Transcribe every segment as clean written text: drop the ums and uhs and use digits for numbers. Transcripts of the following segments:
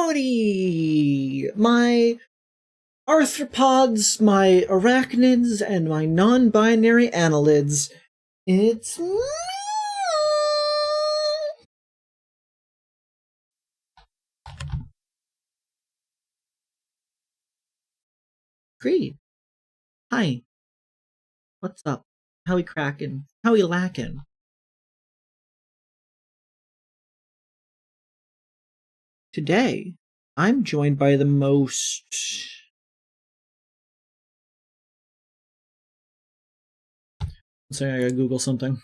Howdy! My arthropods, my arachnids, and my non-binary annelids. It's me! Kreed. Hi. What's up? How we crackin'? How we lackin'? Today, I'm joined by the most... Sorry, I gotta Google something.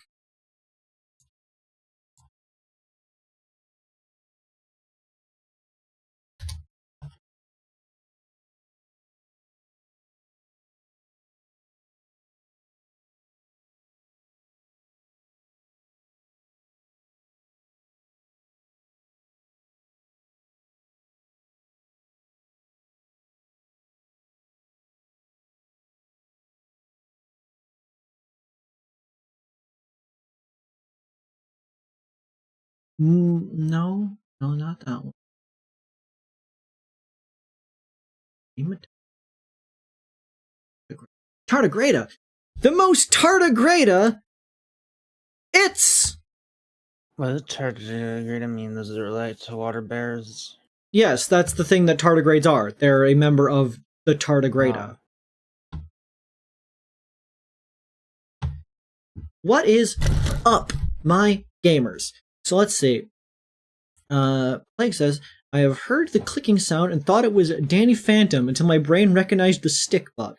No, not that one. Tardigrada! The most tardigrada! It's... What does tardigrada mean? Does it relate to water bears? Yes, that's the thing that tardigrades are. They're a member of the tardigrada. What is up, my gamers? So let's see. Plague says, I have heard the clicking sound and thought it was Danny Phantom until my brain recognized the stick bug.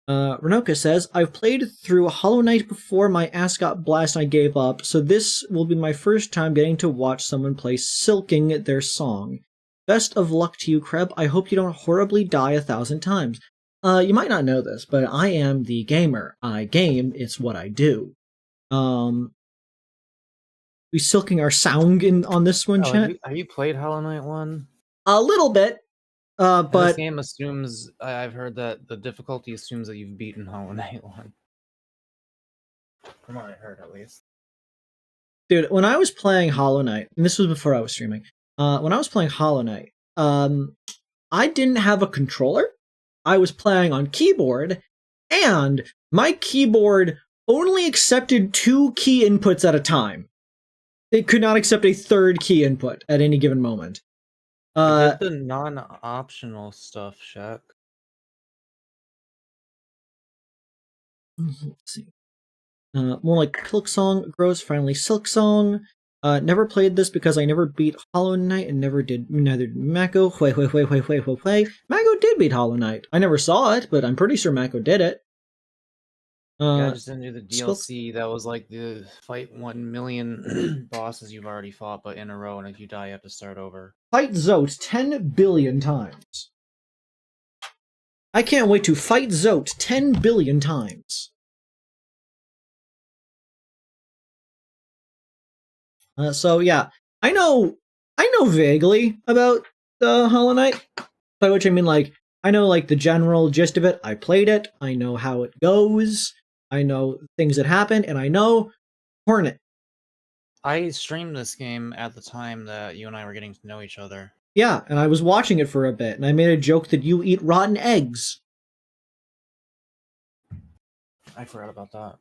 Renoka says, I've played through Hollow Knight before my ass got blasted and I gave up, so this will be my first time getting to watch someone play Silking their song. Best of luck to you, Kreb. I hope you don't horribly die 1,000 times. You might not know this, but I am the gamer. I game, it's what I do. We silking our sound on this one, chat? Have you played Hollow Knight 1? A little bit. But this game assumes, I've heard that the difficulty assumes that you've beaten Hollow Knight 1. From what I heard, at least. Dude, when I was playing Hollow Knight, and this was before I was streaming, when I was playing Hollow Knight, I didn't have a controller. I was playing on keyboard, and my keyboard only accepted 2 key inputs at a time. It could not accept a 3rd key input at any given moment. Did the non-optional stuff, Shaq? Let's see. More like SILKSONG grows, finally SILKSONG. Never played this because I never beat Hollow Knight and neither did Mako. Mako did beat Hollow Knight. I never saw it, but I'm pretty sure Mako did it. Yeah, I just didn't do the DLC. That was like the fight 1 million bosses you've already fought, but in a row, and if you die, you have to start over. Fight Zote 10 billion times. I can't wait to fight Zote 10 billion times. So yeah, I know vaguely about the Hollow Knight, by which I mean like I know like the general gist of it. I played it. I know how it goes. I know things that happen, and I know Hornet. I streamed this game at the time that you and I were getting to know each other. Yeah, and I was watching it for a bit, and I made a joke that you eat rotten eggs. I forgot about that.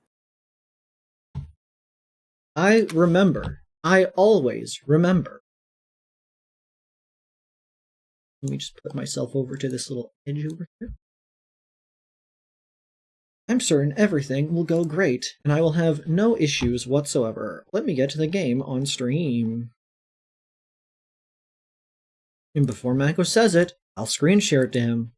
I remember. I always remember. Let me just put myself over to this little edge over here. I'm certain everything will go great, and I will have no issues whatsoever. Let me get to the game on stream. And before Mako says it, I'll screen share it to him.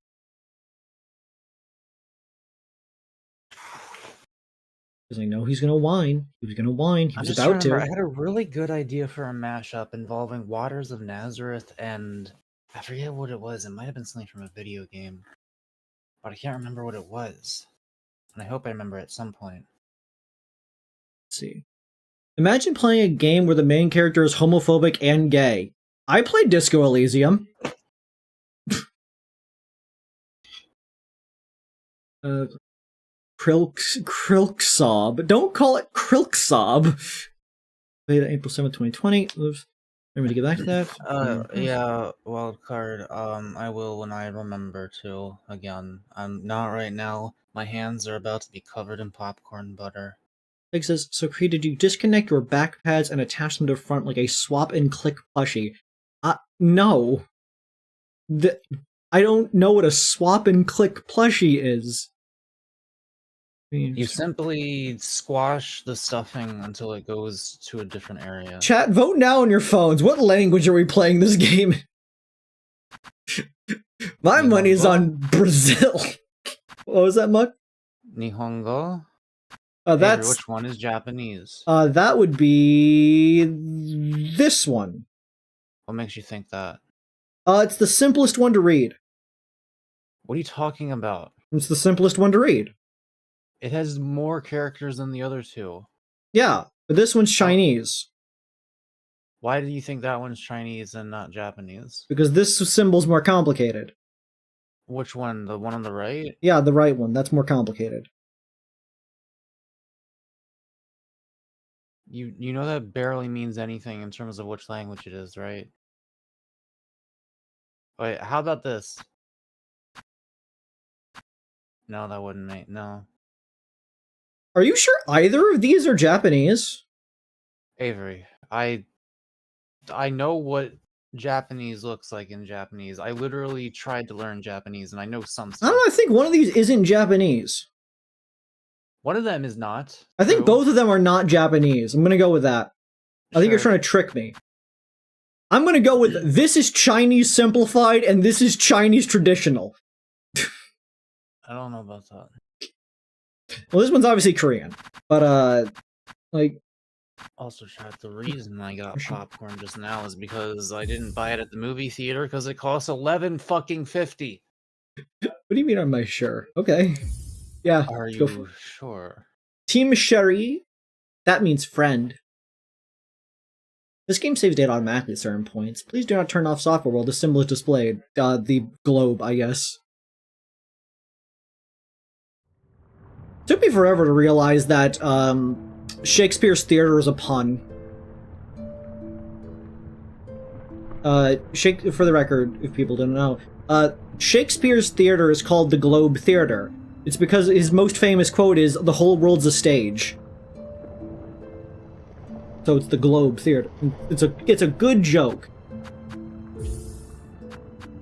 Because I know he's gonna whine. He was gonna whine. He was about to. I had a really good idea for a mashup involving Waters of Nazareth and I forget what it was. It might have been something from a video game, but I can't remember what it was. And I hope I remember at some point. Let's see. Imagine playing a game where the main character is homophobic and gay. I played Disco Elysium. Krilksob. Don't call it Krilksob. Beta April 7th, 2020. Oops. Want me to get back to that? Yeah, wild card. I will when I remember to. Again, I'm not right now. My hands are about to be covered in popcorn butter. Like says, so Kreed, did you disconnect your back pads and attach them to the front like a swap and click plushie? No. I don't know what a swap and click plushie is. You simply squash the stuffing until it goes to a different area. Chat, vote now on your phones. What language are we playing this game? My money is on Brazil. What was that, Muck? Nihongo? That's which one is Japanese? That would be this one. What makes you think that? It's the simplest one to read. What are you talking about? It's the simplest one to read. It has more characters than the other two. Yeah, but this one's Chinese. Why do you think that one's Chinese and not Japanese? Because this symbol's more complicated. Which one? The one on the right? Yeah, the right one. That's more complicated. You know that barely means anything in terms of which language it is, right? Wait, how about this? No, that wouldn't make... No. Are you sure either of these are Japanese? Avery, I know what Japanese looks like in Japanese. I literally tried to learn Japanese, and I know some stuff. I don't know, I think one of these isn't Japanese. One of them is not. I think both of them are not Japanese. I'm gonna go with that. I think you're trying to trick me. I'm gonna go with this is Chinese simplified, and this is Chinese traditional. I don't know about that. Well, this one's obviously Korean, but like. Also, chat, the reason I got popcorn just now is because I didn't buy it at the movie theater because it costs $11.50. What do you mean? Am I sure? Okay. Yeah. Are you sure? Team Sherry. That means friend. This game saves data automatically at certain points. Please do not turn off software while the symbol is displayed. The globe, I guess. Took me forever to realize that Shakespeare's theater is a pun. For the record, if people don't know, Shakespeare's theater is called the Globe Theater. It's because his most famous quote is, "The whole world's a stage." So it's the Globe Theater. It's a good joke.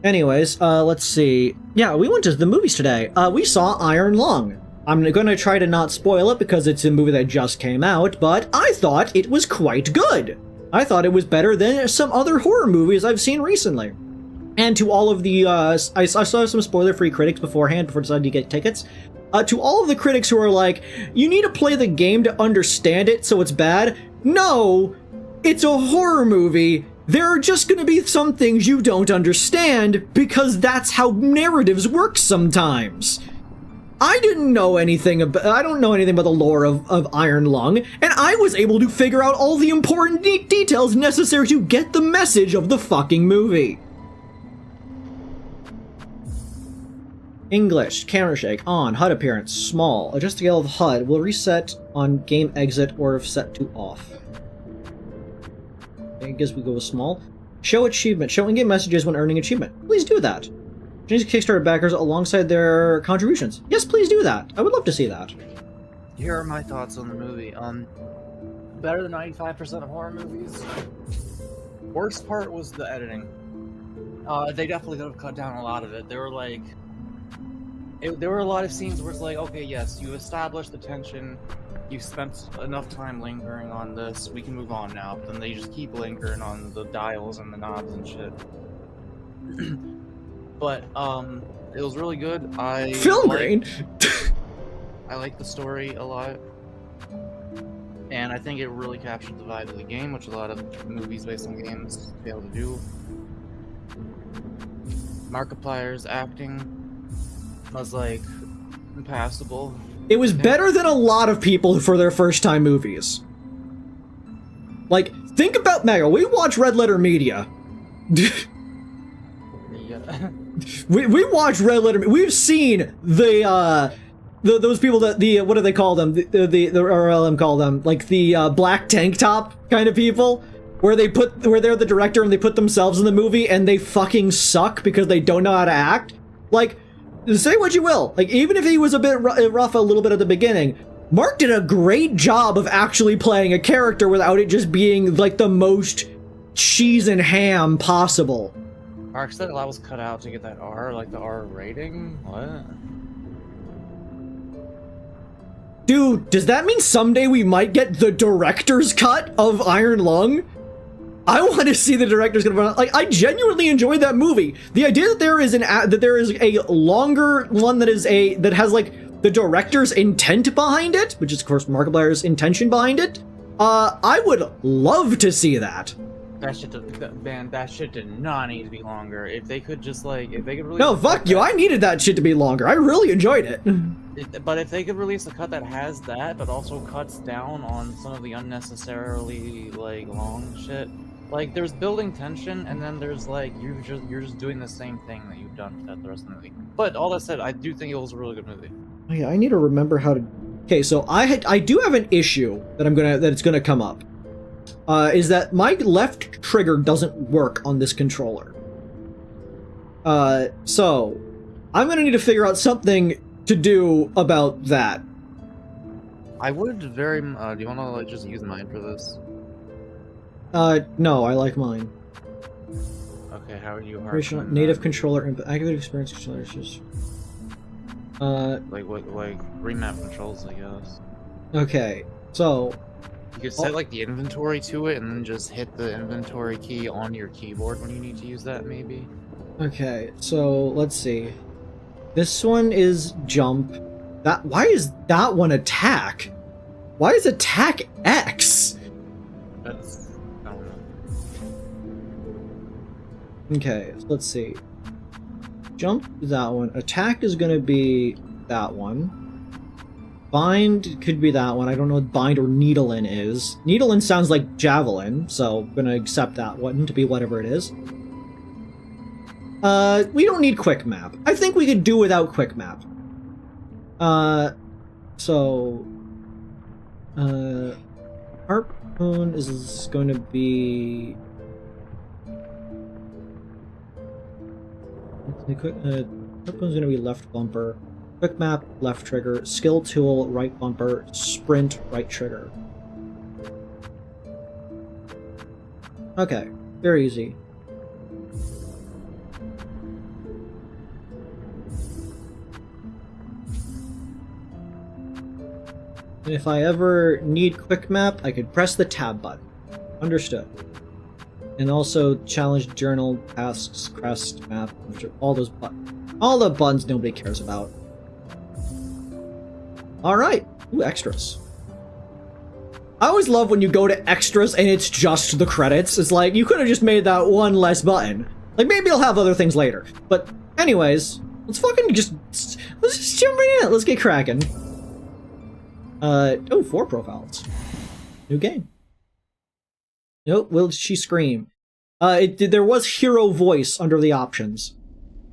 Anyways, let's see. Yeah, we went to the movies today. We saw Iron Lung. I'm going to try to not spoil it because it's a movie that just came out, but I thought it was quite good. I thought it was better than some other horror movies I've seen recently. And to all of the, I saw some spoiler-free critics beforehand before deciding to get tickets. To all of the critics who are like, you need to play the game to understand it, so it's bad. No! It's a horror movie. There are just going to be some things you don't understand, because that's how narratives work sometimes. I don't know anything about the lore of Iron Lung, and I was able to figure out all the important details necessary to get the message of the fucking movie. English, camera shake, on, HUD appearance, small, adjust the scale of HUD, will reset on game exit or if set to off. I guess we go with small. Show achievement, show in-game messages when earning achievement. Please do that. Change Kickstarter backers alongside their contributions. Yes, please do that. I would love to see that. Here are my thoughts on the movie. Better than 95% of horror movies. Worst part was the editing. They definitely could have cut down a lot of it. There were like, there were a lot of scenes where it's like, okay, yes, you established the tension, you spent enough time lingering on this, we can move on now. But then they just keep lingering on the dials and the knobs and shit. But it was really good. Film grain. I like the story a lot, and I think it really captured the vibe of the game, which a lot of movies based on games fail to do. Markiplier's acting was like impassable. It was better than a lot of people for their first time movies. Like, think about Mako. We watch Red Letter Media. We watch Red Letter. We've seen those people that what do they call them? The RLM call them like the black tank top kind of people. where they're the director and they put themselves in the movie and they fucking suck because they don't know how to act. Like, say what you will. Like, even if he was a bit rough a little bit at the beginning, Mark did a great job of actually playing a character without it just being like the most cheese and ham possible. Mark said that was cut out to get that R, like the R rating? What? Dude, does that mean someday we might get the director's cut of Iron Lung? I want to see the director's cut of like, I genuinely enjoyed that movie. The idea that there is a longer one that has like the director's intent behind it, which is of course Markiplier's intention behind it. I would love to see that. That shit did not need to be longer. If they could just like, if they could really. No, fuck you. I needed that shit to be longer. I really enjoyed it. But if they could release a cut that has that, but also cuts down on some of the unnecessarily like long shit. Like there's building tension, and then there's like you're just doing the same thing that you've done throughout the rest of the movie. But all that said, I do think it was a really good movie. Oh, yeah, I need to remember how to. Okay, so I do have an issue that it's gonna come up. Is that my left trigger doesn't work on this controller. So I'm gonna need to figure out something to do about that. I would do you want to like just use mine for this? No, I like mine. Okay, how are you? Native controller input, activate experience controller issues. Like remap controls, I guess. Okay, so you could set like the inventory to it, and then just hit the inventory key on your keyboard when you need to use that, maybe. Okay, so let's see. This one is jump. Why is that one attack? Why is attack X? I don't know. Okay, so let's see. Jump is that one. Attack is gonna be that one. Bind could be that one. I don't know what bind or needlein is. Needlein sounds like javelin, so I'm gonna accept that one to be whatever it is. We don't need quick map. I think we could do without quick map. Harpoon is going to be... Harpoon's going to be left bumper. Quick map, left trigger. Skill tool, right bumper. Sprint, right trigger. Okay, very easy. And if I ever need quick map, I could press the tab button. Understood. And also challenge, journal, tasks, crest, map, all those buttons. All the buttons nobody cares about. Alright. Ooh, extras. I always love when you go to extras and it's just the credits. It's like, you could have just made that one less button. Like, maybe I'll have other things later. But anyways, let's just jump right in. Let's get cracking. 4 profiles. New game. Nope, will she scream? There was hero voice under the options.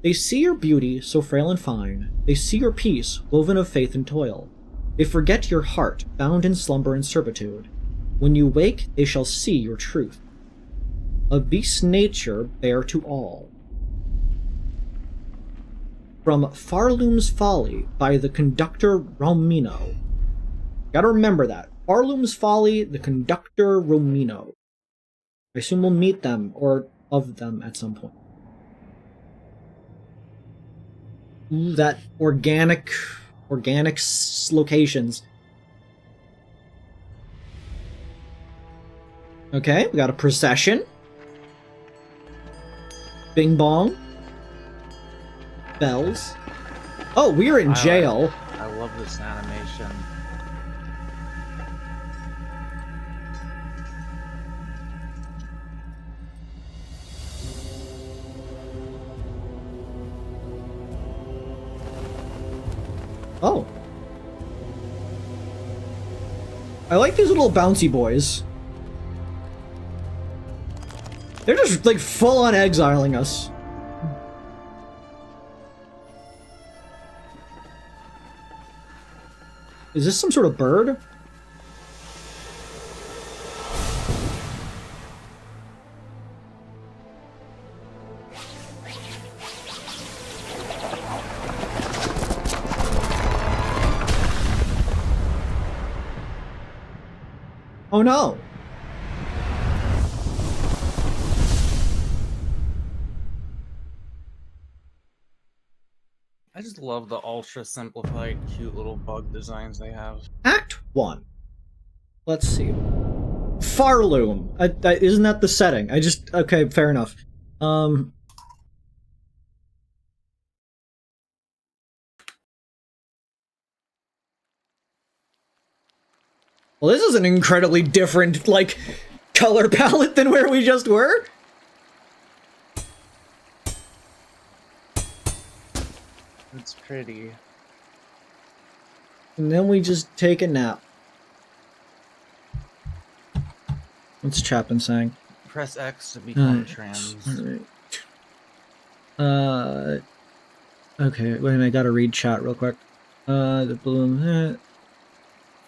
They see your beauty, so frail and fine. They see your peace, woven of faith and toil. They forget your heart, bound in slumber and servitude. When you wake, they shall see your truth. A beast's nature bare to all. From Farloom's Folly by the conductor Romino. Gotta remember that. Farloom's Folly, the conductor Romino. I assume we'll meet them, or of them at some point. Ooh, that organic locations. Okay, we got a procession. Bing bong. Bells. Oh, we're in jail. I love this animation. Oh. I like these little bouncy boys. They're just, like, full-on exiling us. Is this some sort of bird? Oh no! I just love the ultra simplified, cute little bug designs they have. Act 1. Let's see. Farloom. Isn't that the setting? Okay, fair enough. Well, this is an incredibly different, like, color palette than where we just were. It's pretty. And then we just take a nap. What's Chapin saying? Press X to become trans. Alright. Okay, wait a minute, I gotta read chat real quick. The balloon.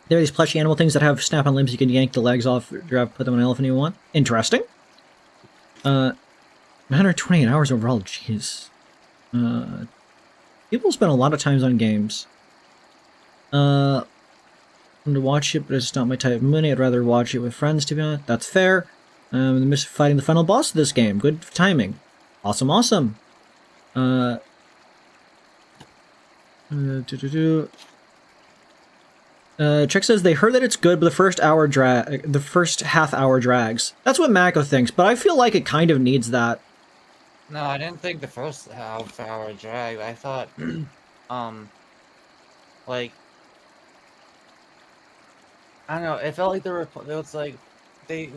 There are these plushy animal things that have snap-on limbs. You can yank the legs off, put them on an elephant if you want. Interesting. 128 hours overall, jeez. People spend a lot of times on games. I'm to watch it, but it's not my type of money. I'd rather watch it with friends, to be honest. That's fair. Fighting the final boss of this game. Good timing. Awesome, awesome. Trick says they heard that it's good, but the first half hour drags. That's what Mako thinks, but I feel like it kind of needs that. No, I didn't think the first half hour drag. I thought, like, I don't know. It felt like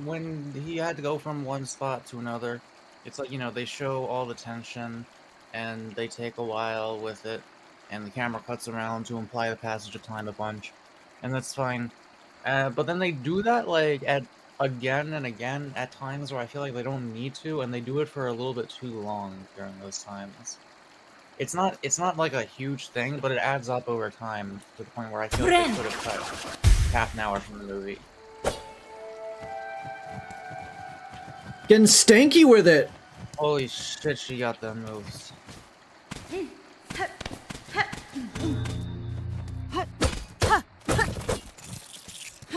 when he had to go from one spot to another. It's like, they show all the tension, and they take a while with it, and the camera cuts around to imply the passage of time a bunch, and that's fine. But then they do that like again and again at times where I feel like they don't need to, and they do it for a little bit too long during those times. It's not like a huge thing, but it adds up over time to the point where I feel like they could have cut half an hour from the movie. Getting stanky with it. Holy shit, she got them moves.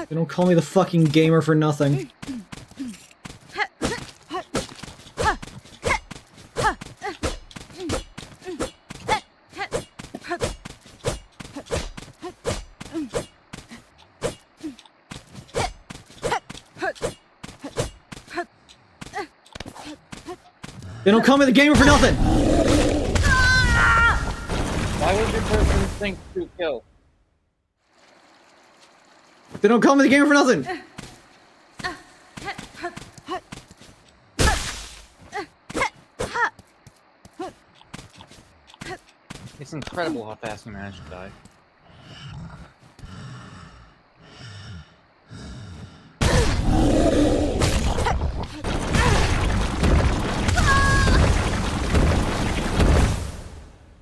They don't call me the fucking gamer for nothing. They don't call me the gamer for nothing! Why would your first instinct to kill? They don't call me the gamer for nothing! It's incredible how fast you managed to die.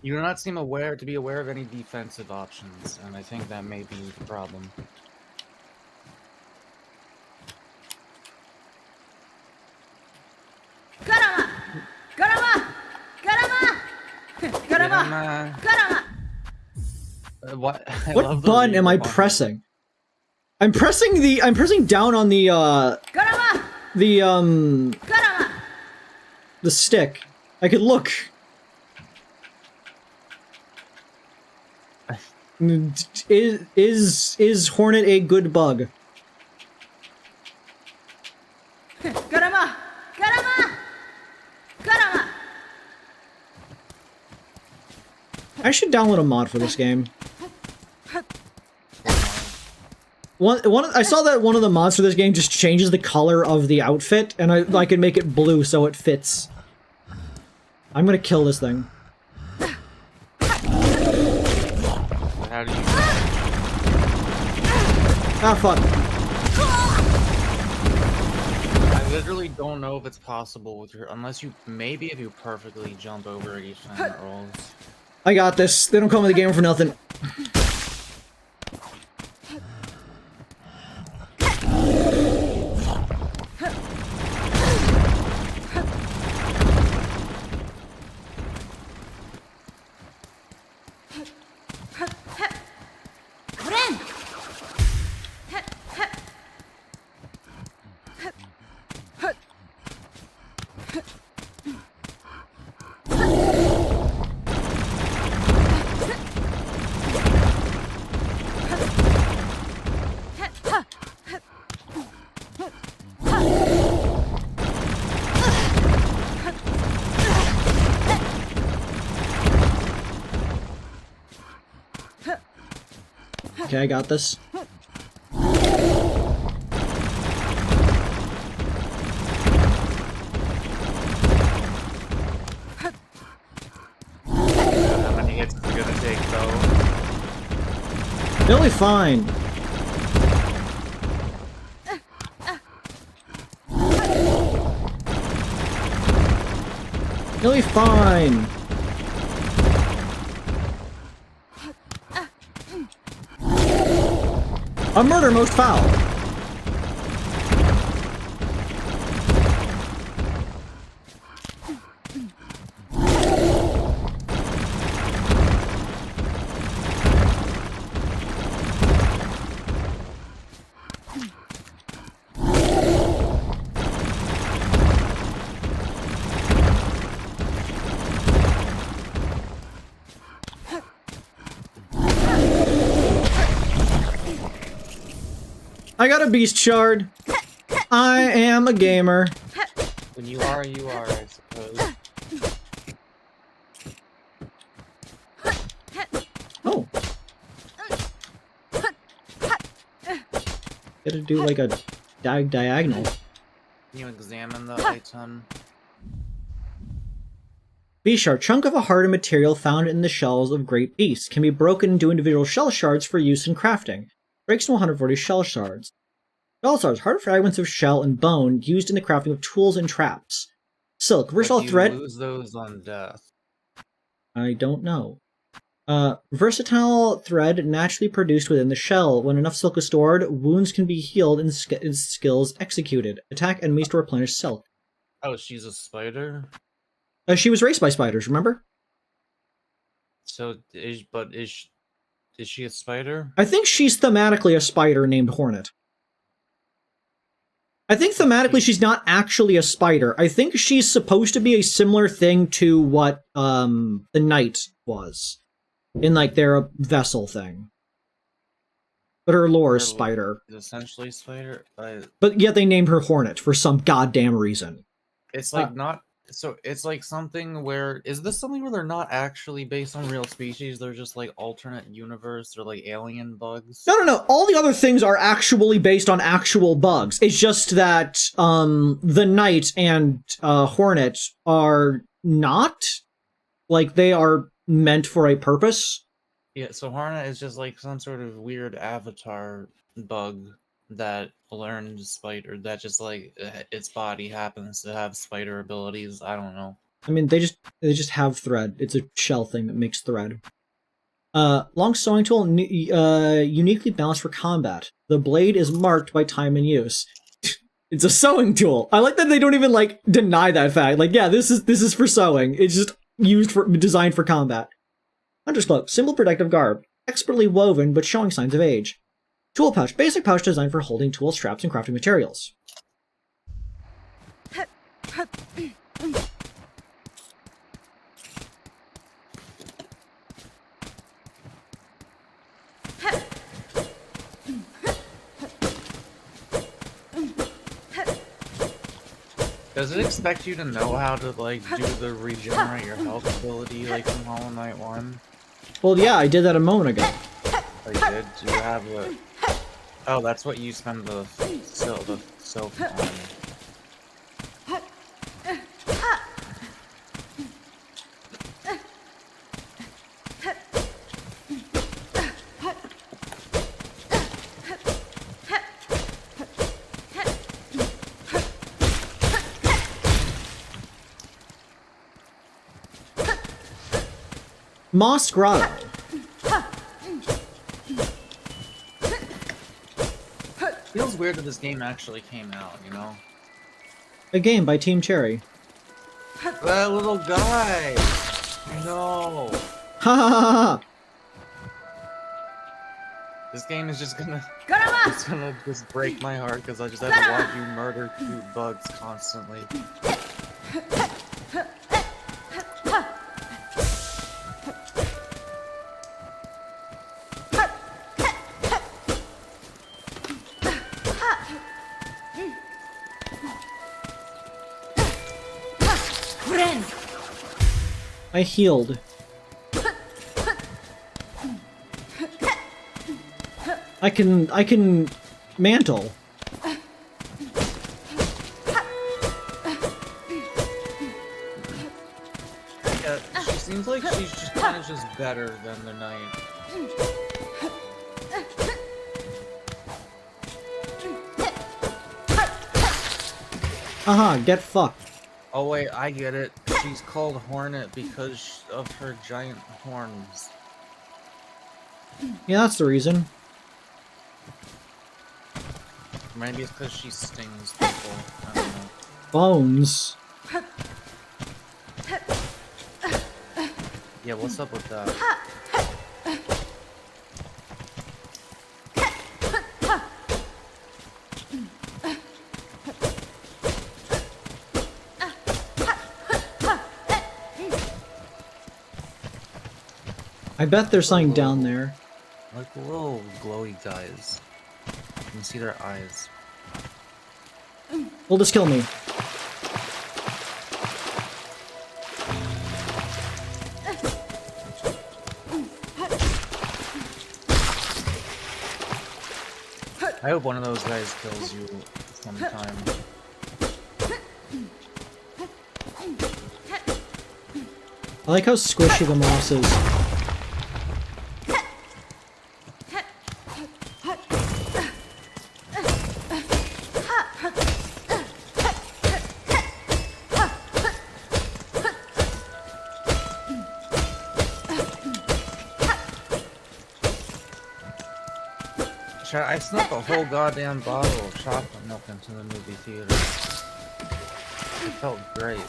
You do not seem to be aware of any defensive options, and I think that may be the problem. What button am I pressing? I'm pressing down on the stick. I could look. Is Hornet a good bug? I should download a mod for this game. I saw that one of the mods for this game just changes the color of the outfit, and I can make it blue so it fits. I'm gonna kill this thing. How do you... Ah, fuck. I literally don't know if it's possible with unless you, maybe if you perfectly jump over it each time it rolls. I got this. They don't call me the gamer for nothing. Okay, I got this. How many hits is it gonna take, though? Really fine. Really fine. A murder most foul. I got a beast shard. I am a gamer. When you are, I suppose. Oh. Gotta do like a diagonal. Can you examine the item? Beast shard, chunk of a hardened material found in the shells of great beasts, can be broken into individual shell shards for use in crafting. Breaks to 140 shell shards. Shell shards, hard fragments of shell and bone used in the crafting of tools and traps. Silk, versatile thread. Lose those on death. I don't know. Versatile thread naturally produced within the shell. When enough silk is stored, wounds can be healed and skills executed. Attack enemies to replenish silk. Oh, she's a spider? She was raised by spiders, remember? So, is she a spider? I think she's thematically a spider named Hornet. I think thematically she's not actually a spider. I think she's supposed to be a similar thing to what the knight was in like their vessel thing. But her lore is spider. Is essentially spider. But yet they named her Hornet for some goddamn reason. It's like not. So it's like something where is this something where they're not actually based on real species? They're just like alternate universe or like alien bugs. No. All the other things are actually based on actual bugs. It's just that the Knight and Hornet are not. Like they are meant for a purpose. Yeah. So Hornet is just like some sort of weird avatar bug that learned spider. That just like its body happens to have spider abilities. I don't know. I mean, they just have thread. It's a shell thing that makes thread. Long sewing tool, uniquely balanced for combat. The blade is marked by time and use. It's a sewing tool. I like that they don't even like deny that fact. Like, yeah, this is for sewing. It's just designed for combat. Hunter's cloak, simple protective garb, expertly woven but showing signs of age. Tool pouch, basic pouch designed for holding tools, straps, and crafting materials. Does it expect you to know how to like do the regenerate your health ability like from Hollow Knight 1? Well, yeah, I did that a moment ago. I did. Do you have a? Oh, that's what you spend the silk on. Moss Grotto. Feels weird that this game actually came out, you know? A game by Team Cherry. That little guy! No! Ha ha ha ha! This game is just gonna... It's gonna just break my heart because I just have to watch you murder cute bugs constantly. I healed. I can mantle. Yeah, she seems like she's just kind of just better than the knight. Get fucked. Oh wait, I get it. She's called Hornet because of her giant horns. Yeah, that's the reason. Maybe it's because she stings people. I don't know. Bones. Yeah, what's up with that? I bet there's something down there. Like little glowy guys. You can see their eyes. Will just kill me. I hope one of those guys kills you sometime. I like how squishy the moss is. I snuck a whole goddamn bottle of chocolate milk into the movie theater. It felt great.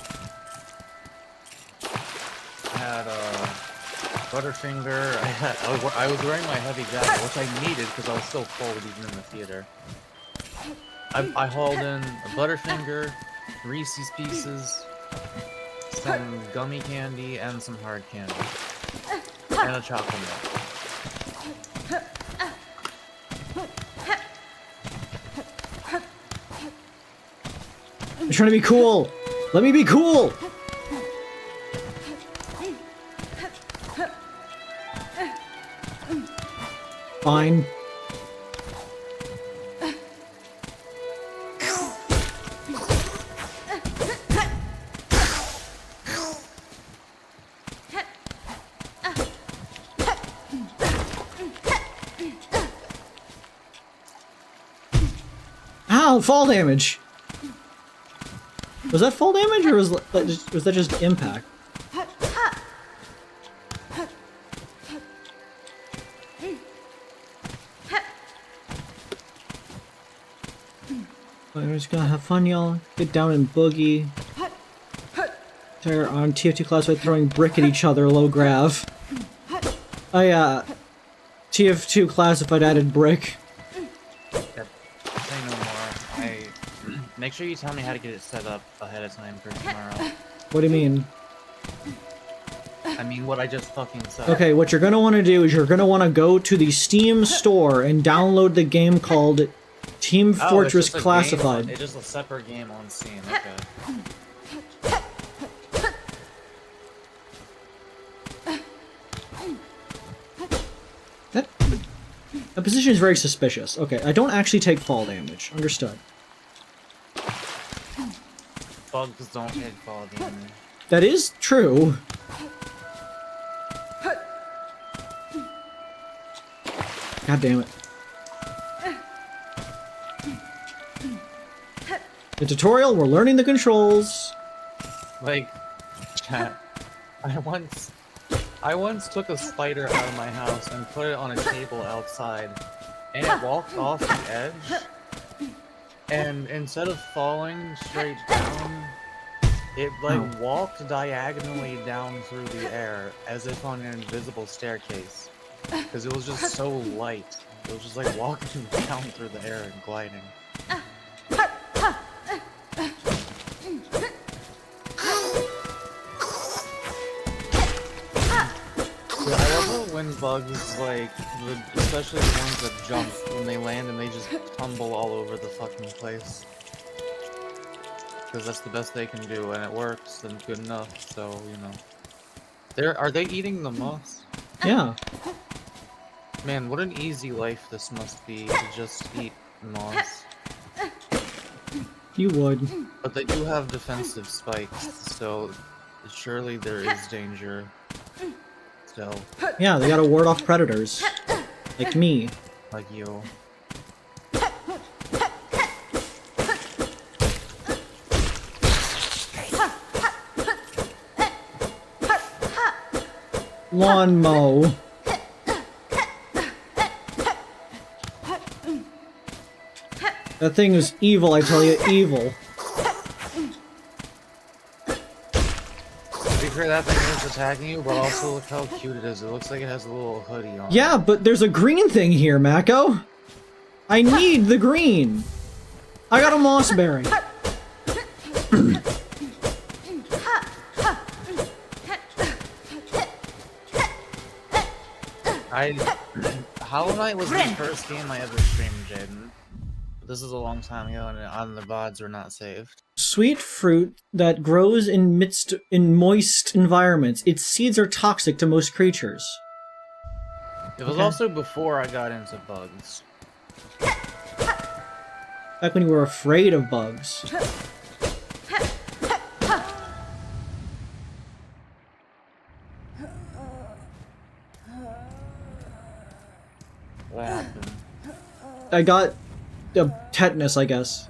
I had Butterfinger. I was wearing my heavy jacket, which I needed because I was so cold even in the theater. I hauled in a Butterfinger, Reese's Pieces, some gummy candy, and some hard candy, and a chocolate milk. I'm trying to be cool. Let me be cool. Fine. Ow, fall damage. Was that fall damage or was that just impact? We're just gonna have fun, y'all. Get down and boogie. They're on TF2 class by throwing brick at each other, low grav. Oh yeah, TF2 classified added brick. Say no more. Make sure you tell me how to get it set up ahead of time for tomorrow. What do you mean? I mean what I just fucking said. Okay, what you're gonna want to do is you're gonna want to go to the Steam store and download the game called Team Fortress it's just Classified. It's just a separate game on Steam, okay. That position is very suspicious. Okay, I don't actually take fall damage. Understood. Bugs don't take fall damage. That is true. God damn it. The tutorial, we're learning the controls. Like, chat, I once took a spider out of my house and put it on a table outside, and it walked off the edge, and instead of falling straight down, it like walked diagonally down through the air as if on an invisible staircase, because it was just so light. It was just like walking down through the air and gliding. Yeah, I love it when bugs, like, especially the ones that jump, when they land and they just tumble all over the fucking place. Because that's the best they can do, and it works, and good enough, so, you know. Are they eating the moss? Yeah. Man, what an easy life this must be to just eat moss. You would. But they do have defensive spikes, so surely there is danger. Still, Yeah, they gotta ward off predators. Like me. like you. Lawn mow. That thing is evil, I tell you, evil. To be fair, that thing is attacking you, but also look how cute it is. It looks like it has a little hoodie on. Yeah, but there's a green thing here, Mako. I need the green. I got a moss berry. Hollow Knight was the first game I ever streamed, Jaden. This is a long time ago, and the VODs were not saved. Sweet fruit that grows in moist environments. Its seeds are toxic to most creatures. It was also before I got into bugs. Back when you were afraid of bugs. What happened? I got tetanus, I guess.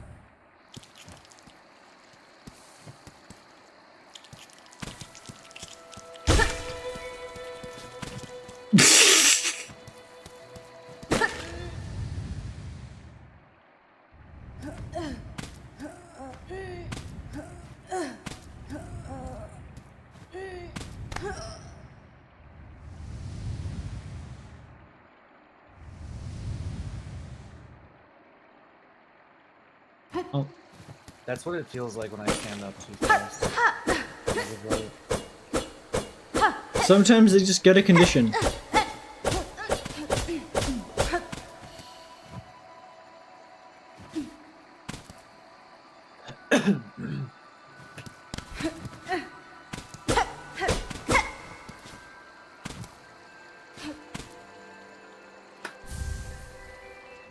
Oh. That's what it feels like when I stand up too fast. Sometimes they just get a condition.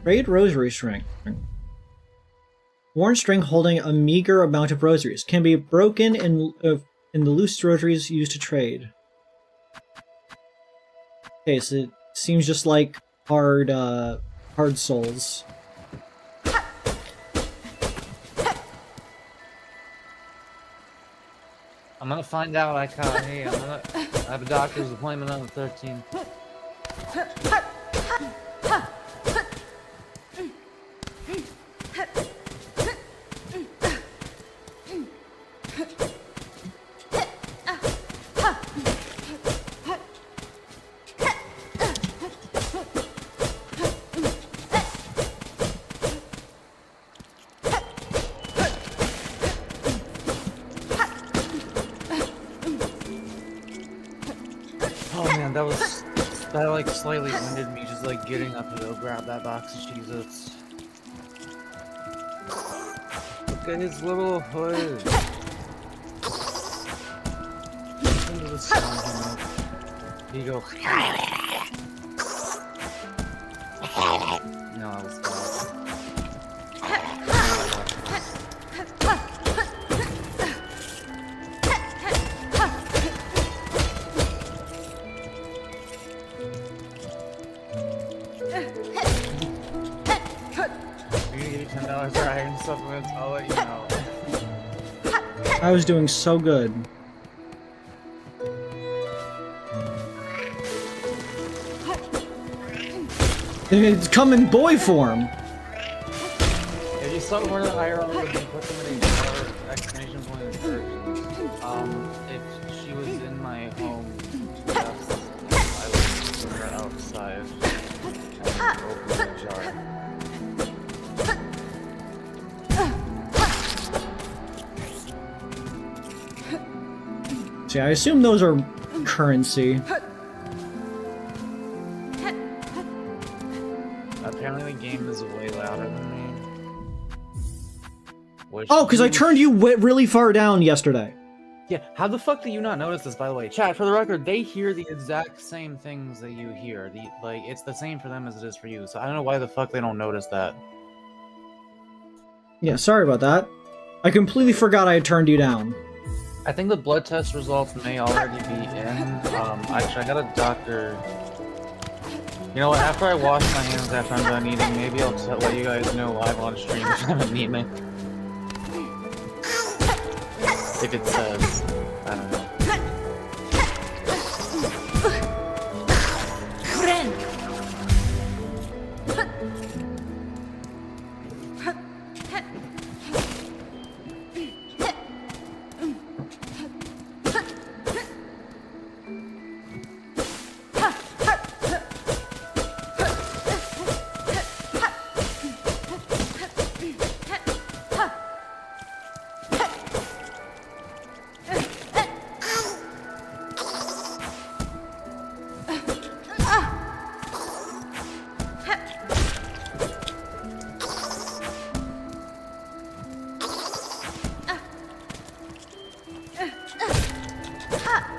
Raid rosary string. Worn string holding a meager amount of rosaries can be broken in the loose rosaries used to trade. Okay, so it seems just like hard souls. I'm gonna find out. I have a doctor's appointment on the 13th. Oh man, that like slightly winded me just like getting up to go grab that box of Cheez-Its. Look at his little hood. Listen to the sound he go. No, I was bad. $10 for iron supplements, I'll let you know. I was doing so good. It's come in boy form. If you saw one of the higher on would put them in a exclamation point in version. If she was in my home, yes, I would put her outside and open the jar. See, I assume those are currency. Apparently the game is way louder than me. Oh, because I turned you really far down yesterday. Yeah, how the fuck do you not notice this, by the way? Chat, for the record, they hear the exact same things that you hear. Like, it's the same for them as it is for you. So I don't know why the fuck they don't notice that. Yeah, sorry about that. I completely forgot I had turned you down. I think the blood test results may already be in. Actually, I got a doctor. You know what? After I wash my hands after I'm done eating, maybe I'll let you guys know live on stream if I haven't eaten it. If it says, I don't know.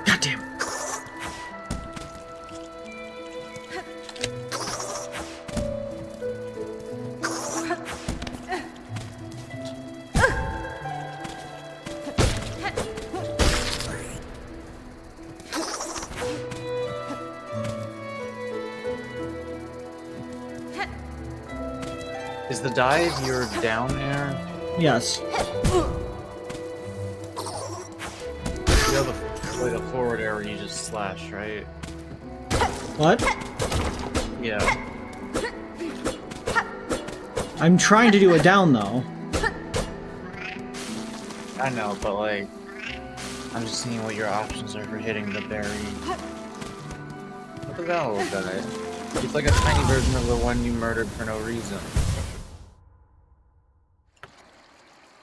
Goddamn. Is the dive your down air? Yes. You have like a forward air where you just slash, right? What? Yeah. I'm trying to do it down, though. I know, but like, I'm just seeing what your options are for hitting the berry. Look at that little guy. He's like a tiny version of the one you murdered for no reason.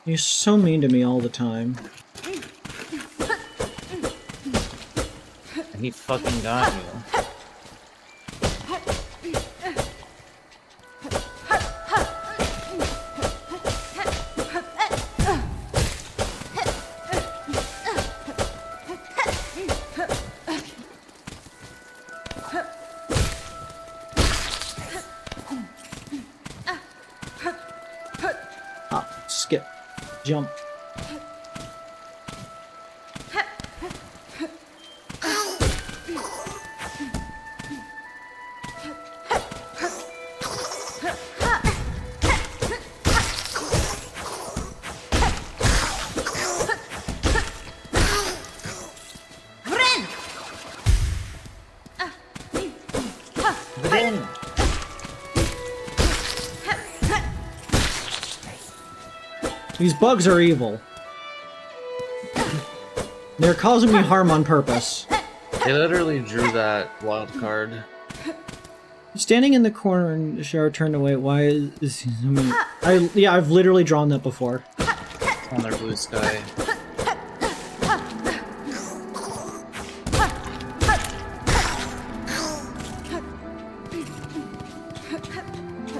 You're so mean to me all the time. And he fucking got you. Hop, skip, jump. These bugs are evil. They're causing me harm on purpose. They literally drew that wild card. Standing in the corner and the shower turned away. Why is he? Yeah, I've literally drawn that before. On their blue sky.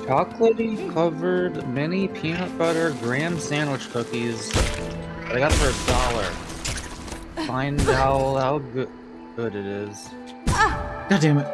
Chocolatey covered mini peanut butter graham sandwich cookies that I got for $1. Find out how good it is. God damn it.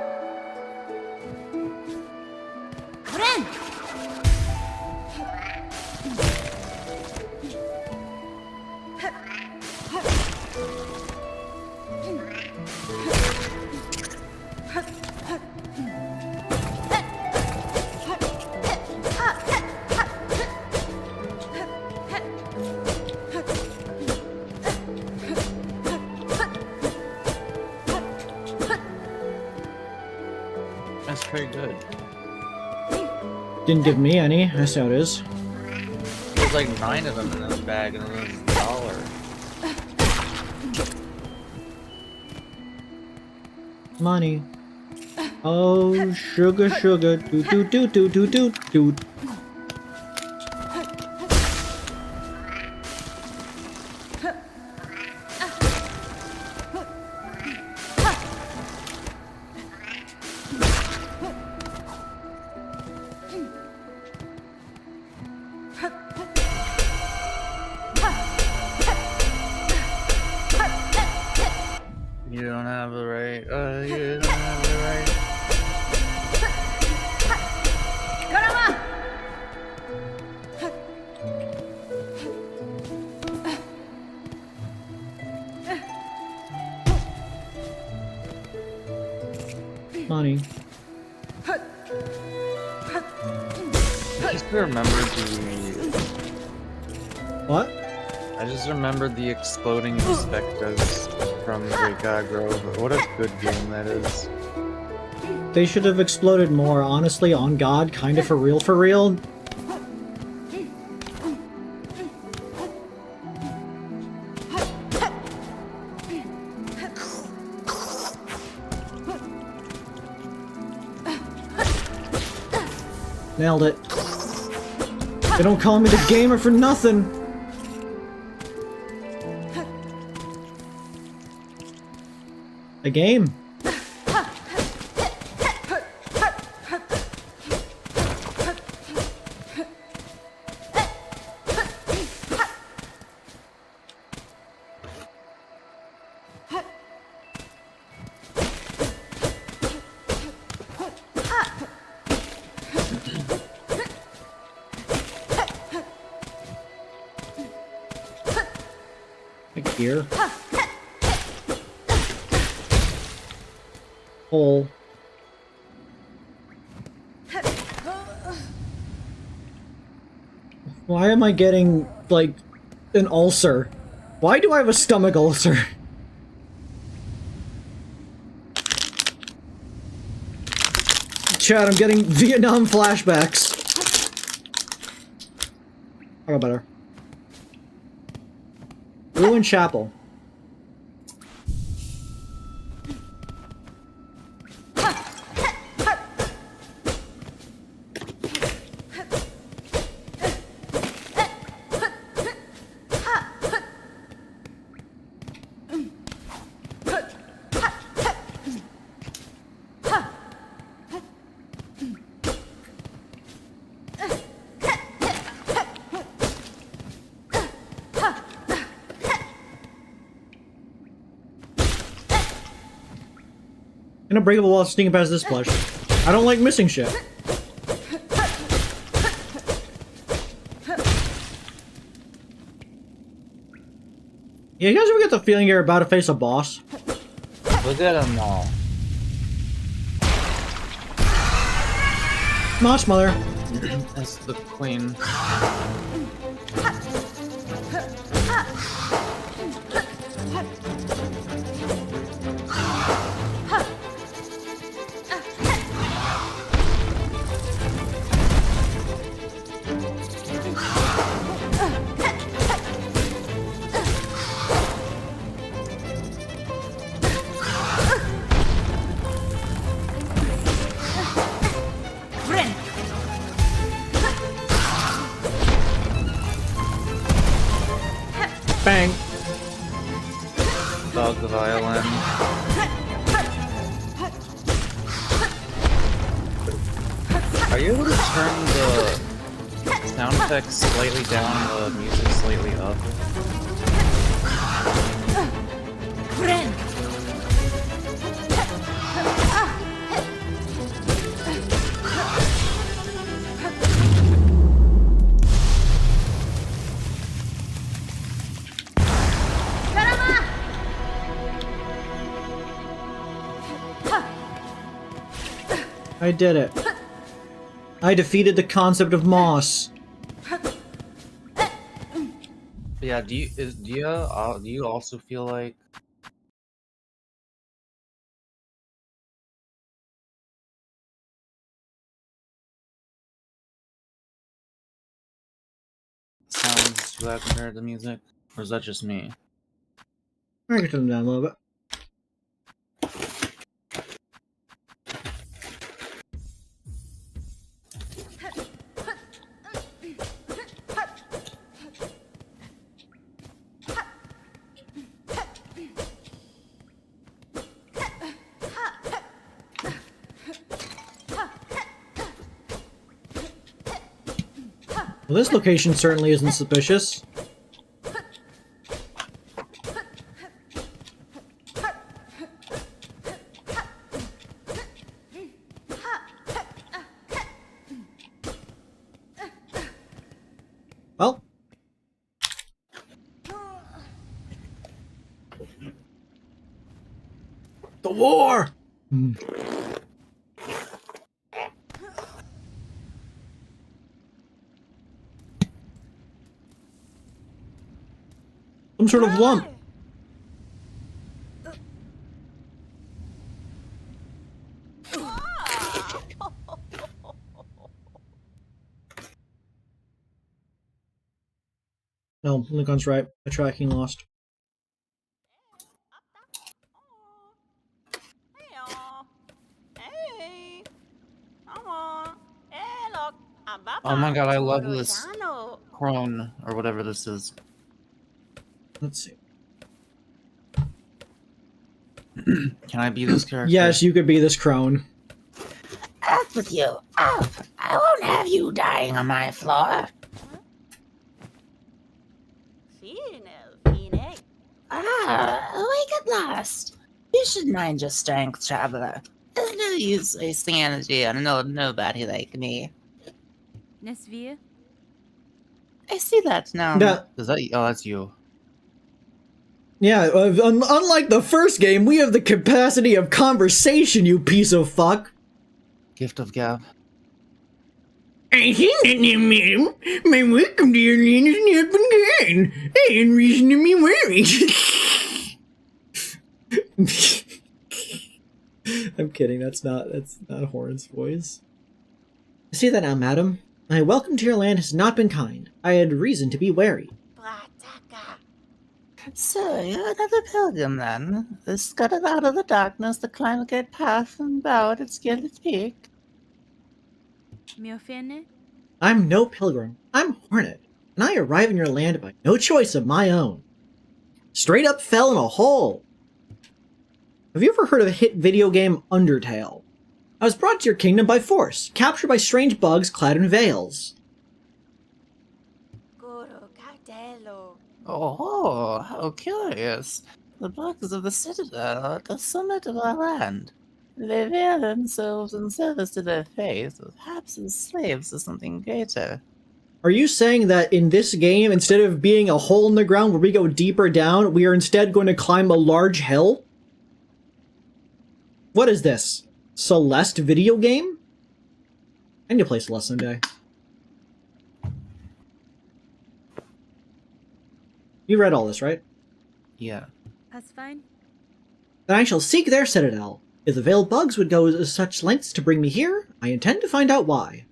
That's pretty good. Didn't give me any. I see how it is. There's like 9 of them in this bag and it was $1. Money. Oh, sugar, sugar. Do do do do do do do. You don't have the right. You don't have the right. Money. I just remembered the. What? I just remembered the exploding perspectives from Great God Grove. What a good game that is. They should have exploded more, honestly, on God, kind of for real, for real. Nailed it. They don't call me the gamer for nothing. A game. Here. Hole. Why am I getting, like, an ulcer? Why do I have a stomach ulcer? Chad, I'm getting Vietnam flashbacks. I got better. Ruined Chapel. Gonna break the wall sneaking past this plush. I don't like missing shit. Yeah, you guys ever get the feeling you're about to face a boss? Look at them all. Moss mother. That's the queen. Bang. Dog the violin. Are you able to turn the sound effects slightly down, the music slightly up? I did it. I defeated the concept of moss. Yeah, do you also feel like sounds too loud compared to music? Or is that just me? I can turn them down a little bit. Well, this location certainly isn't suspicious. Well. The war! Some sort of lump. No, Lincoln's right. The tracking lost. Oh my god, I love this crone, or whatever this is. Let's see. Can I be this character? Yes, you could be this crone. Up with you! Up! I won't have you dying on my floor! Awake at last! You should mind your strength, traveler. There's no use wasting energy on an old nobody like me. Nesvia? I see that now. Yeah, Is that? Oh, that's you. yeah. Unlike the first game, we have the capacity of conversation. You piece of fuck. Gift of gab. I see that now, madam. My welcome to your land is not begun. I had reason to be worried. I'm kidding. That's not Horn's voice. I see that now, madam. My welcome to your land has not been kind. I had reason to be wary. So, you're another pilgrim then? Scudded out of the darkness to climb a great path and bow at its gilded peak? Miofene? I'm no pilgrim. I'm Hornet, and I arrive in your land by no choice of my own. Straight up fell in a hole. Have you ever heard of the hit video game Undertale? I was brought to your kingdom by force, captured by strange bugs clad in veils. Oh, how curious. The bugs of the citadel are at the summit of our land. They veil themselves in service to their faith, perhaps as slaves to something greater. Are you saying that in this game, instead of being a hole in the ground where we go deeper down, we are instead going to climb a large hill? What is this? Celeste video game? I need to play Celeste someday. You read all this, right? Yeah. That's fine. Then I shall seek their citadel. If the veiled bugs would go to such lengths to bring me here, I intend to find out why.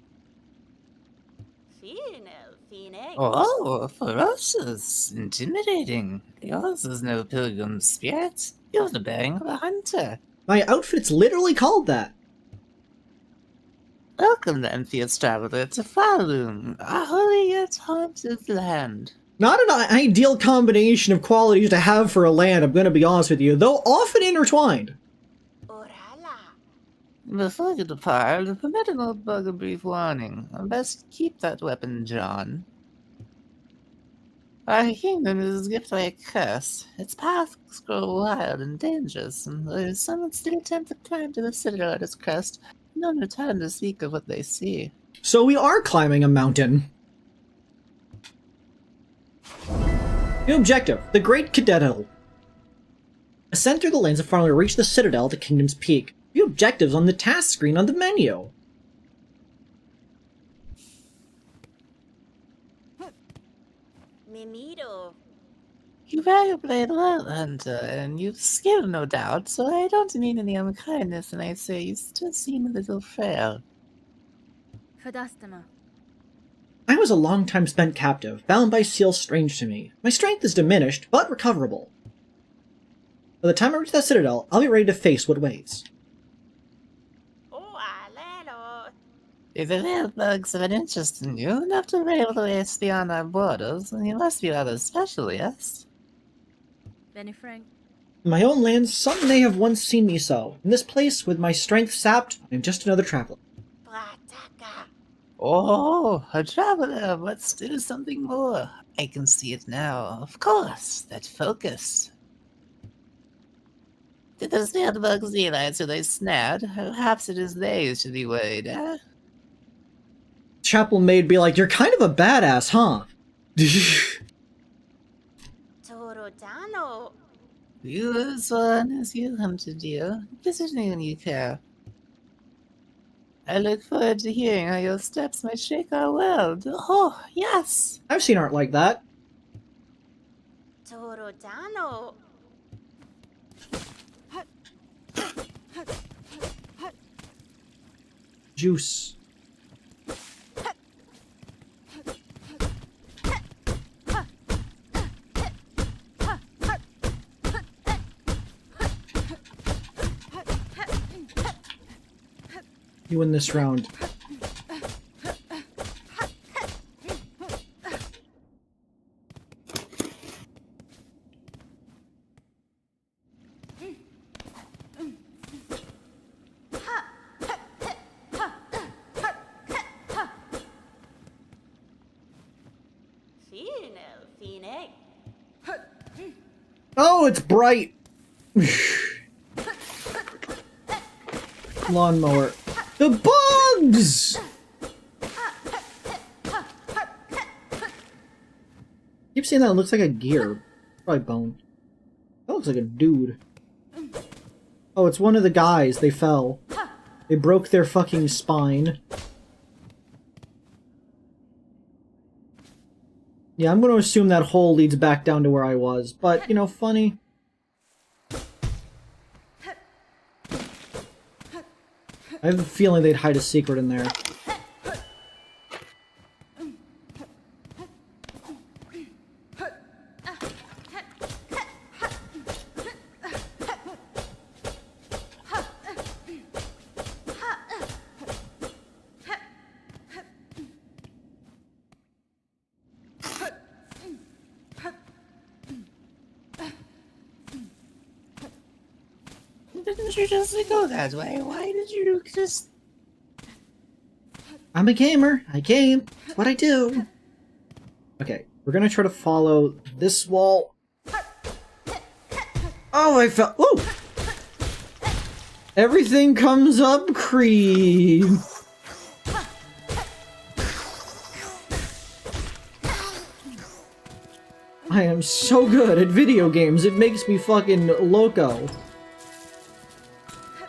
Oh, ferocious, intimidating. Yours is no pilgrim spirit. You're the bearing of a hunter. My outfit's literally called that. Welcome then, fierce traveler, to Falun, a holy yet haunted land. Not an ideal combination of qualities to have for a land, I'm gonna be honest with you, though often intertwined. Before you depart, permit an old bug a brief warning. Best keep that weapon, John. Our kingdom is gripped by a curse. Its paths grow wild and dangerous, and though some would still attempt to climb to the citadel at its crest, none return to speak of what they see. So we are climbing a mountain. New objective, the Great Citadel. Ascend through the lanes and finally reach the citadel at the kingdom's peak. View objectives on the task screen on the menu. You value blade well, Hunter, and you've skill, no doubt, so I don't mean any unkindness when I say you still seem a little frail. Fadastama. I was a long time spent captive, bound by seals strange to me. My strength is diminished, but recoverable. By the time I reach that citadel, I'll be ready to face what waits. If the veiled bugs have an interest in you, enough to rail the waste beyond our borders, then you must be rather special, yes? Benny Frank. In my own land, some may have once seen me so. In this place, with my strength sapped, I am just another traveler. Oh, a traveler, but still something more. I can see it now. Of course, that focus. Did the snared bugs realize who they snared? Perhaps it is they who should be worried, eh? Chapel maid be like, you're kind of a badass, huh? Torodano. You as one as you come to do, visiting when you care. I look forward to hearing how your steps might shake our world. Oh, yes! I've seen art like that. Torodano. Juice. You win this round. Phoenix. Oh, it's bright! Lawnmower. The bugs! Keep saying that it looks like a gear. Probably bone. That looks like a dude. Oh, it's one of the guys. They fell. They broke their fucking spine. Yeah, I'm gonna assume that hole leads back down to where I was. But, you know, funny. I have a feeling they'd hide a secret in there. Didn't you just go that way? Why did you just... I'm a gamer. I game. That's what I do. Okay, we're gonna try to follow this wall. Oh, I fell. Woo! Everything comes up, Kreed. I am so good at video games. It makes me fucking loco.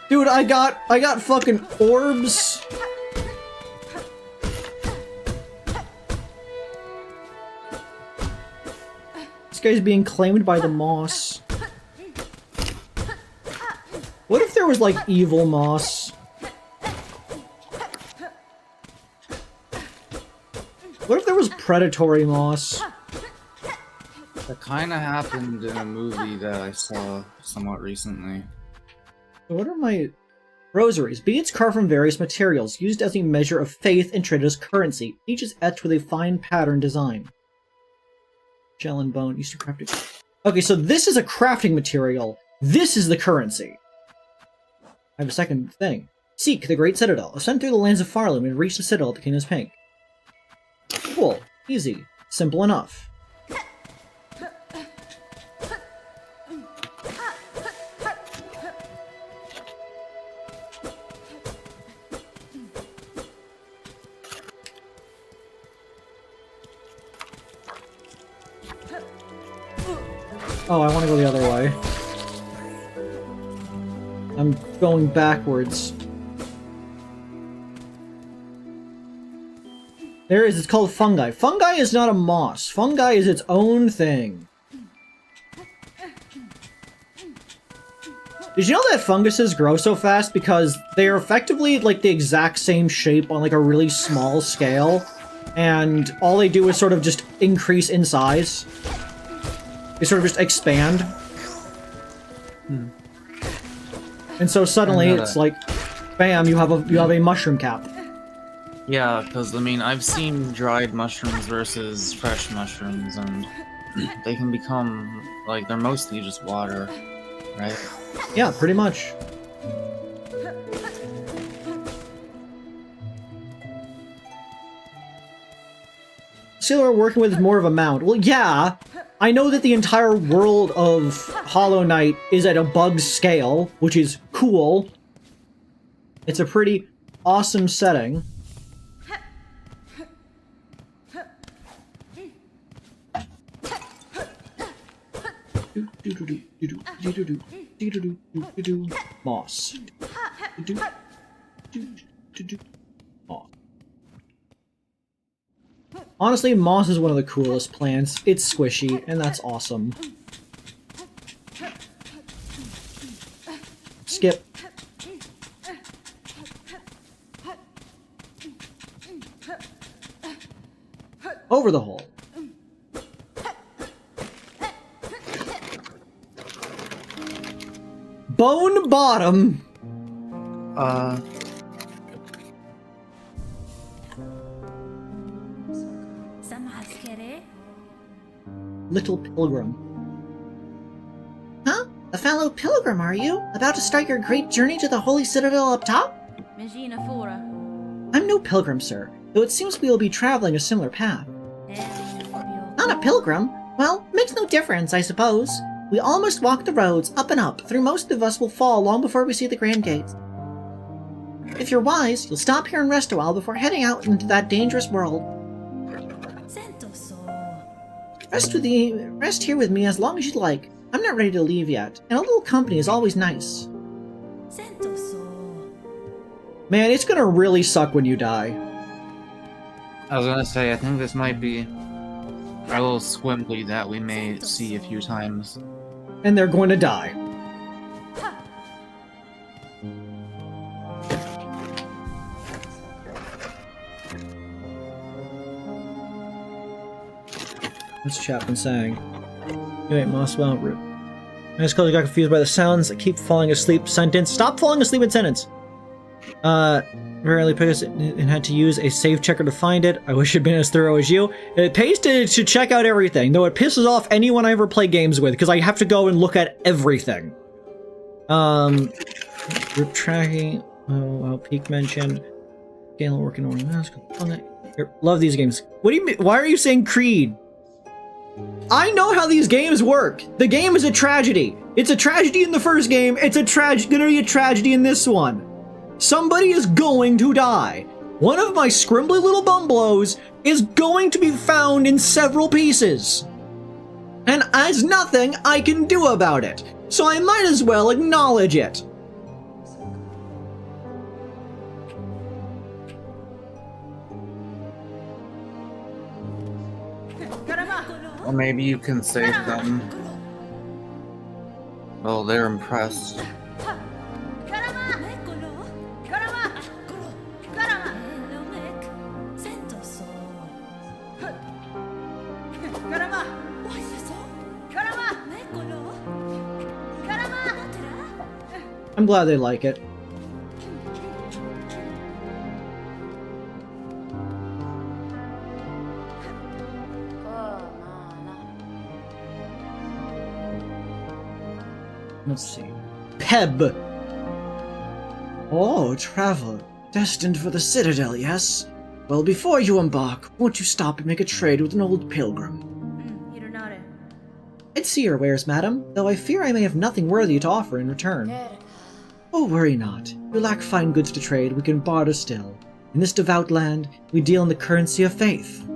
Dude, I got fucking orbs. This guy's being claimed by the moss. What if there was like evil moss? What if there was predatory moss? That kind of happened in a movie that I saw somewhat recently. What are my... Rosaries. Beads carved from various materials, used as a measure of faith and traded as currency. Each is etched with a fine pattern design. Gel and bone. Used to craft it. Okay, so this is a crafting material. This is the currency. I have a second thing. Seek the Great Citadel. Ascend through the lands of Farloom and reach the Citadel at the Kingdom's Pink. Cool. Easy. Simple enough. Oh, I want to go the other way. I'm going backwards. There it is, it's called fungi. Fungi is not a moss. Fungi is its own thing. Did you know that funguses grow so fast because they are effectively like the exact same shape on like a really small scale, and all they do is sort of just increase in size? They sort of just expand. And so suddenly it's like, bam, you have a mushroom cap. Yeah, because I mean, I've seen dried mushrooms versus fresh mushrooms, and they can become like they're mostly just water, right? Yeah, pretty much. See what we're working with is more of a mound. Well, yeah, I know that the entire world of Hollow Knight is at a bug scale, which is cool. It's a pretty awesome setting. Moss. Moss. Honestly, moss is one of the coolest plants. It's squishy, and that's awesome. Skip. Over the hole. Bone bottom. Little pilgrim. Huh? A fellow pilgrim, are you? About to start your great journey to the holy citadel up top? I'm no pilgrim, sir, though it seems we will be traveling a similar path. Not a pilgrim? Well, makes no difference, I suppose. We all must walk the roads, up and up, through most of us will fall long before we see the grand gates. If you're wise, you'll stop here and rest a while before heading out into that dangerous world. Rest here with me as long as you'd like. I'm not ready to leave yet, and a little company is always nice. Man, it's gonna really suck when you die. I was gonna say, I think this might be a little squimbly that we may see a few times. And they're going to die. What's Chapman saying? You ain't Moss Well Root. I just got confused by the sounds. I keep falling asleep. Sentence. Stop falling asleep in sentence. Rarely picked and had to use a save checker to find it. I wish it'd been as thorough as you. It pays to check out everything, though it pisses off anyone I ever play games with, because I have to go and look at everything. Group tracking. Oh, peak mentioned. Scale working on. Love these games. What do you mean? Why are you saying Kreed? I know how these games work. The game is a tragedy. It's a tragedy in the first game. It's gonna be a tragedy in this one. Somebody is going to die. One of my scrimbly little bungalows is going to be found in several pieces. And there's nothing I can do about it. So I might as well acknowledge it. Or maybe you can save them. Well, they're impressed. I'm glad they like it. Let's see. Peb! Oh, traveler. Destined for the citadel, yes? Well, before you embark, won't you stop and make a trade with an old pilgrim? I'd see your wares, madam, though I fear I may have nothing worthy to offer in return. Oh, worry not. We lack fine goods to trade, we can barter still. In this devout land, we deal in the currency of faith.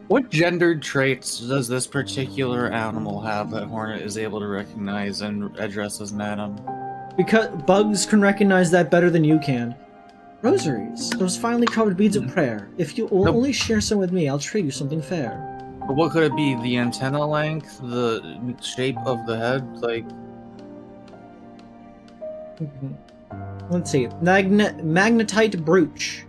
What gendered traits does this particular animal have that Hornet is able to recognize and address as madam? Because bugs can recognize that better than you can. Rosaries, those finely carved beads of prayer. If you will only share some with me, I'll trade you something fair. But what could it be? The antenna length? The shape of the head? Like... Let's see. Magnetite brooch.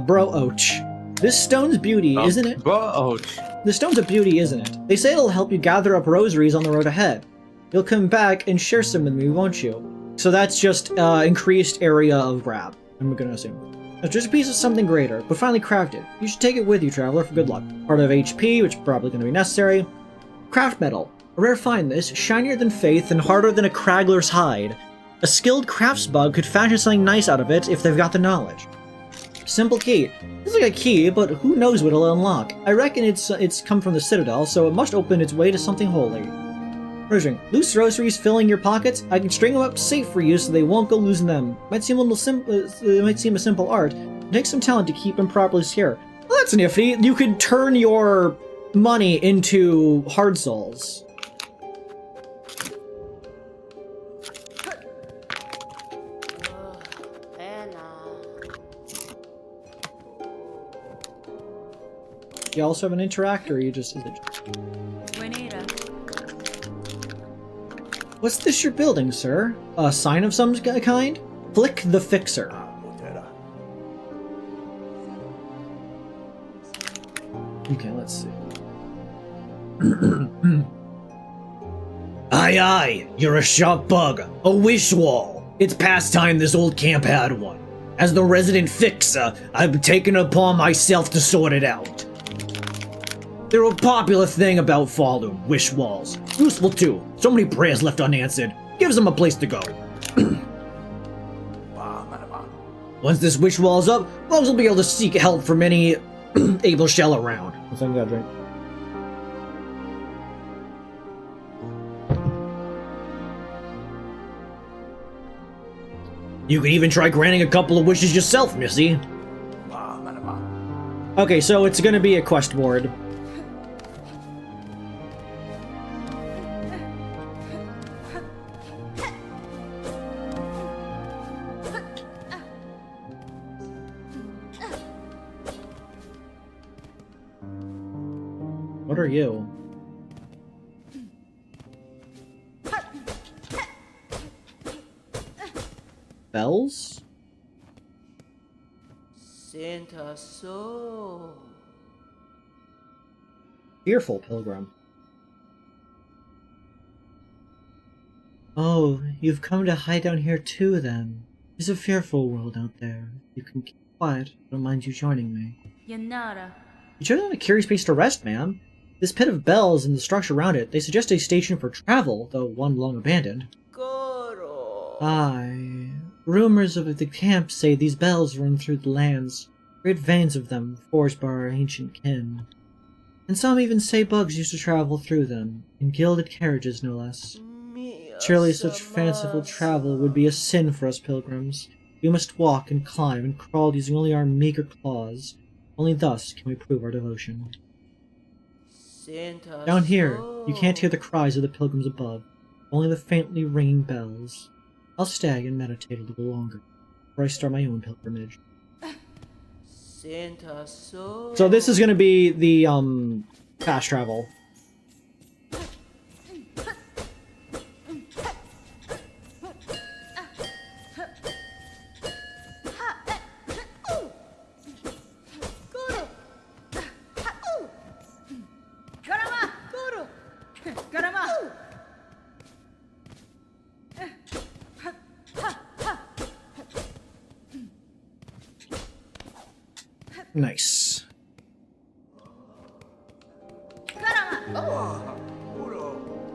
Brooch. This stone's beauty, isn't it? Brooch. The stone's a beauty, isn't it? They say it'll help you gather up rosaries on the road ahead. You'll come back and share some with me, won't you? So that's just increased area of grab, I'm gonna assume. It's just a piece of something greater, but finely crafted. You should take it with you, traveler, for good luck. Part of HP, which is probably going to be necessary. Craft metal. A rare find this, shinier than faith and harder than a craggler's hide. A skilled crafts bug could fashion something nice out of it if they've got the knowledge. Simple key. It's like a key, but who knows what it'll unlock. I reckon it's come from the Citadel, so it must open its way to something holy. Version. Loose rosaries filling your pockets. I can string them up safe for you so they won't go losing them. Might seem a simple art. It takes some talent to keep them properly secure. Well, that's nifty. You could turn your money into hard souls. You also have an interact, or you just... Is it just... What's this you're building, sir? A sign of some kind? Flick the Fixer. Okay, let's see. Aye aye, you're a sharp bug. A wish wall. It's past time this old camp had one. As the resident fixer, I've taken it upon myself to sort it out. They're a popular thing about Falloon, wish walls. Useful too. So many prayers left unanswered. Gives them a place to go. Once this wish wall's up, folks will be able to seek help from any able shell around. Let's got a drink. You can even try granting a couple of wishes yourself, Missy. Okay, so it's gonna be a quest board. What are you? Bells? Santa soul. Fearful pilgrim. Oh, you've come to hide down here too, then. There's a fearful world out there. You can keep quiet. I don't mind you joining me. Yanara. You chose a curious place to rest, ma'am. This pit of bells and the structure around it, they suggest a station for travel, though one long abandoned. Goro. Aye. Rumors of the camp say these bells run through the lands, great veins of them, forged by our ancient kin. And some even say bugs used to travel through them, in gilded carriages no less. Surely such fanciful travel would be a sin for us pilgrims. We must walk and climb and crawl using only our meager claws. Only thus can we prove our devotion. Santa Down here, you can't hear the cries of the pilgrims above, only the faintly ringing bells. I'll stay and meditate a little longer, before I start my own pilgrimage. Santa soul. So this is gonna be the, fast travel. Nice.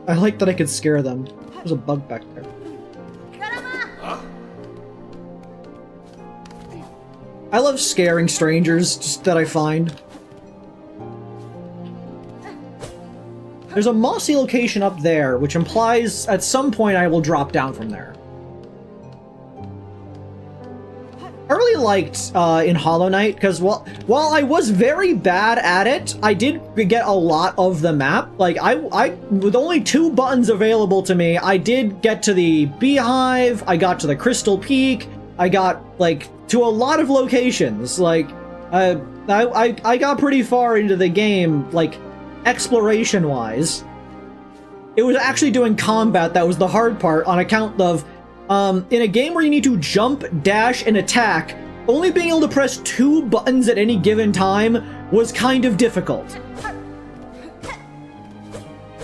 I like that I could scare them. There's a bug back there. I love scaring strangers, just that I find. There's a mossy location up there, which implies at some point I will drop down from there. I really liked in Hollow Knight, because while I was very bad at it, I did get a lot of the map. Like, I with only 2 buttons available to me, I did get to the Beehive, I got to the Crystal Peak, I got, like, to a lot of locations. Like, I got pretty far into the game, like, exploration-wise. It was actually doing combat that was the hard part, on account of in a game where you need to jump, dash, and attack, only being able to press 2 buttons at any given time was kind of difficult.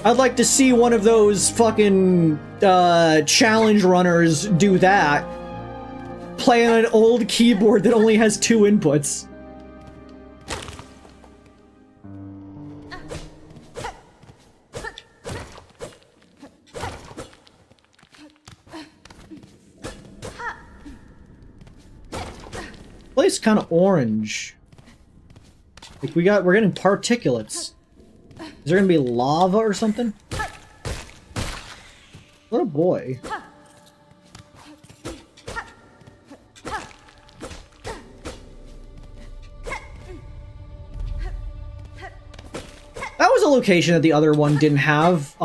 I'd like to see one of those fucking challenge runners do that. Play on an old keyboard that only has 2 inputs. Place kind of orange. Like we're getting particulates. Is there gonna be lava or something? What a boy. That was a location that the other one didn't have.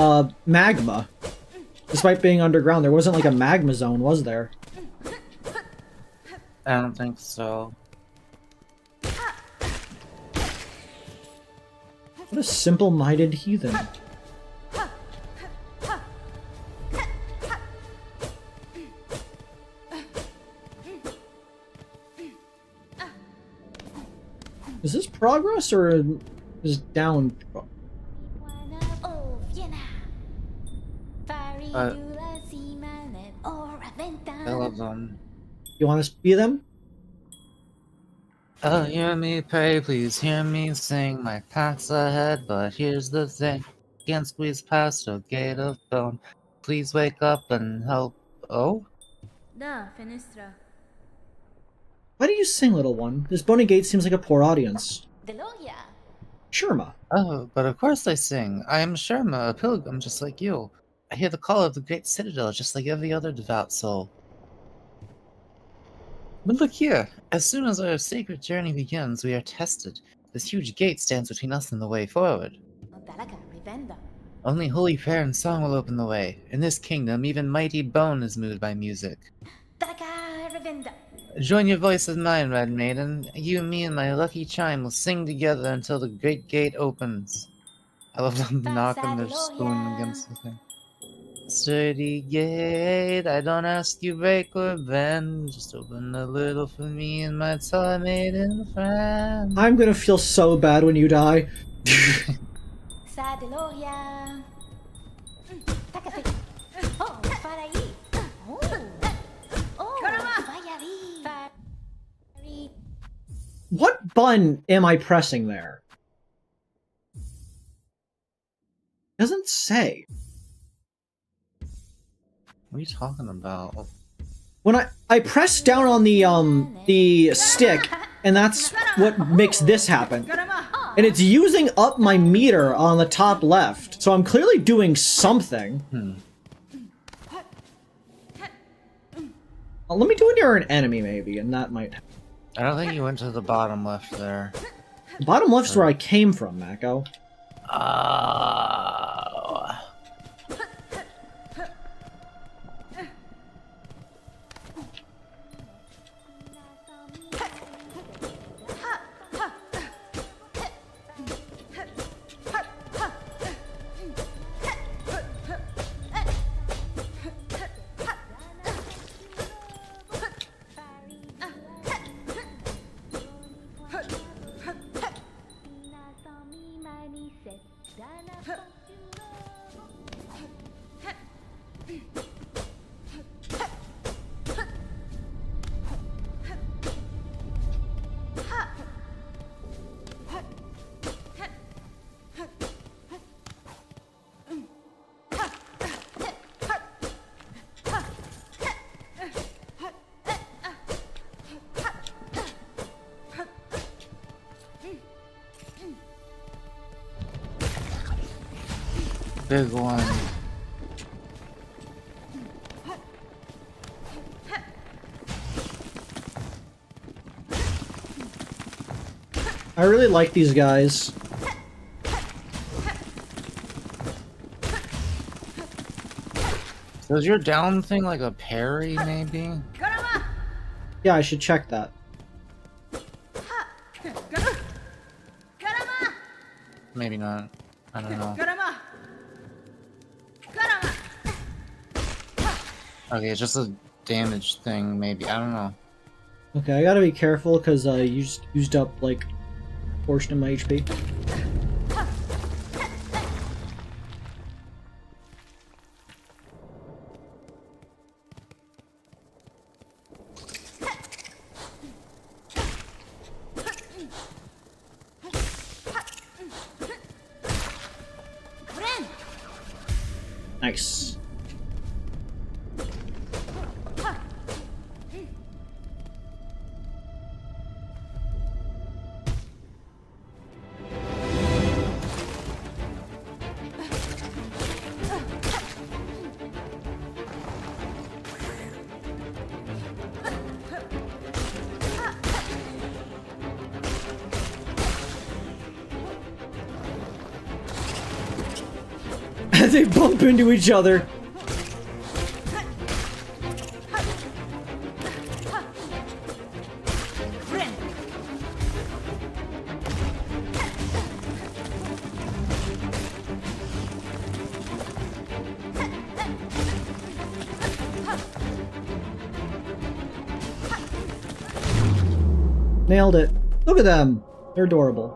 Magma. Despite being underground, there wasn't like a magma zone, was there? I don't think so. What a simple-minded heathen. Is this progress or is down? I love them. You want to be them? Oh, hear me pray, please hear me sing. My path's ahead, but here's the thing. Can't squeeze past a gate of bone. Please wake up and help. Oh? Da, fenestra. Why do you sing, little one? This bony gate seems like a poor audience. Deloria. Sherma. Oh, but of course I sing. I am Sharma, a pilgrim just like you. I hear the call of the great citadel just like every other devout soul. But look here, as soon as our sacred journey begins, we are tested. This huge gate stands between us and the way forward. Talaga, rivenda. Only holy prayer and song will open the way. In this kingdom, even mighty bone is moved by music. Talaga, rivenda. Join your voice with mine, Red Maiden. You, me, and my lucky chime will sing together until the great gate opens. I love them knocking their spoon against the thing. Sturdy gate, I don't ask you break or bend. Just open a little for me and my toy maiden friend. I'm gonna feel so bad when you die. Sa Deloria. Takate. Oh, Farai. Oh. Oh, Fayari. Fayari. What button am I pressing there? Doesn't say. What are you talking about? When I press down on the stick, and that's what makes this happen. And it's using up my meter on the top left, so I'm clearly doing something. Let me do it near an enemy, maybe, and that might... I don't think you went to the bottom left there. The bottom left's where I came from, Mako. Big one. I really like these guys. So is your down thing like a parry, maybe? Yeah, I should check that. Maybe not. I don't know. Okay, it's just a damage thing, maybe. I don't know. Okay, I gotta be careful because I used up like a portion of my HP. Nice. They bump into each other. Nailed it. Look at them. They're adorable.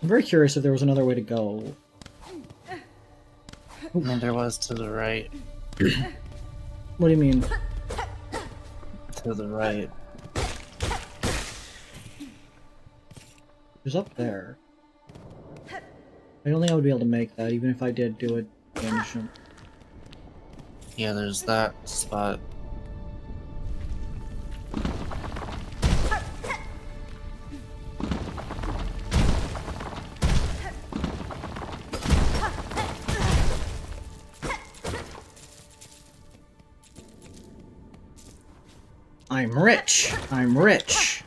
I'm very curious if there was another way to go. I mean, there was to the right. What do you mean? To the right. It was up there. I don't think I would be able to make that, even if I did do it. Yeah, there's that spot. I'm rich. I'm rich.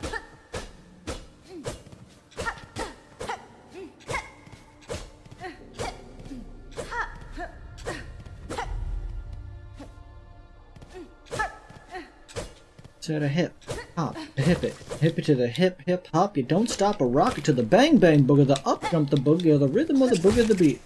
To the hip, hop, hip it to the hip, hip hop. You don't stop a rocket to the bang bang booger, the up jump the boogie, the rhythm of the boogie, the beat.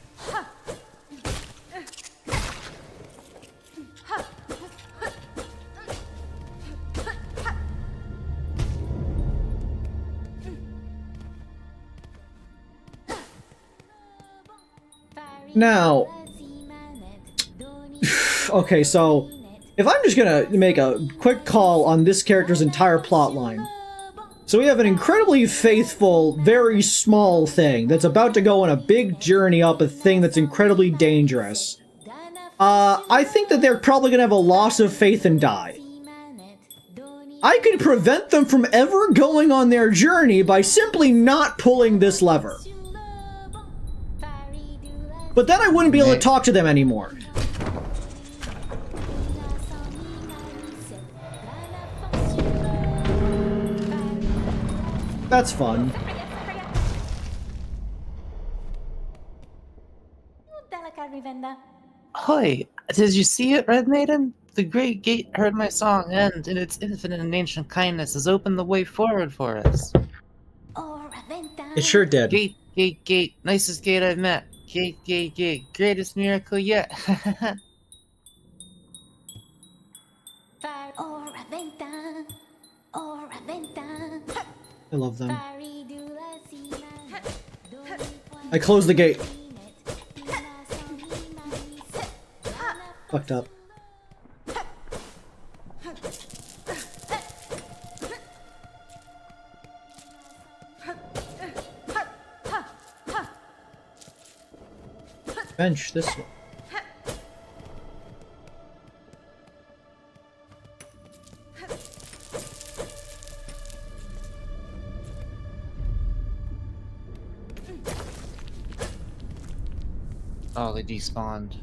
Now, okay, so if I'm just gonna make a quick call on this character's entire plotline. So we have an incredibly faithful, very small thing that's about to go on a big journey up a thing that's incredibly dangerous. I think that they're probably gonna have a loss of faith and die. I could prevent them from ever going on their journey by simply not pulling this lever. But then I wouldn't be able to talk to them anymore. That's fun. Hoi! Did you see it, Red Maiden? The great gate heard my song, and in its infinite and ancient kindness has opened the way forward for us. It sure did. Gate, gate, gate, nicest gate I've met. Gate, gate, gate, greatest miracle yet. I love them. I closed the gate. Fucked up. Bench this one. Oh, they despawned.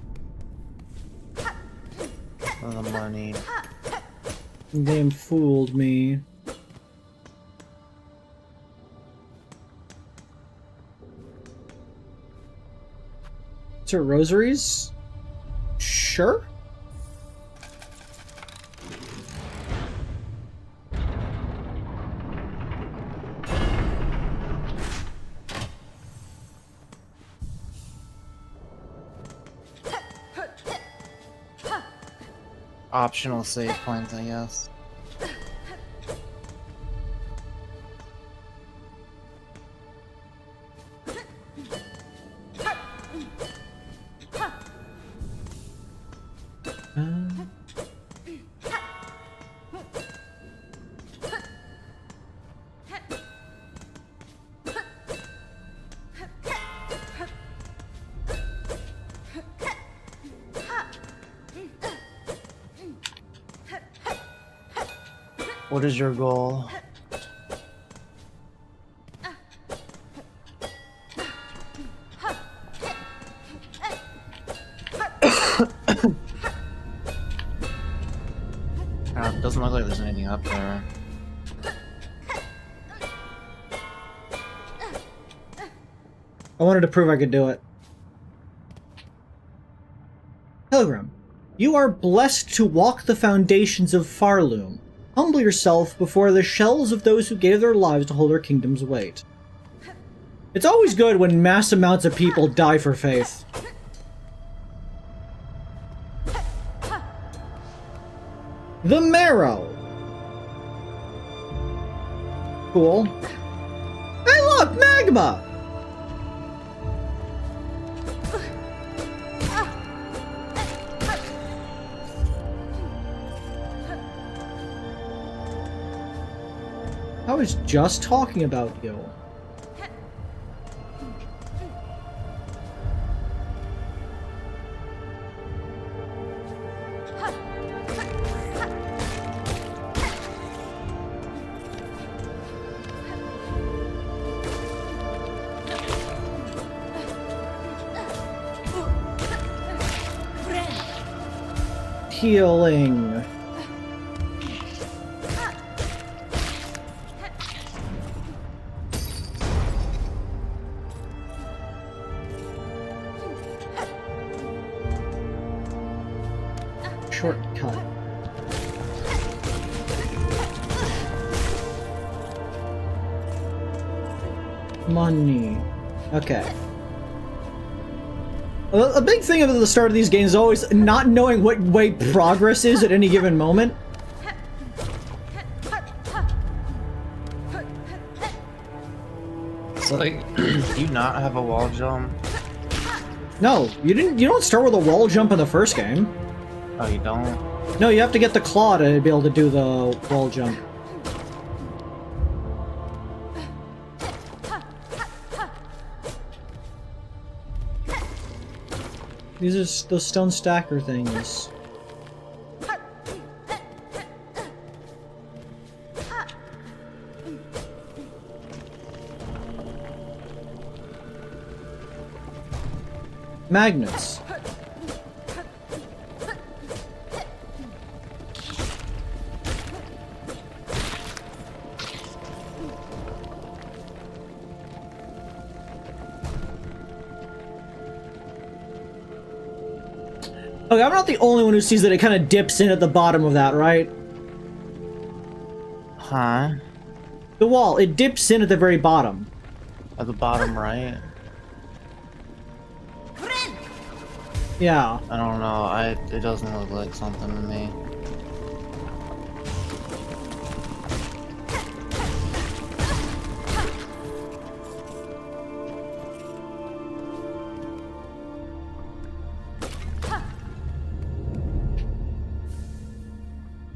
Oh, the money. The game fooled me. Sir, rosaries? Sure. Optional save points, I guess. What is your goal? It doesn't look like there's anything up there. I wanted to prove I could do it. Pilgrim, you are blessed to walk the foundations of Farloom. Humble yourself before the shells of those who gave their lives to hold our kingdom's weight. It's always good when mass amounts of people die for faith. The Marrow. Cool. Hey look, magma! I was just talking about you. Healing. Shortcut. Money. Okay. A big thing at the start of these games is always not knowing what way progress is at any given moment. So, like, do you not have a wall jump? No, you didn't. You don't start with a wall jump in the first game. Oh, you don't? No, you have to get the claw to be able to do the wall jump. These are those stone stacker things. Magnets. Okay, I'm not the only one who sees that it kind of dips in at the bottom of that, right? Huh? The wall, it dips in at the very bottom. At the bottom right? Yeah. I don't know. It doesn't look like something to me.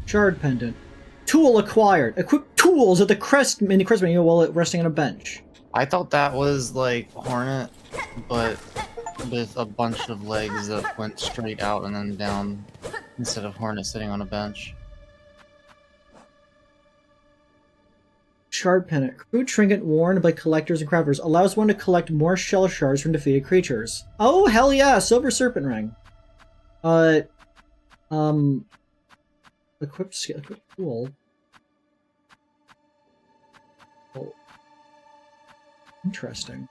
Shard pendant. Tool acquired. Equip tools at the crest in the crest menu while resting on a bench. I thought that was like Hornet, but with a bunch of legs that went straight out and then down instead of Hornet sitting on a bench. Shard pendant. Crude trinket worn by collectors and crafters allows one to collect more shell shards from defeated creatures. Oh hell yeah! Silver serpent ring. Equipped tool. Oh. Interesting.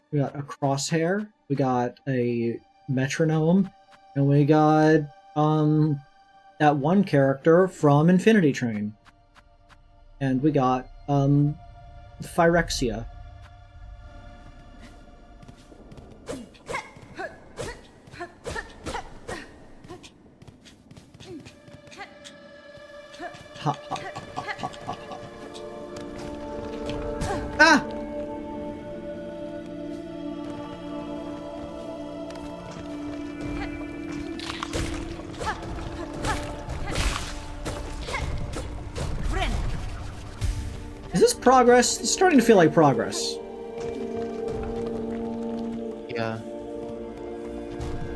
We got a crosshair, we got a metronome, and we got that one character from Infinity Train. And we got Phyrexia. Hop, hop, hop, hop, hop, hop. Ah! Is this progress? It's starting to feel like progress. Yeah.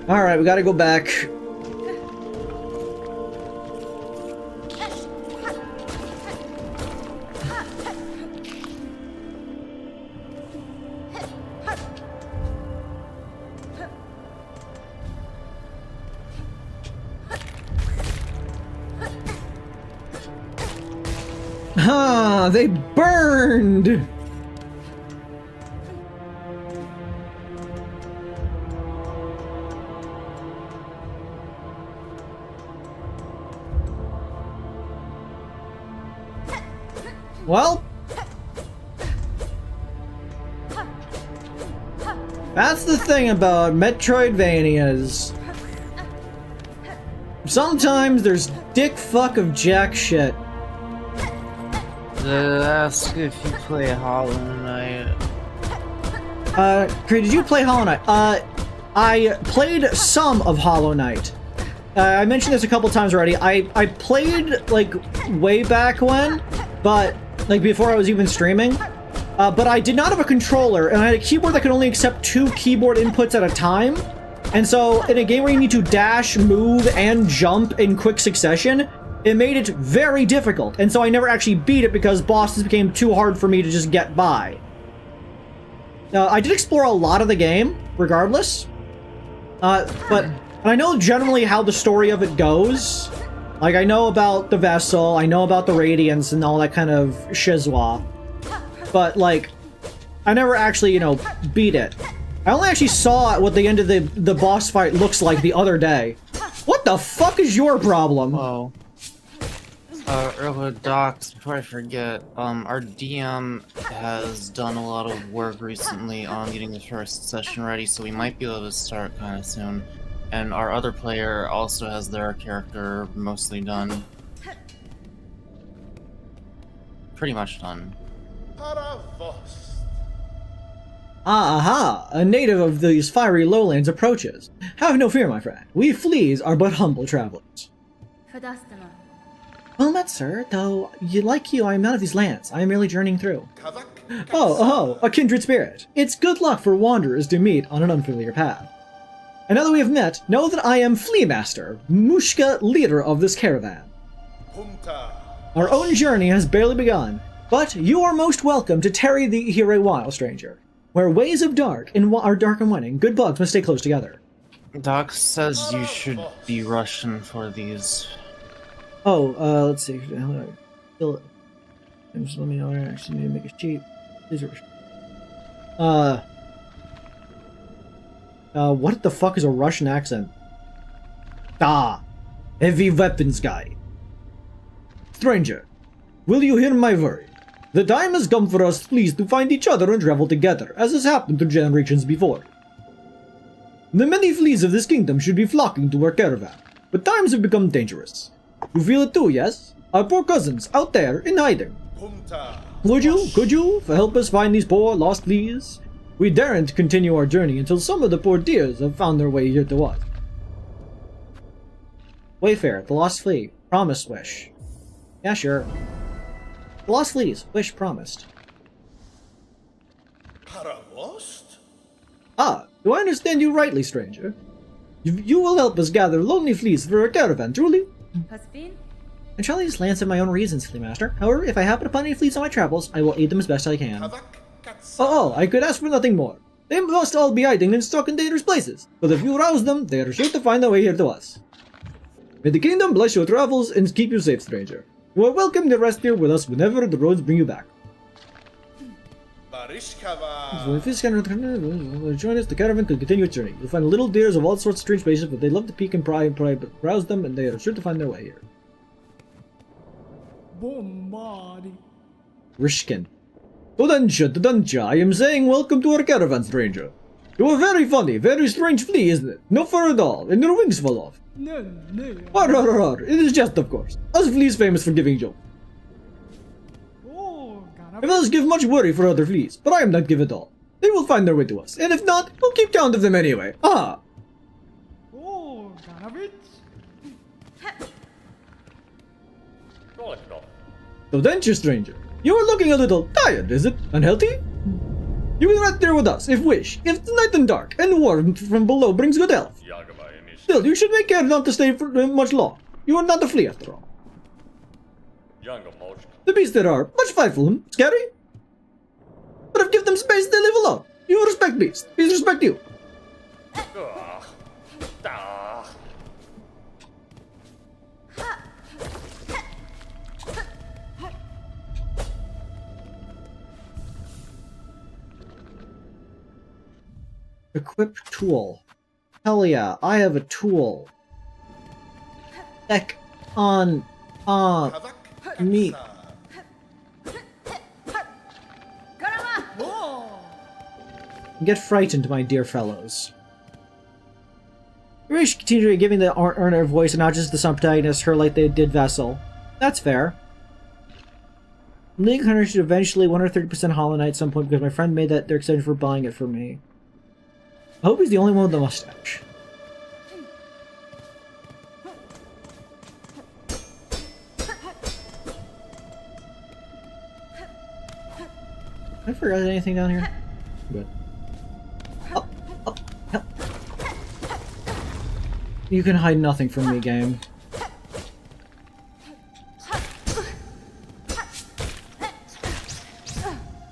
Alright, we gotta go back. Ah, they burned! Well, that's the thing about Metroidvanias. Sometimes there's dick fuck of jack shit. Ask if you play Hollow Knight. Kreed, did you play Hollow Knight? I played some of Hollow Knight. I mentioned this a couple times already. I played, like, way back when, but, like, before I was even streaming. But I did not have a controller, and I had a keyboard that could only accept 2 keyboard inputs at a time. And so, in a game where you need to dash, move, and jump in quick succession, it made it very difficult. And so I never actually beat it because bosses became too hard for me to just get by. I did explore a lot of the game, regardless. But I know generally how the story of it goes. Like, I know about the Vessel, I know about the Radiance, and all that kind of shizwa. But, like, I never actually, you know, beat it. I only actually saw what the end of the boss fight looks like the other day. What the fuck is your problem? Whoa. Earlier docs, before I forget, our DM has done a lot of work recently on getting the first session ready, so we might be able to start kind of soon. And our other player also has their character mostly done. Pretty much done. Aha! A native of these fiery lowlands approaches. Have no fear, my friend. We fleas are but humble travelers. Fadastama. Well met, sir, though like you, I am not of these lands. I am merely journeying through. Oh, a kindred spirit. It's good luck for wanderers to meet on an unfamiliar path. And now that we have met, know that I am Flea Master, Mushka, leader of this caravan. Our own journey has barely begun, but you are most welcome to tarry here a while, stranger. Where ways of are dark and winning, good bugs must stay close together. Doc says you should be Russian for these. Oh, let's see. Just let me know. I actually need to make a sheet. These are. What the fuck is a Russian accent? Da, heavy weapons guy. Stranger, will you hear my word? The time has come for us fleas to find each other and travel together, as has happened to generations before. The many fleas of this kingdom should be flocking to our caravan, but times have become dangerous. You feel it too, yes? Our poor cousins out there in hiding. Could you help us find these poor lost fleas? We daren't continue our journey until some of the poor dears have found their way here to us. Wayfarer, the lost flea, promise wish. Yeah, sure. The lost fleas, wish promised. Ah, do I understand you rightly, stranger? You will help us gather lonely fleas for our caravan, truly? Paspin? I shall these lands of my own reasons, Flea Master. However, if I happen upon any fleas on my travels, I will aid them as best I can. Oh, I could ask for nothing more. They must all be hiding and stuck in dangerous places, but if you rouse them, they are sure to find their way here to us. May the kingdom bless your travels and keep you safe, stranger. You are welcome to rest here with us whenever the roads bring you back. So if this caravan join us, the caravan could continue its journey. You'll find little deers of all sorts of strange places, but they love to peek and pry, but browse them, and they are sure to find their way here. Rishkin. Todansha, I am saying welcome to our caravan, stranger. You are very funny, very strange flea, isn't it? No fur at all, and your wings fall off. It is just, of course. Us fleas famous for giving jokes. If us give much worry for other fleas, but I am not give at all. They will find their way to us, and if not, we'll keep count of them anyway. Ah! Todansha, stranger. You are looking a little tired, is it? Unhealthy? You will rest there with us, if wish. If the night and dark, and warmth from below brings good health. Still, you should make care not to stay for much long. You are not a flea after all. The beasts there are much frightful and scary. But if give them space, they live alone. You respect beasts. Beasts respect you. Equip tool. Hell yeah, I have a tool. Heck on me. Get frightened, my dear fellows. We should continue giving the earner a voice and not just the protagonist her like they did Vessel. That's fair. League Hunter should eventually 130% Hollow Knight at some point because my friend made that their extension for buying it for me. I hope he's the only one with the mustache. I forgot anything down here? Good. Up, up, help. You can hide nothing from me, game.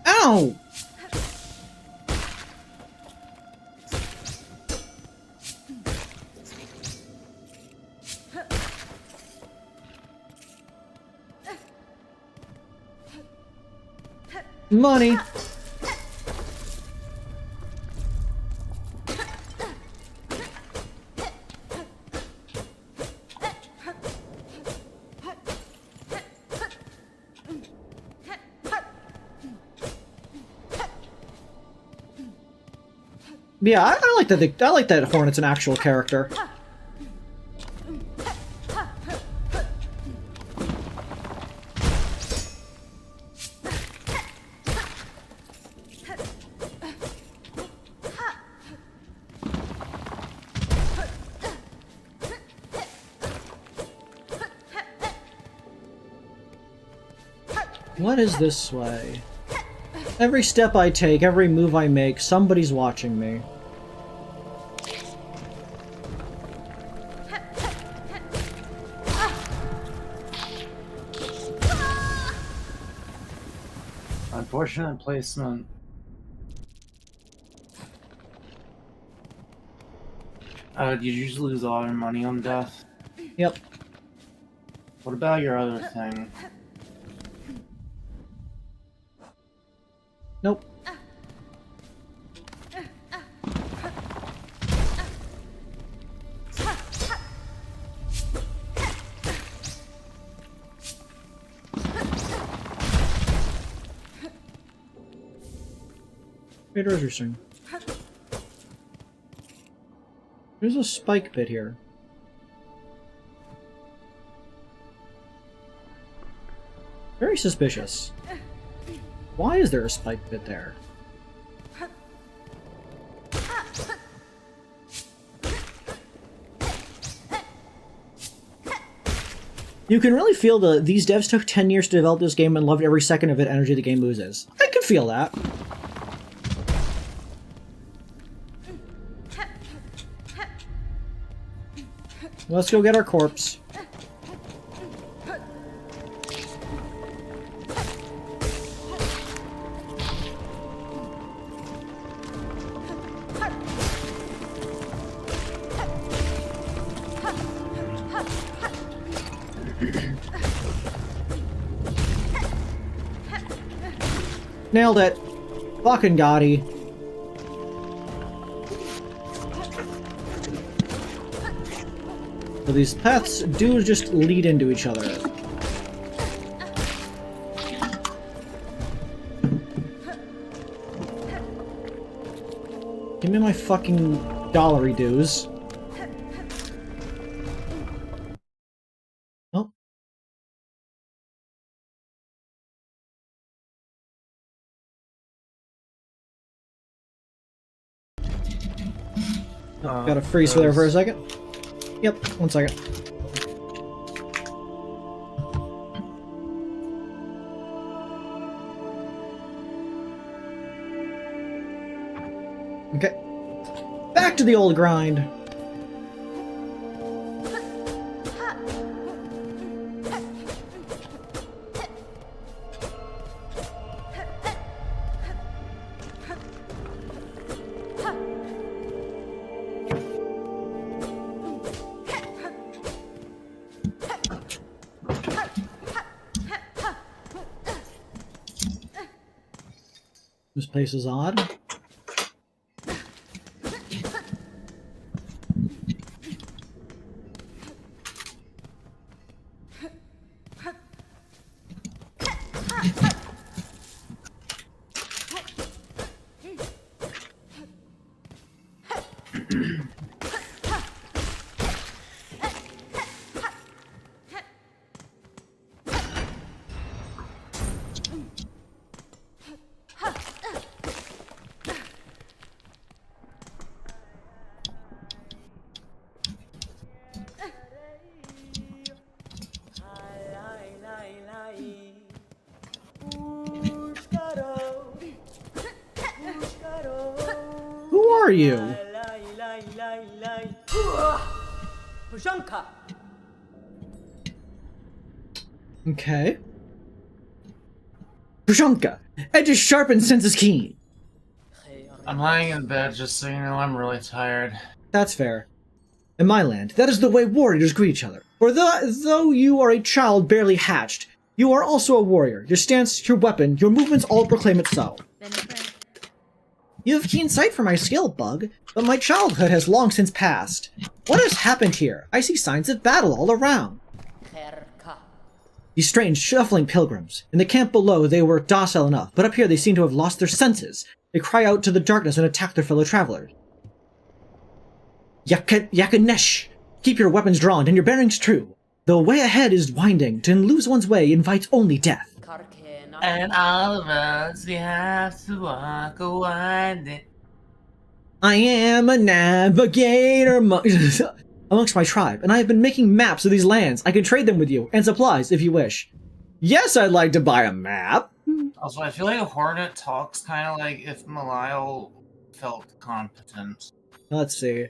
Ow! Money! Yeah, I like that. I like that Hornet's an actual character. What is this way? Every step I take, every move I make, somebody's watching me. Unfortunate placement. Did you just lose all your money on death? Yep. What about your other thing? Nope. Interesting. There's a spike bit here. Very suspicious. Why is there a spike bit there? You can really feel these devs took 10 years to develop this game and loved every second of it energy the game loses. I can feel that. Let's go get our corpse. Nailed it. Fucking Gotti. So these paths do just lead into each other. Give me my fucking dollary dues. Oh. Gotta freeze for there for a second. Yep, 1 second. Okay. Back to the old grind. This place is odd. Who are you? Pujanka. Okay. Prushanka! Edge is sharp and senses keen. I'm lying in bed just so you know I'm really tired. That's fair. In my land, that is the way warriors greet each other. For though you are a child barely hatched, you are also a warrior. Your stance, your weapon, your movements all proclaim it so. Been a friend. You have keen sight for my skill, Bug, but my childhood has long since passed. What has happened here? I see signs of battle all around. These strange, shuffling pilgrims. In the camp below, they were docile enough, but up here they seem to have lost their senses. They cry out to the darkness and attack their fellow travelers. Yakanesh! Keep your weapons drawn and your bearings true. The way ahead is winding. To lose one's way invites only death. And all of us, we have to walk a winding. I am a navigator amongst my tribe, and I have been making maps of these lands. I can trade them with you, and supplies, if you wish. Yes, I'd like to buy a map. Also, I feel like Hornet talks kind of like if Malile felt competent. Let's see.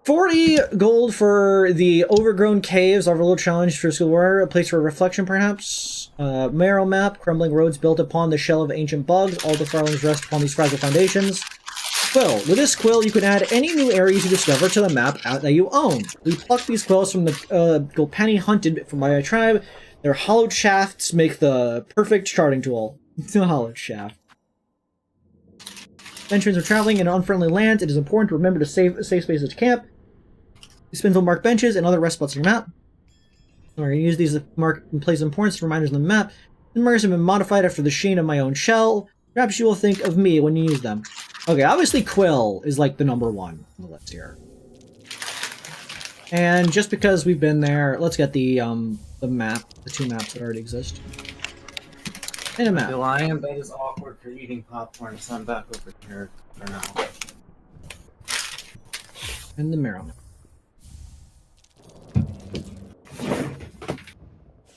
40 gold for the overgrown caves, our little challenge for skill warrior, a place for reflection perhaps. Marrow map, crumbling roads built upon the shell of ancient bugs, all the farmlands rest upon these fragile foundations. Quill. With this quill, you can add any new areas you discover to the map that you own. We pluck these quills from the Gulpani hunted from my tribe. Their hollowed shafts make the perfect charting tool. It's a hollowed shaft. Adventurers are traveling in unfriendly lands. It is important to remember to save safe spaces to camp. These spins will mark benches and other rest spots on your map. We're going to use these to mark and place importance to reminders on the map. The markers have been modified after the sheen of my own shell. Perhaps you will think of me when you use them. Okay, obviously Quill is like the number one on the list here. And just because we've been there, let's get the map, the two maps that already exist. And a map. The lying in bed is awkward for eating popcorn, so I'm back over here for now. And the marrow map.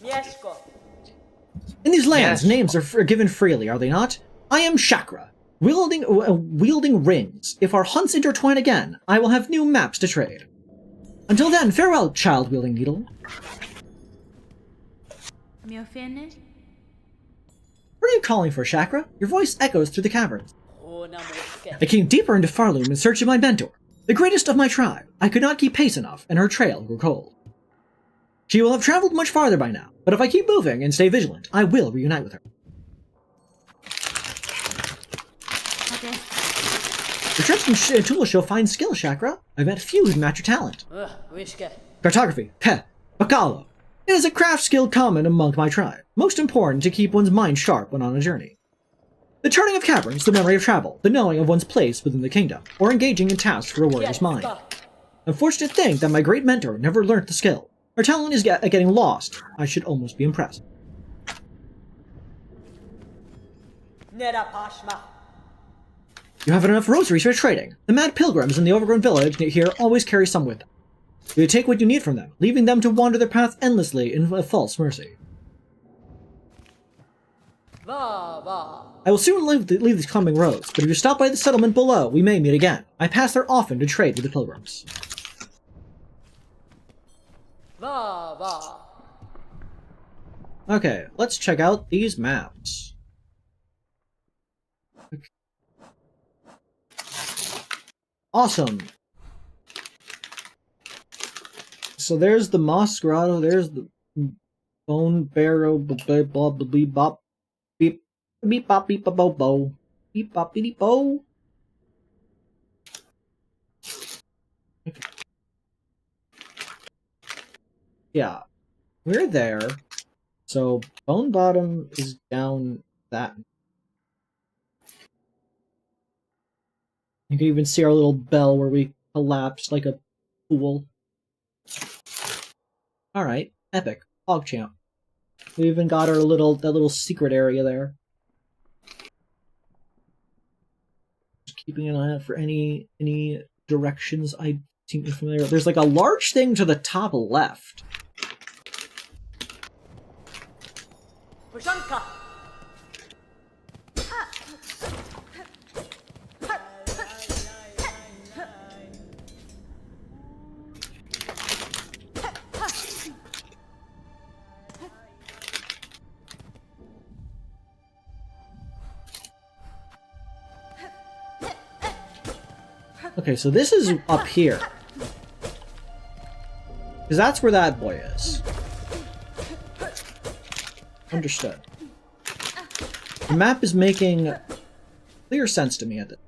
Mieszko. In these lands, Yes. names are given freely, are they not? I am Chakra, wielding rings. If our hunts intertwine again, I will have new maps to trade. Until then, farewell, child-wielding needle. Mio finne? What are you calling for, Chakra? Your voice echoes through the caverns. Una muske. I came deeper into Farloom in search of my mentor, the greatest of my tribe. I could not keep pace enough, and her trail grew cold. She will have traveled much farther by now, but if I keep moving and stay vigilant, I will reunite with her. Okay. Your trips and tools show fine skill, Chakra. I've met few who match your talent. Wiske. Cartography, Bacalo. It is a craft skill common among my tribe, most important to keep one's mind sharp when on a journey. The charting of caverns, the memory of travel, the knowing of one's place within the kingdom, or engaging in tasks for a warrior's mind. Unfortunate thing that my great mentor never learnt the skill. Her talent is getting lost. I should almost be impressed. Nera pashma. You have enough rosaries for trading. The mad pilgrims in the overgrown village here always carry some with them. You take what you need from them, leaving them to wander their path endlessly in a false mercy. Va va. I will soon leave these climbing roads, but if you stop by the settlement below, we may meet again. I pass there often to trade with the pilgrims. Va va. Okay, let's check out these maps. Okay. Awesome. So there's the Moss Grotto, there's the Bone Barrow, blah blah blah bop, beep beep bop beep bo bo, beep bop beep bo. Yeah, we're there. So Bone Bottom is down that. You can even see our little bell where we collapsed like a fool. Alright, epic. PogChamp. We even got our little secret area there. Just keeping an eye out for any directions I seem familiar. There's like a large thing to the top left. Pushanka. Okay, so this is up here. Because that's where that boy is. Understood. The map is making clear sense to me at this.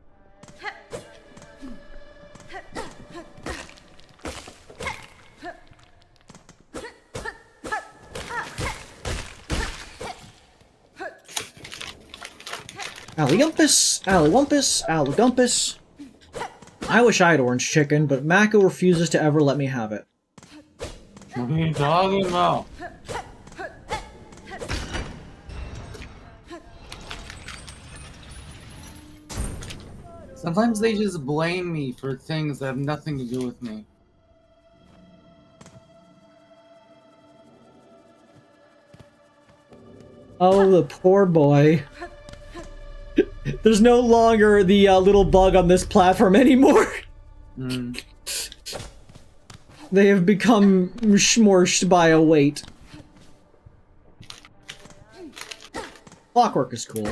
Alliumpus, Alliwumpus, Alligumpus. I wish I had orange chicken, but Mako refuses to ever let me have it. What are you talking about? Sometimes they just blame me for things that have nothing to do with me. Oh, the poor boy. There's no longer the little bug on this platform anymore. Mm. They have become smushed by a weight. Clockwork is cool.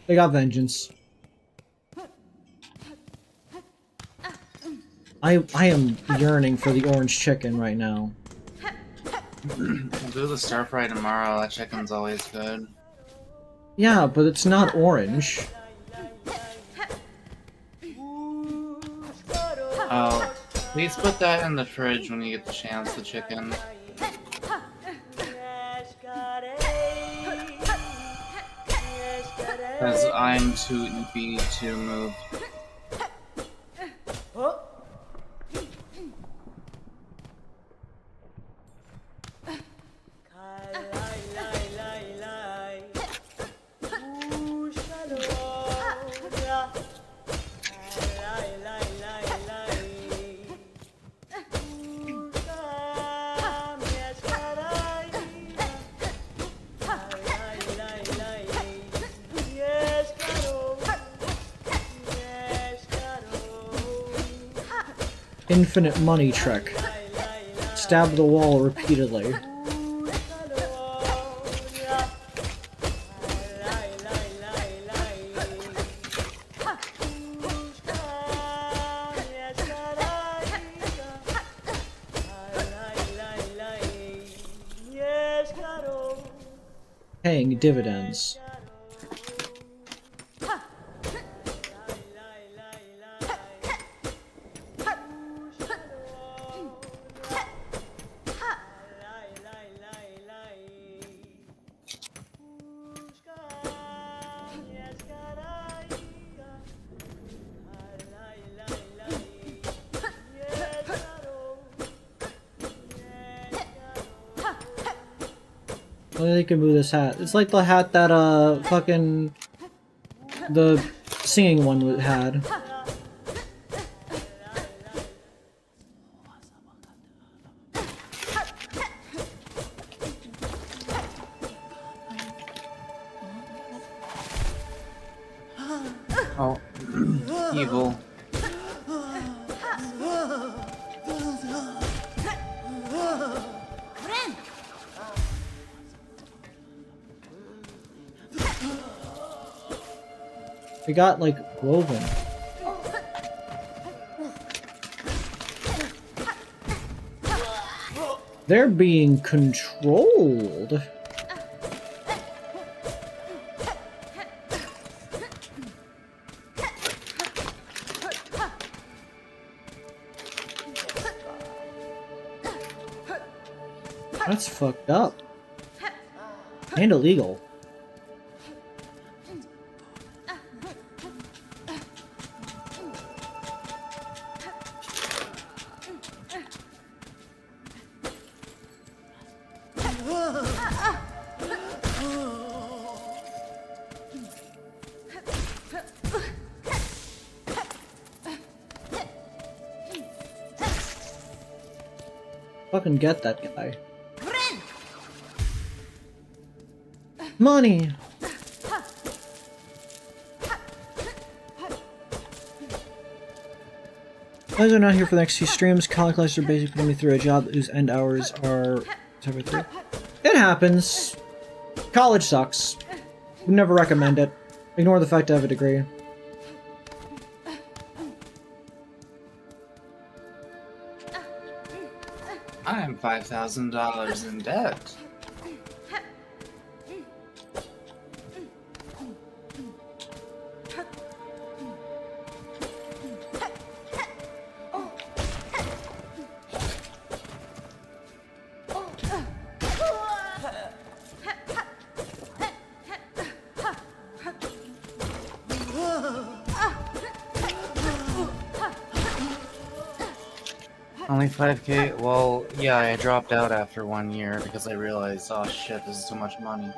They got vengeance. I am yearning for the orange chicken right now. We'll do the stir fry tomorrow. That chicken's always good. Yeah, but it's not orange. Oh, please put that in the fridge when you get the chance, the chicken. Because I'm too eepy to move. Infinite money trick. Stab the wall repeatedly. Paying dividends. They can move this hat. It's like the hat that fucking the singing one had. Oh, evil. They got like woven. They're being controlled. That's fucked up. And illegal. Fucking get that guy. Money! Guys are not here for the next few streams. College classes are basically putting me through a job whose end hours are... It happens. College sucks. Would never recommend it. Ignore the fact I have a degree. I am $5,000 in debt. Only 5K? Well, yeah, I dropped out after 1 year because I realized, oh shit, this is too much money.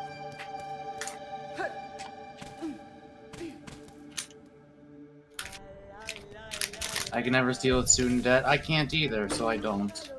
I can never steal with student debt. I can't either, so I don't.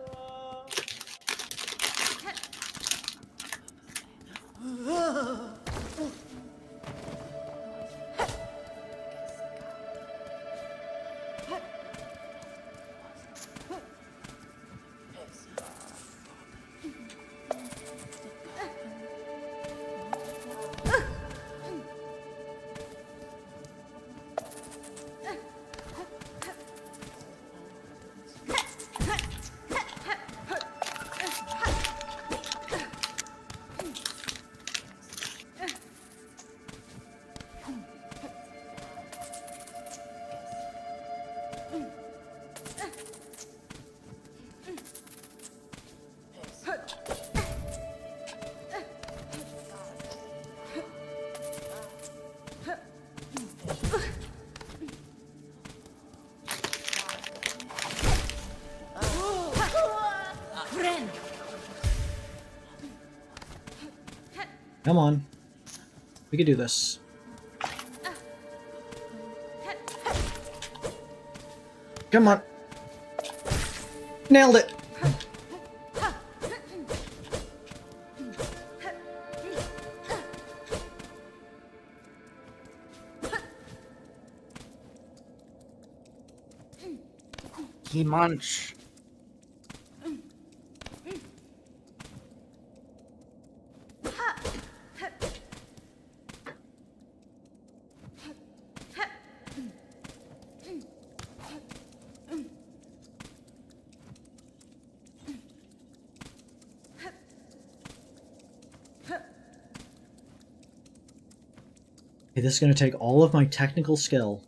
Come on. We can do this. Come on. Nailed it. He munch. Okay, this is going to take all of my technical skill.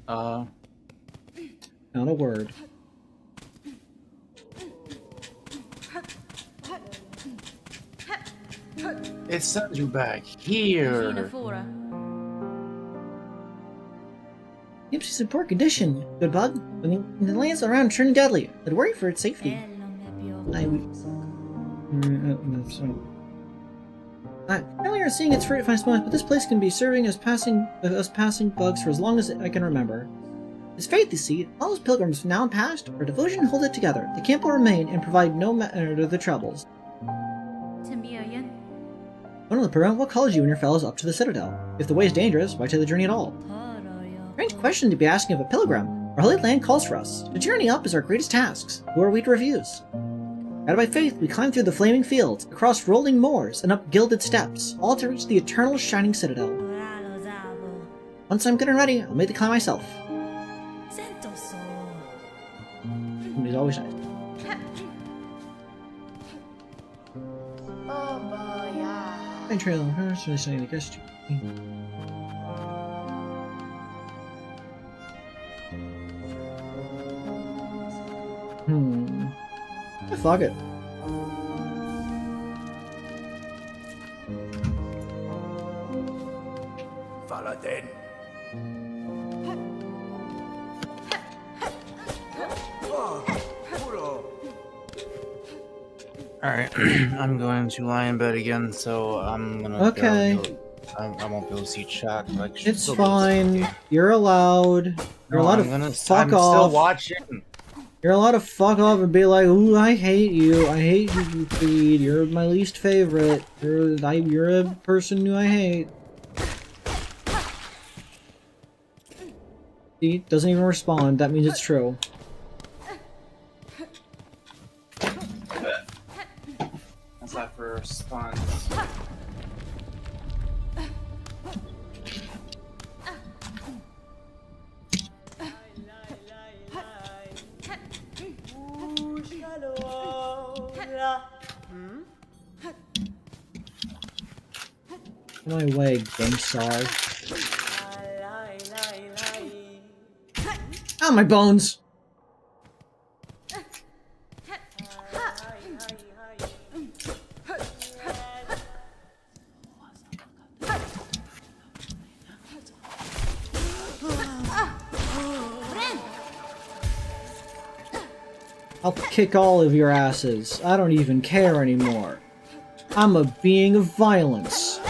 Not a word. It sends you back here. Xenophora. Gypsy's in poor condition. Good bug. I mean, the lands around turning deadly. I'd worry for its safety. Earlier seeing its fruit fine spots, but this place can be serving as passing bugs for as long as I can remember. His faith, you see, all those pilgrims now and past, our devotion hold it together. The camp will remain and provide no matter to the troubles. Timbiayan. One of the program what calls you and your fellows up to the citadel. If the way is dangerous, why take the journey at all? Strange question to be asking of a pilgrim. Our holy land calls for us. To journey up is our greatest tasks. Who are we to refuse? Guided by faith, we climb through the flaming fields, across rolling moors, and up gilded steps, all to reach the eternal shining citadel. Once I'm good and ready, I'll make the climb myself. He's always nice. Fine trail, really saying the guest. Fuck it. Paladin. Alright, I'm going to lie in bed again, so I'm gonna Okay. I won't be able to see chat. But I should It's still be able to see the fine. game. You're allowed. You're allowed to fuck I'm still off. watching. You're allowed to fuck off and be like, ooh, I hate you. I hate you, Creed. You're my least favorite. You're a person who I hate. See? Doesn't even respond. That means it's true. How's that for a response? Get my way, Gangstar. Ah, my bones! I'll kick all of your asses. I don't even care anymore. I'm a being of violence.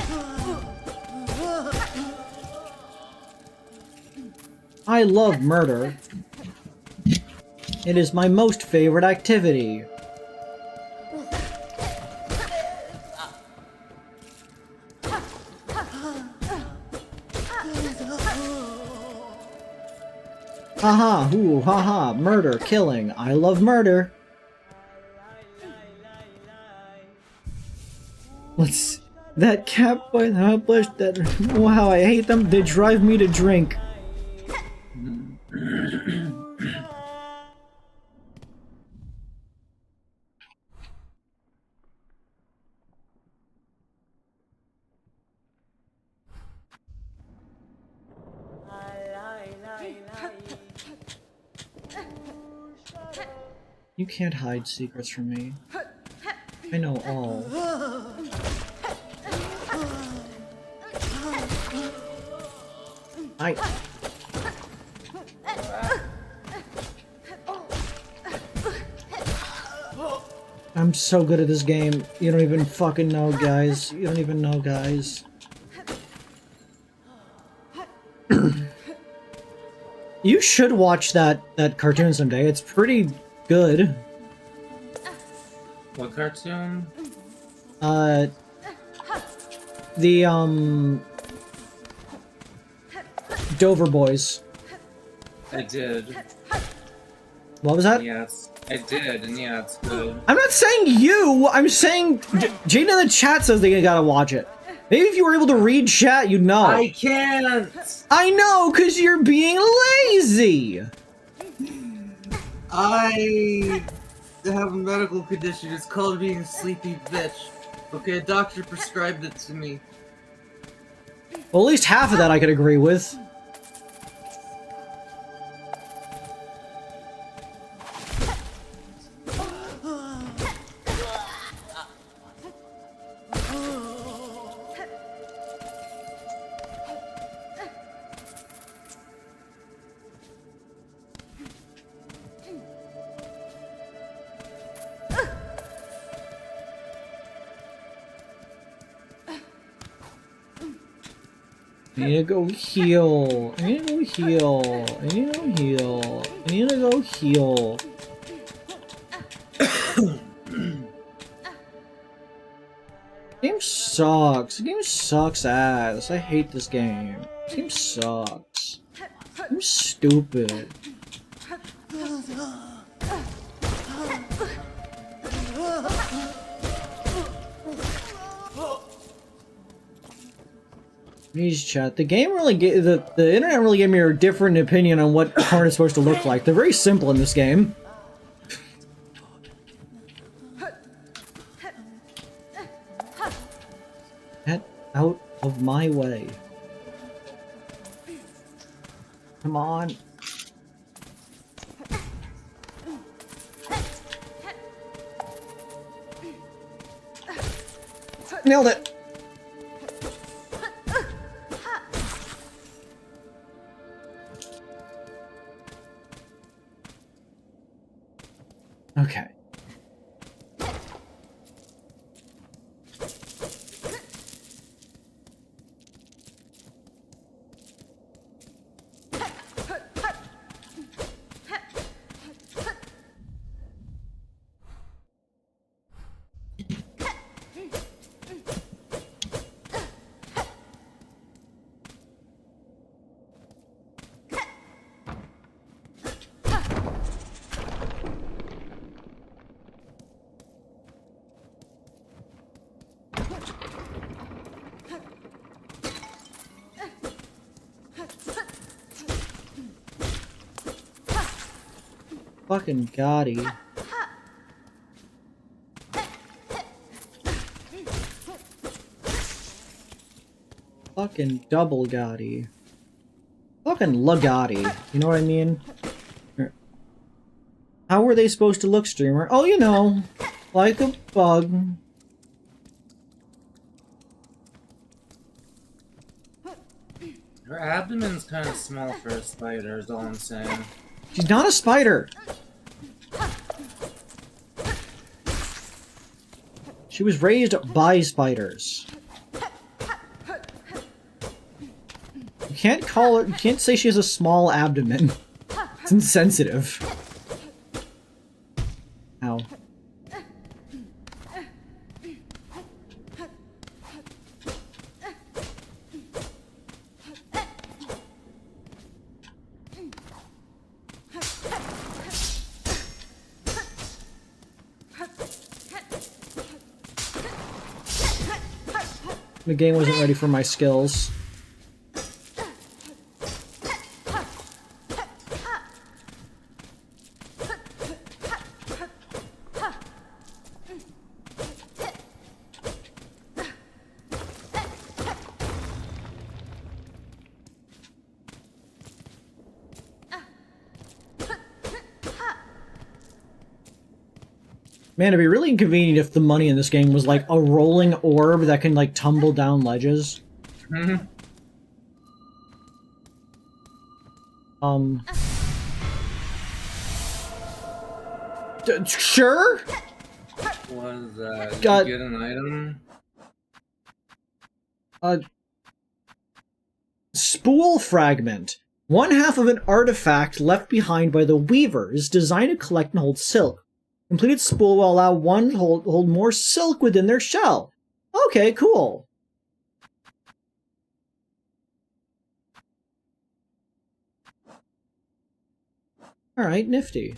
I love murder. It is my most favorite activity. Haha, ooh, haha, murder, killing. I love murder. Let's... That cat by the Octoplush, that... Wow, I hate them. They drive me to drink. You can't hide secrets from me. I know all. I'm so good at this game. You don't even fucking know, guys. You don't even know, guys. You should watch that cartoon someday. It's pretty good. What cartoon? The Dover Boys. I did. What was that? Yes, I did, and yeah, it's good. I'm not saying you! I'm saying Jane in the chat says they gotta watch it. Maybe if you were able to read chat, you'd know. I can't! I know, cause you're being lazy! I have a medical condition. It's called being a sleepy bitch. Okay, a doctor prescribed it to me. Well, at least half of that I could agree with. I need to go heal. I need to go heal. I need to go heal. I need to go heal. Game sucks. The game sucks ass. I hate this game. This game sucks. I'm stupid. Please chat. The game really gave the internet really gave me a different opinion on what heart is supposed to look like. They're very simple in this game. Get out of my way. Come on. Nailed it! Okay. Fucking Gotti. Fucking double Gotti. Fucking Lagatti. You know what I mean? How were they supposed to look, streamer? Oh, you know, like a bug. Her abdomen's kind of small for a spider, is all I'm saying. She's not a spider. She was raised by spiders. You can't call her. You can't say she has a small abdomen. It's insensitive. Ow. The game wasn't ready for my skills. Man, it'd be really inconvenient if the money in this game was like a rolling orb that can like tumble down ledges. Sure? What is that? Did Got- you get an item? Spool fragment. One half of an artifact left behind by the weavers designed to collect and hold silk. Completed spool will allow one to hold more silk within their shell. Okay, cool. Alright, nifty.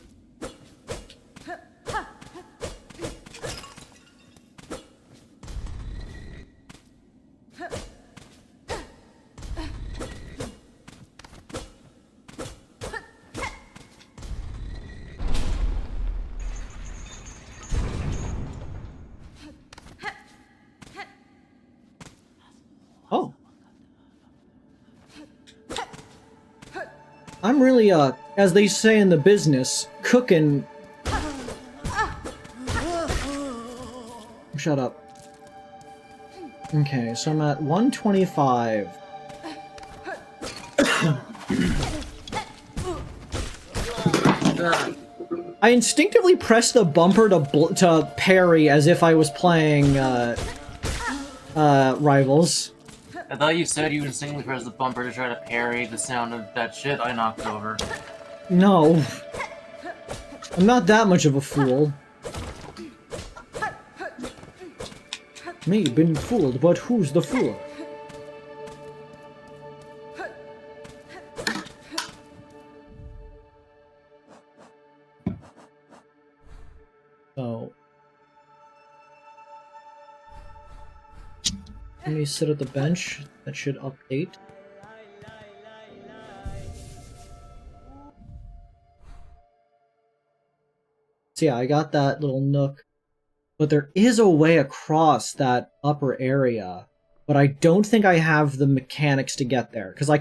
Oh. I'm really, as they say in the business, cooking. Shut up. Okay, so I'm at 125. I instinctively pressed the bumper to parry as if I was playing, Rivals. I thought you said you instinctively pressed the bumper to try to parry the sound of that shit I knocked over. No. I'm not that much of a fool. Me been fooled, but who's the fool? So... let me sit at the bench. That should update. So yeah, I got that little nook. But there is a way across that upper area. But I don't think I have the mechanics to get there. Because I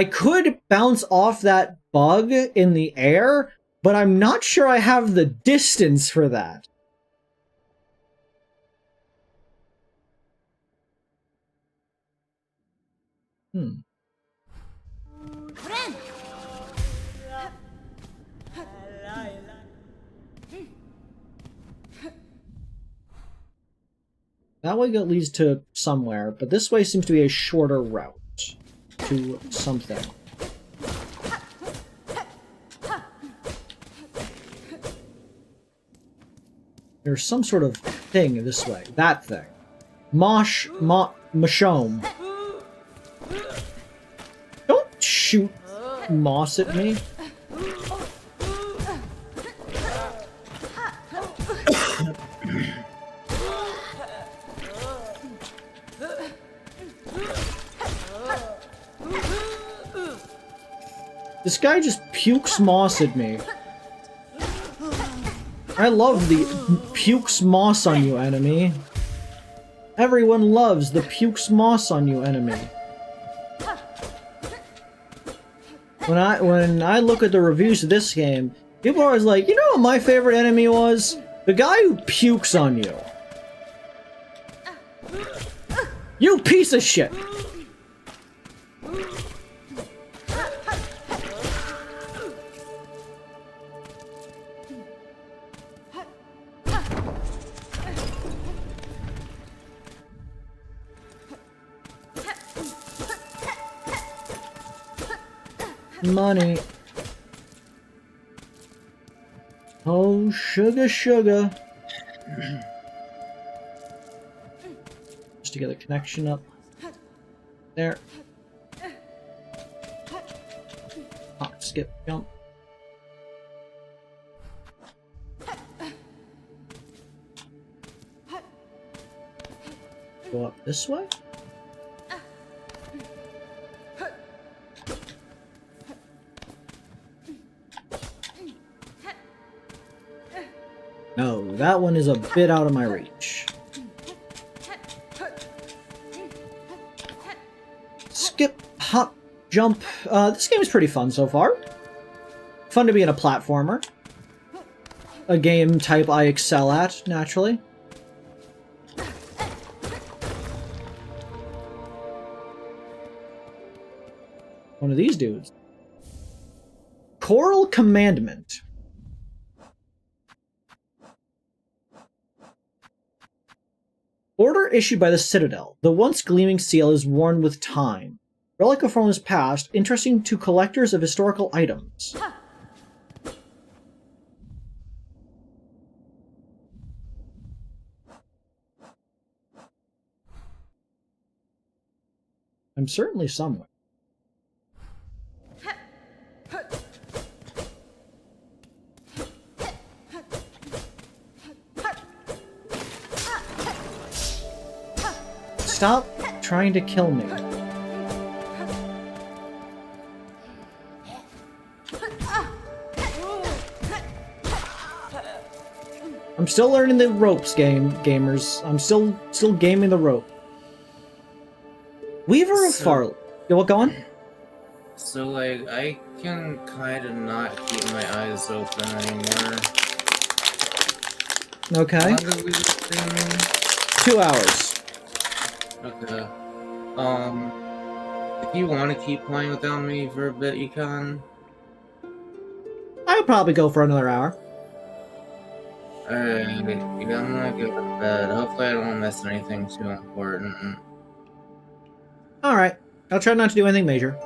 could bounce off that bug in the air, but I'm not sure I have the distance for that. That way leads to somewhere, but this way seems to be a shorter route to something. There's some sort of thing this way. That thing. Mashome. Don't shoot moss at me. This guy just pukes moss at me. I love the pukes moss on you enemy. Everyone loves the pukes moss on you enemy. When I look at the reviews of this game, people are always like, you know what my favorite enemy was? The guy who pukes on you. You piece of shit! Money. Oh, sugar, sugar. Just to get the connection up. There. Hop, skip, jump. Go up this way? No, that one is a bit out of my reach. Skip, hop, jump. This game is pretty fun so far. Fun to be in a platformer. A game type I excel at, naturally. One of these dudes. Choral Commandment. Order issued by the Citadel. The once gleaming seal is worn with time. Relic of Former's past, interesting to collectors of historical items. I'm certainly somewhere. Stop trying to kill me. I'm still learning the ropes, gamers. I'm still gaming the rope. Weaver of Farley. Yeah, what going? So, like, I can kind of not keep my eyes open anymore. Okay. How long have we been streaming? 2 hours. Okay. If you want to keep playing without me for a bit, you can. I'll probably go for another hour. Alright, yeah, I'm gonna go to bed. Hopefully I don't miss anything too important. Alright. I'll try not to do anything major.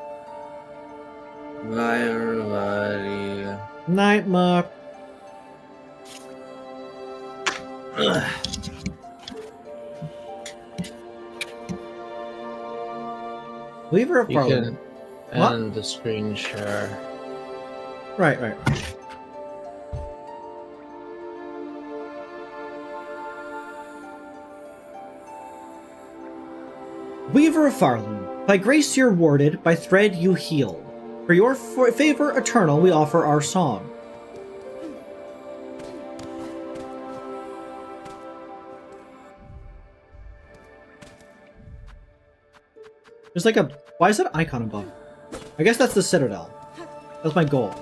Bye, everybody. Night, Mark. Weaver of You Farley. can end the screen share. Right. Weaver of Farley. By grace you're warded, by thread you healed. For your favor eternal we offer our song. There's like a... Why is that icon above? I guess that's the Citadel. That's my goal.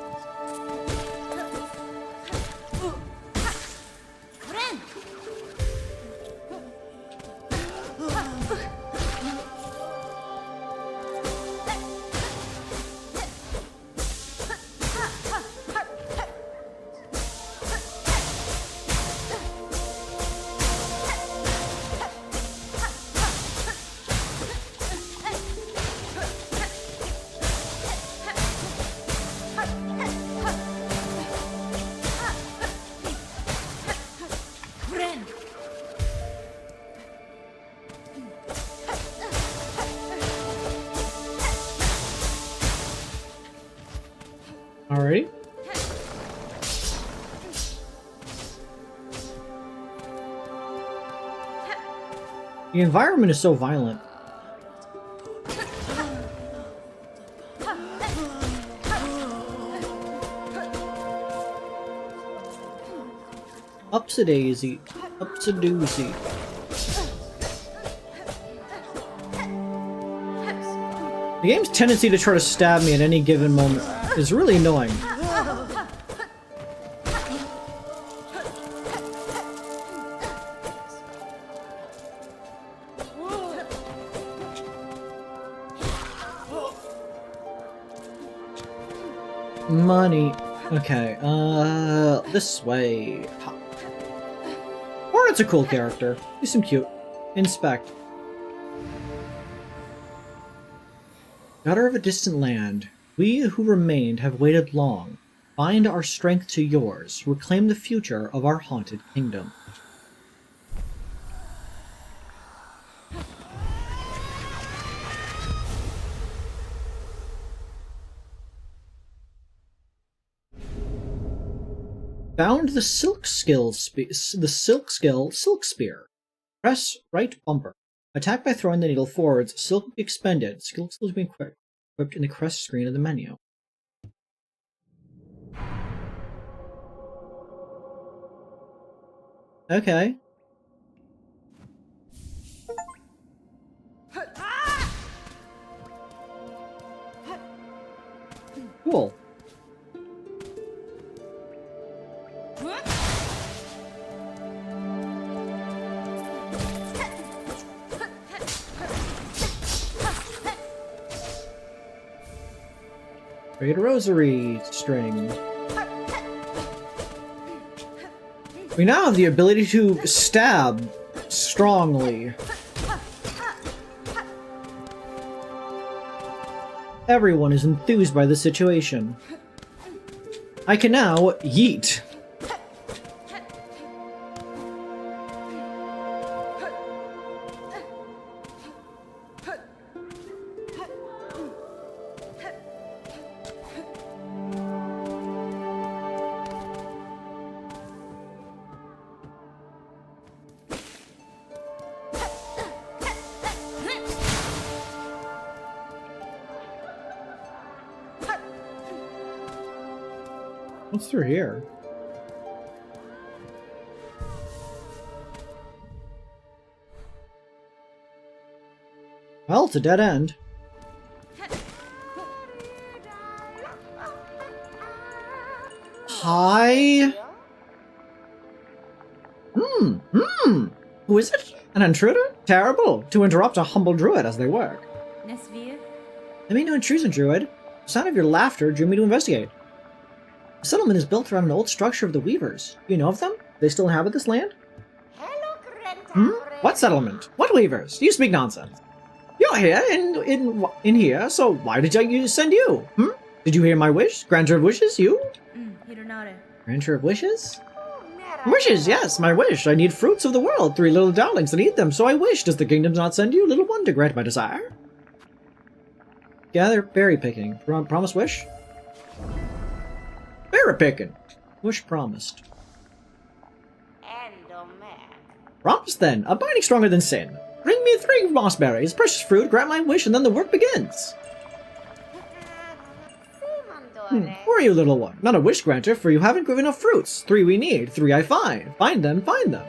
Friend. Alrighty. The environment is so violent. Upsa-daisy. Upsa-doozy. The game's tendency to try to stab me at any given moment is really annoying. Money. Okay, this way. Ha. Hornet's a cool character. He's some cute. Inspect. Daughter of a distant land, we who remained have waited long. Bind our strength to yours. Reclaim the future of our haunted kingdom. Found the silk skill silk spear. Press right bumper. Attack by throwing the needle forwards. Silk expended. Skill skills being equipped in the crest screen of the menu. Okay. Cool. Create a rosary string. We now have the ability to stab strongly. Everyone is enthused by the situation. I can now yeet. What's through here? Well, it's a dead end. Hi? Who is it? An intruder? Terrible. To interrupt a humble druid as they work. Nesvir. I mean no intrusion, druid. The sound of your laughter drew me to investigate. The settlement is built around an old structure of the Weavers. Do you know of them? Do they still inhabit this land? What settlement? What Weavers? You speak nonsense. You're here, in here, so why did I send you? Did you hear my wish? Grantor of wishes, you? Grantor of wishes? Wishes, yes, my wish. I need fruits of the world, 3 little darlings that eat them, so I wish. Does the kingdom not send you, little one, to grant my desire? Gather berry picking. Promise wish? Berry picking. Wish promised. Promise then. A binding stronger than sin. Bring me 3 mossberries, precious fruit, grant my wish, and then the work begins. Who are you, little one? Not a wish granter, for you haven't given enough fruits. 3 we need, 3 I find. Find them, find them.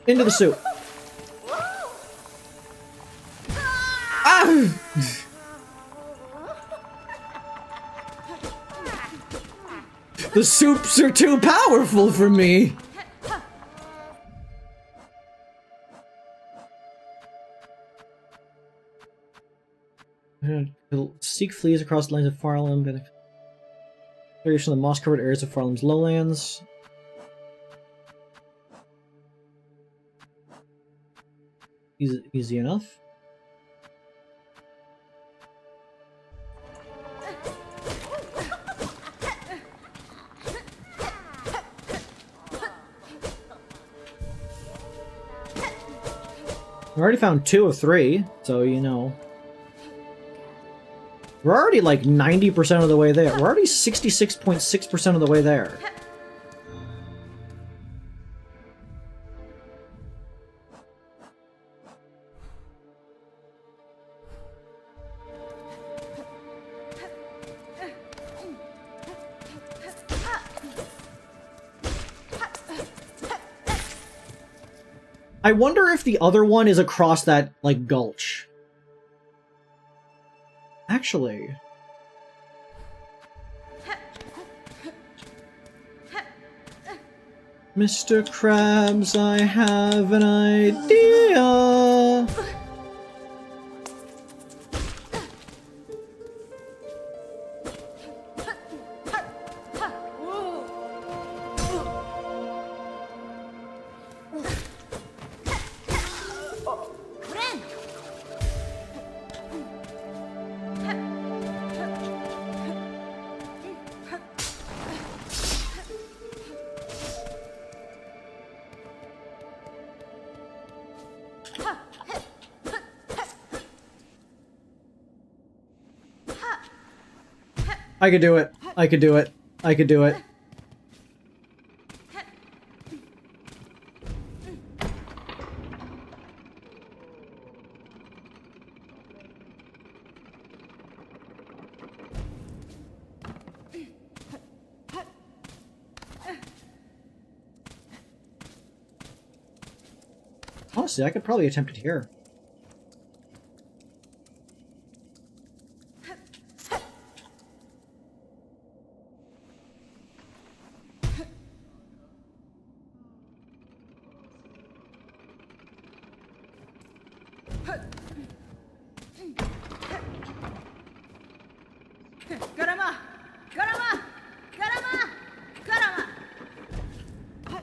Into the soup. Ah! The soups are too powerful for me. Seek fleas across the lands of Farlam. Variation of the moss-covered areas of Farlam's lowlands. Easy enough. We already found 2 of 3, so you know. We're already like 90% of the way there. We're already 66.6% of the way there. I wonder if the other one is across that, like, gulch. Actually... Mr. Krabs, I have an idea! I could do it. I could do it. I could do it. Honestly, I could probably attempt it here.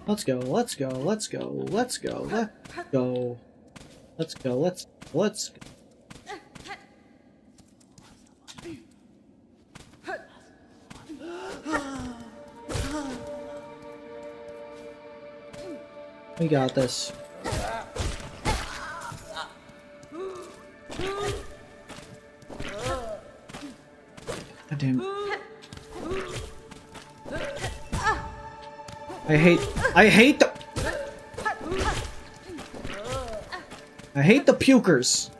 Let's go, let's go, let's go, let's go, let's go. Let's go, let's go. We got this. God damn. I hate the pukers.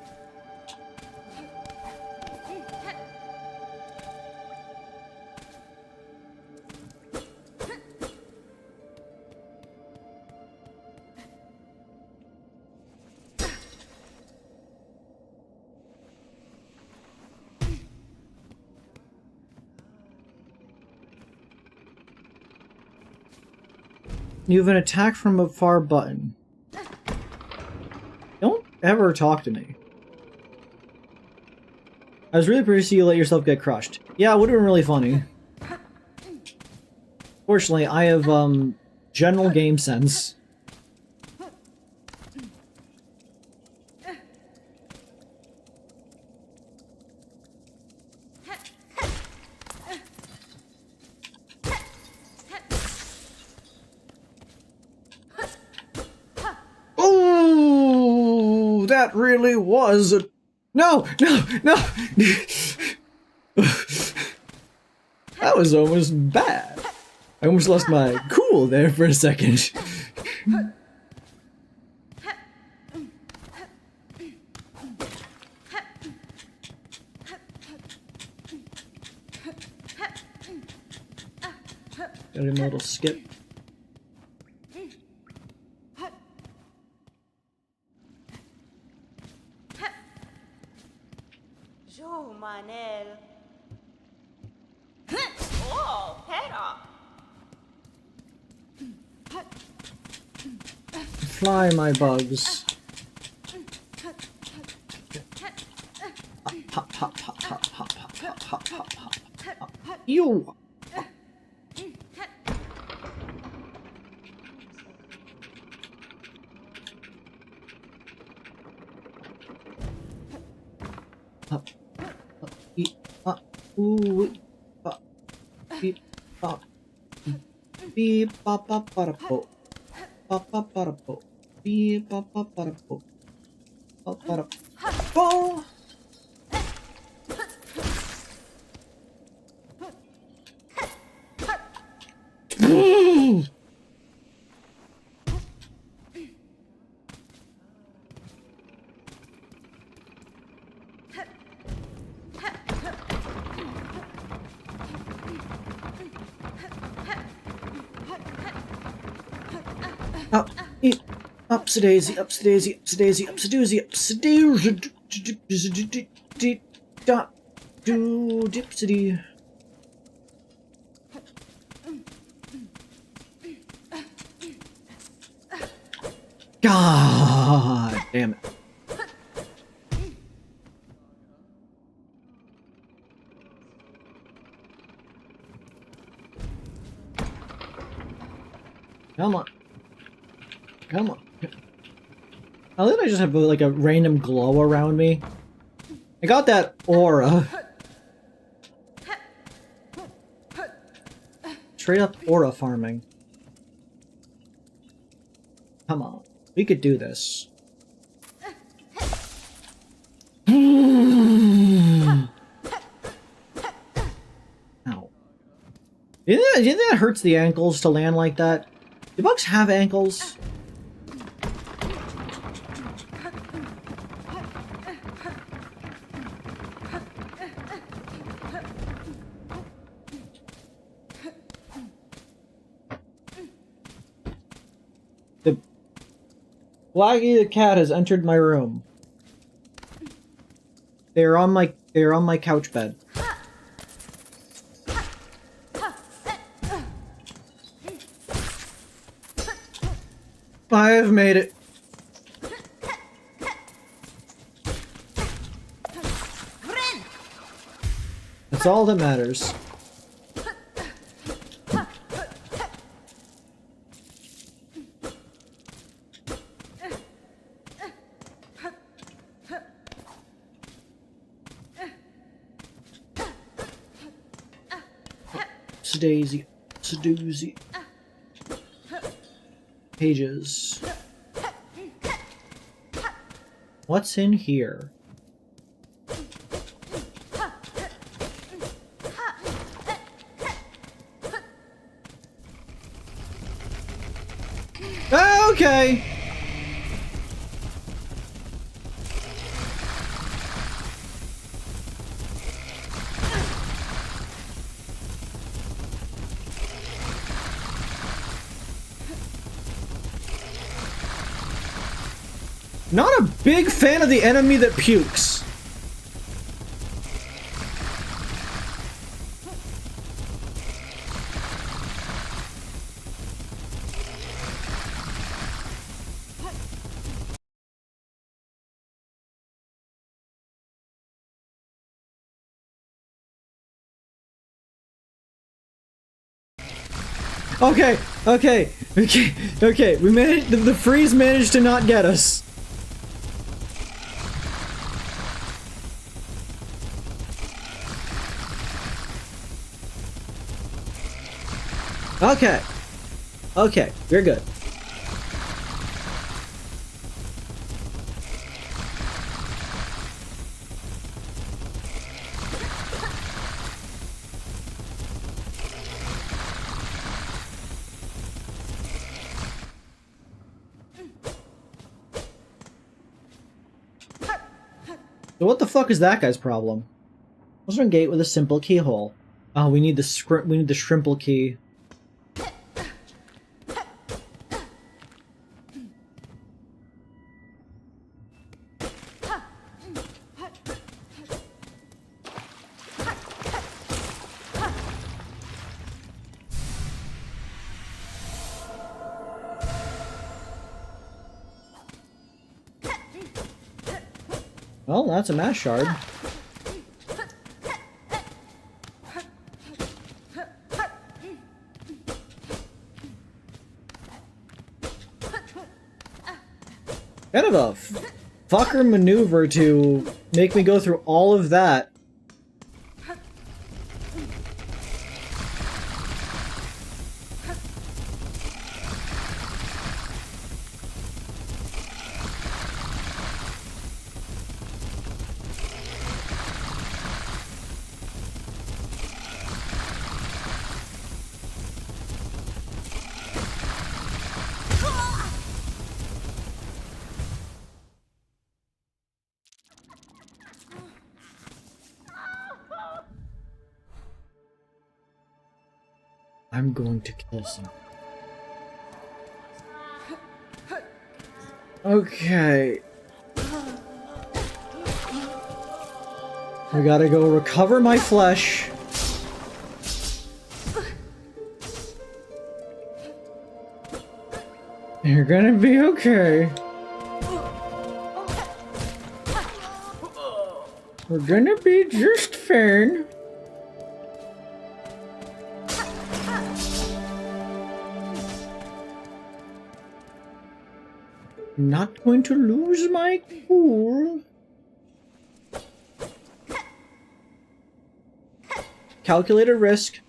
You have an attack from afar button. Don't ever talk to me. I was really pretty to see you let yourself get crushed. Yeah, it would have been really funny. Fortunately, I have, general game sense. Oh, that really was a... No! That was almost bad. I almost lost my cool there for a second. Got a little skip. Jo Manel. Oh, Hera. Fly, my bugs. Hop, hop, hop, hop, hop, hop, hop, hop, hop, hop, hop. You. Up, up, eat, up, ooh, up, beep, up, beep, pop, pop, pop, pop, pop, pop, pop, pop, beep, pop, pop, pop, pop. Pop that up. Oh! Up, upsa daisy, upsa daisy, upsa daisy, upsa doozy, upsa daisy, dot, do, dipsity. God damn it. Come on. Come on. I think I just have like a random glow around me. I got that aura. Straight up aura farming. Come on. We could do this. Ow. Do you think that hurts the ankles to land like that? Do bugs have ankles? The Blackie the cat has entered my room. They're on my couch bed. I have made it. That's all that matters. Daisy, Sadoozy. Pages. What's in here? Okay. Not a big fan of the enemy that pukes. Okay. We managed. The freeze managed to not get us. Okay, we're good. So what the fuck is that guy's problem? Western gate with a simple keyhole. Oh, we need the shrimple key. Well, that's a mass shard. Kind of a fucker maneuver to make me go through all of that. I'm going to kill someone. Okay. I gotta go recover my flesh. You're gonna be okay. We're gonna be just fine. I'm not going to lose my cool. Calculated risk.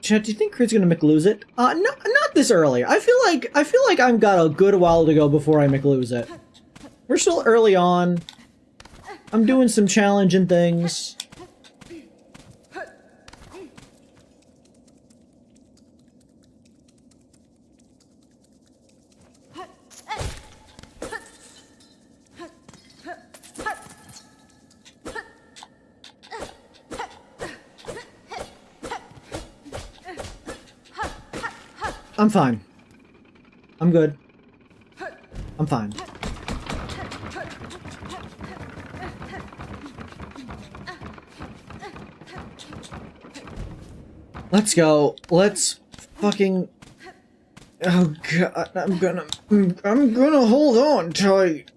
Chad, do you think Creed's gonna McLose it? No, not this early. I feel like I've got a good while to go before I McLose it. We're still early on. I'm doing some challenging things. I'm fine. I'm good. I'm fine. Let's go. Let's fucking... Oh god, I'm gonna hold on tight.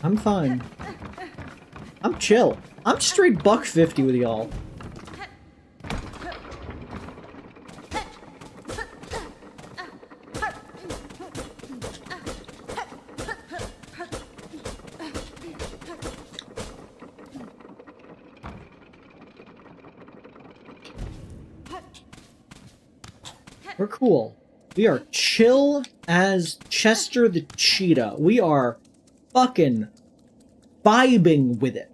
I'm fine. I'm chill. I'm straight $150 with y'all. We're cool. We are chill as Chester the Cheetah. We are fucking vibing with it.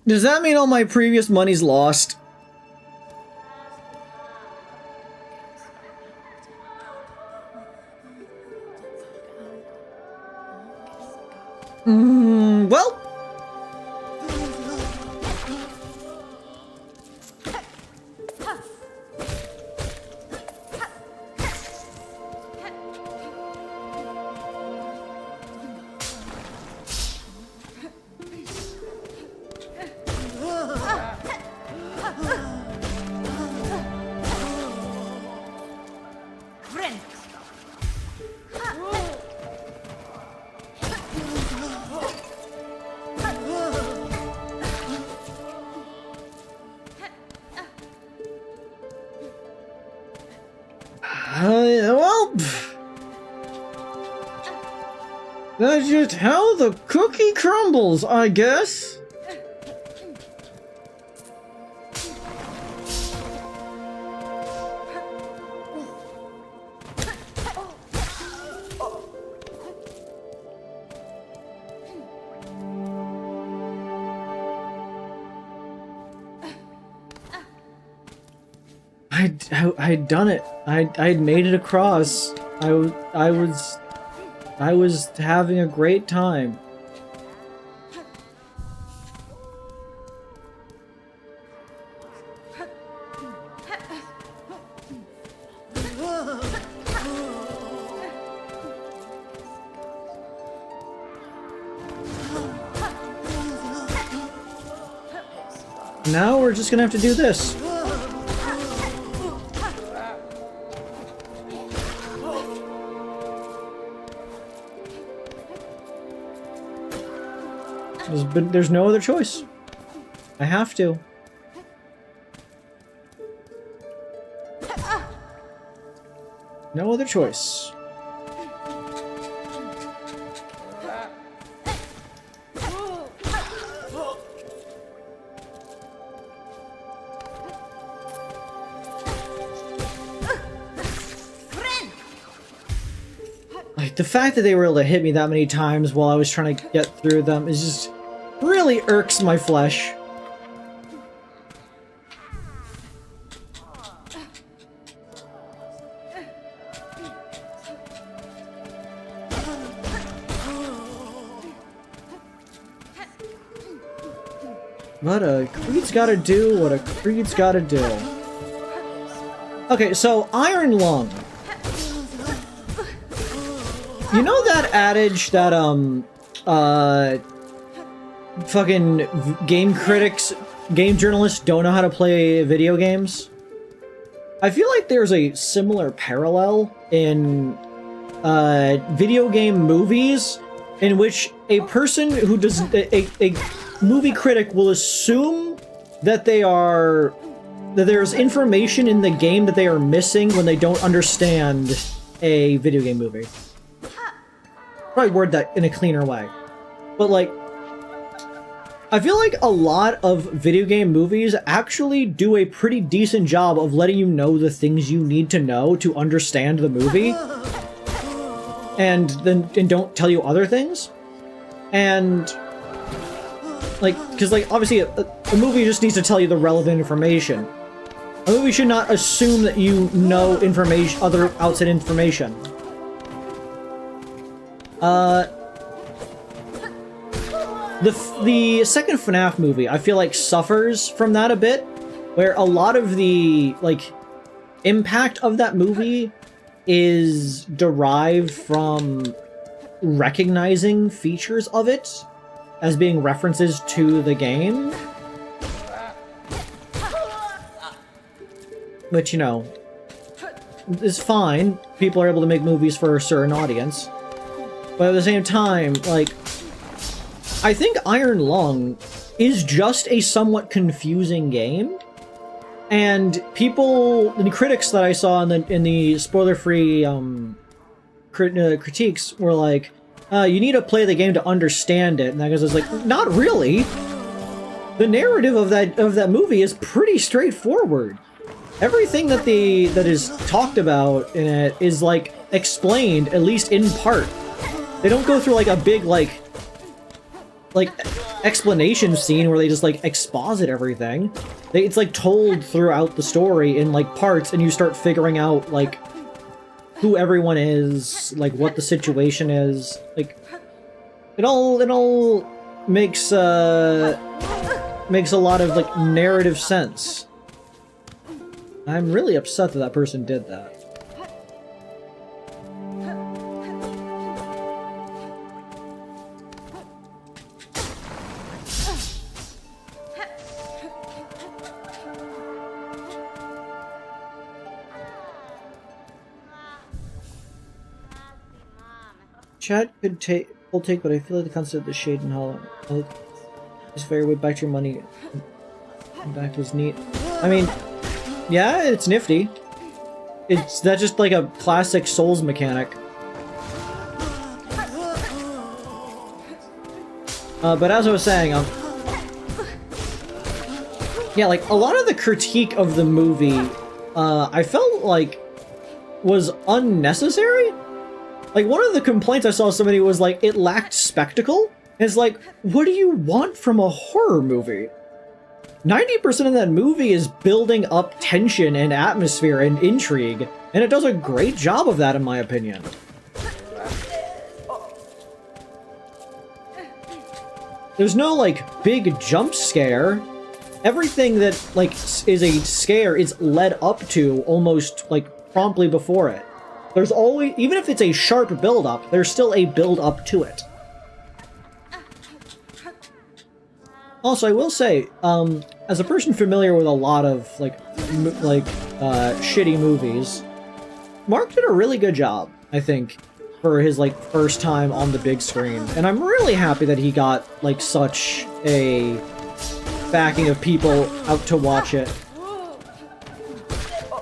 Does that mean all my previous money's lost? Well. Well, that's just how the cookie crumbles, I guess. I'd done it. I'd made it across. I was having a great time. Now we're just gonna have to do this. There's no other choice. I have to. No other choice. Like, the fact that they were able to hit me that many times while I was trying to get through them is just really irks my flesh. What a Creed's gotta do, what a Creed's gotta do. Okay, so Iron Lung. You know that adage that, fucking game critics, game journalists don't know how to play video games? I feel like there's a similar parallel in, video game movies in which a person who does, a movie critic will assume that there's information in the game that they are missing when they don't understand a video game movie. Probably word that in a cleaner way. But like, I feel like a lot of video game movies actually do a pretty decent job of letting you know the things you need to know to understand the movie. And don't tell you other things. And like, because like obviously a movie just needs to tell you the relevant information. A movie should not assume that you know information, other outside information. The second FNAF movie, I feel like suffers from that a bit, where a lot of the like impact of that movie is derived from recognizing features of it as being references to the game. Which, you know, is fine. People are able to make movies for a certain audience. But at the same time, like, I think Iron Lung is just a somewhat confusing game. And people, the critics that I saw in the spoiler-free critiques were like, you need to play the game to understand it. And I was like, not really. The narrative of that movie is pretty straightforward. Everything that is talked about in it is like explained, at least in part. They don't go through like a big like explanation scene where they just like exposit everything. It's like told throughout the story in like parts, and you start figuring out like who everyone is, like what the situation is. Like it all makes a lot of like narrative sense. I'm really upset that person did that. Chat could will take, but I feel like the concept of the shade and hollow is very way back to your money. Back was neat. I mean, yeah, it's nifty. That's just like a classic Souls mechanic. But as I was saying, yeah, like a lot of the critique of the movie, I felt like was unnecessary. Like, one of the complaints I saw somebody was like, it lacked spectacle. And it's like, what do you want from a horror movie? 90% of that movie is building up tension and atmosphere and intrigue, and it does a great job of that, in my opinion. There's no, like, big jump scare. Everything that, like, is a scare is led up to almost, like, promptly before it. There's always, even if it's a sharp build-up, there's still a build-up to it. Also, I will say, as a person familiar with a lot of, shitty movies, Mark did a really good job, I think, for his, like, first time on the big screen. And I'm really happy that he got, like, such a backing of people out to watch it.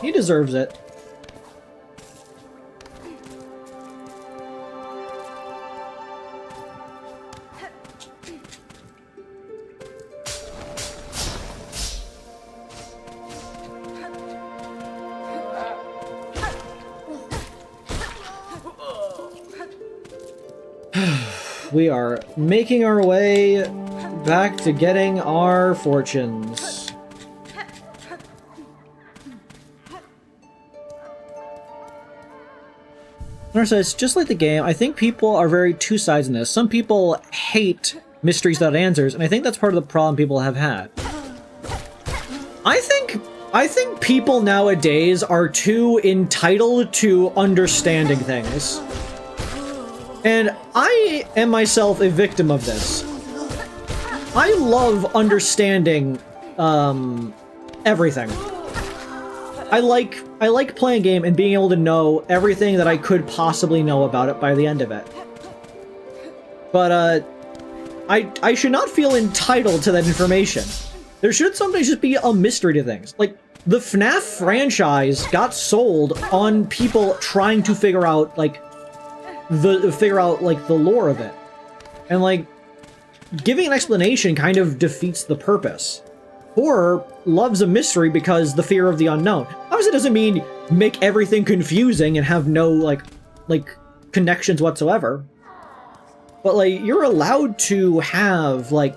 He deserves it. We are making our way back to getting our fortunes. So it's just like the game. I think people are very two sides in this. Some people hate mysteries without answers, and I think that's part of the problem people have had. I think people nowadays are too entitled to understanding things. And I am myself a victim of this. I love understanding everything. I like playing a game and being able to know everything that I could possibly know about it by the end of it. But I should not feel entitled to that information. There should sometimes just be a mystery to things. Like the FNAF franchise got sold on people trying to figure out the lore of it. And like giving an explanation kind of defeats the purpose. Horror loves a mystery because the fear of the unknown. Obviously it doesn't mean make everything confusing and have no like connections whatsoever. But like you're allowed to have like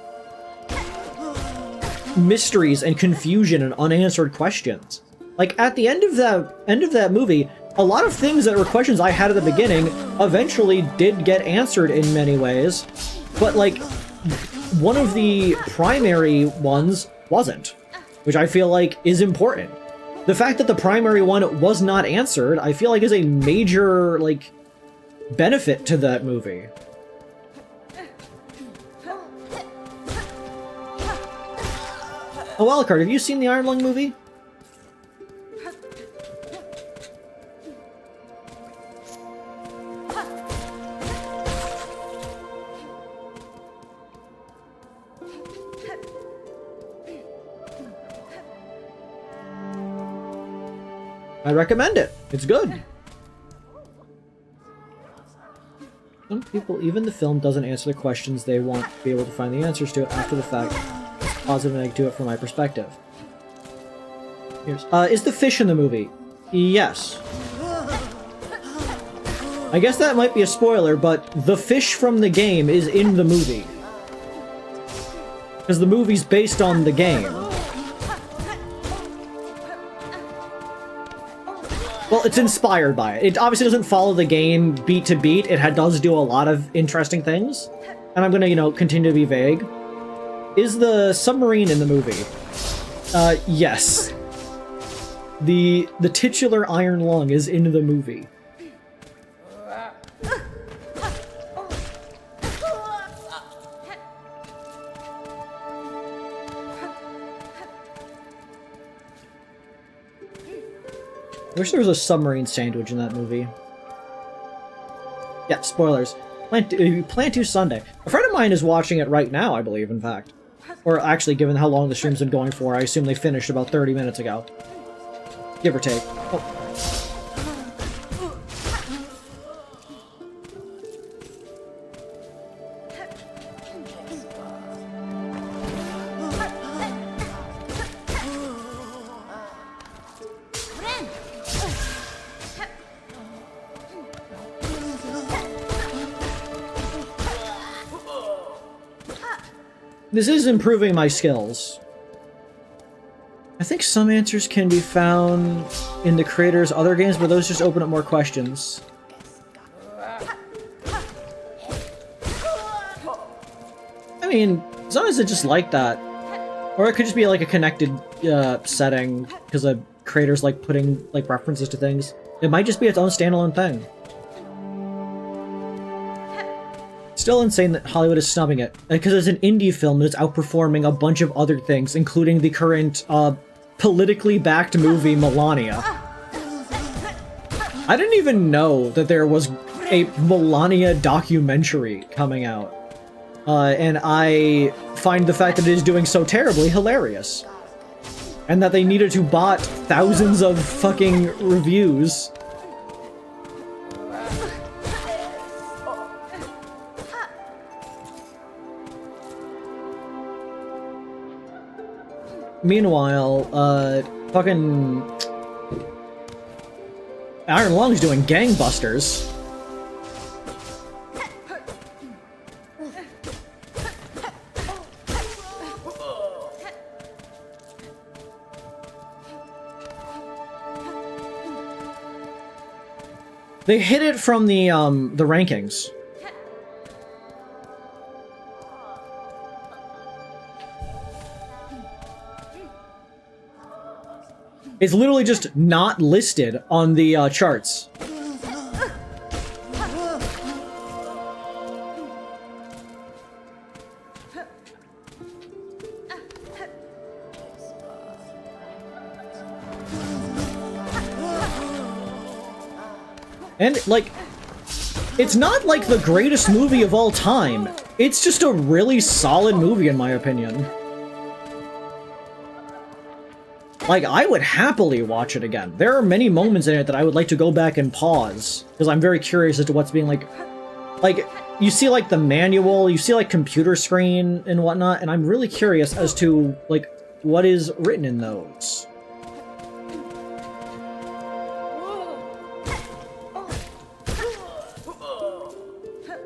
mysteries and confusion and unanswered questions. Like at the end of that movie, a lot of things that were questions I had at the beginning eventually did get answered in many ways, but like one of the primary ones wasn't, which I feel like is important. The fact that the primary one was not answered, I feel like is a major like benefit to that movie. Oh, Wildcard, have you seen the Iron Lung movie? I recommend it. It's good. Some people, even the film doesn't answer the questions they want to be able to find the answers to after the fact. It's positive and negative to it from my perspective. Is the fish in the movie? Yes. I guess that might be a spoiler, but the fish from the game is in the movie. Because the movie's based on the game. Well, it's inspired by it. It obviously doesn't follow the game beat to beat. It does do a lot of interesting things. And I'm gonna, continue to be vague. Is the submarine in the movie? Yes. The titular Iron Lung is in the movie. I wish there was a submarine sandwich in that movie. Yeah, spoilers. Plan to Sunday. A friend of mine is watching it right now, I believe, in fact. Or actually, given how long the stream's been going for, I assume they finished about 30 minutes ago. Give or take. Oh. This is improving my skills. I think some answers can be found in the creator's other games, but those just open up more questions. I mean, as long as it's just like that. Or it could just be like a connected setting, because the creator's like putting like references to things. It might just be its own standalone thing. Still insane that Hollywood is snubbing it, because it's an indie film that's outperforming a bunch of other things, including the current, politically backed movie Melania. I didn't even know that there was a Melania documentary coming out. And I find the fact that it is doing so terribly hilarious. and that they needed to bot thousands of fucking reviews. Meanwhile, fucking Iron Lung's doing gangbusters. They hit it from the rankings. It's literally just not listed on the charts. And, like, it's not like the greatest movie of all time. It's just a really solid movie, in my opinion. Like, I would happily watch it again. There are many moments in it that I would like to go back and pause, because I'm very curious as to what's being, like, you see, like, the manual, you see, like, computer screen and whatnot, and I'm really curious as to, like, what is written in those.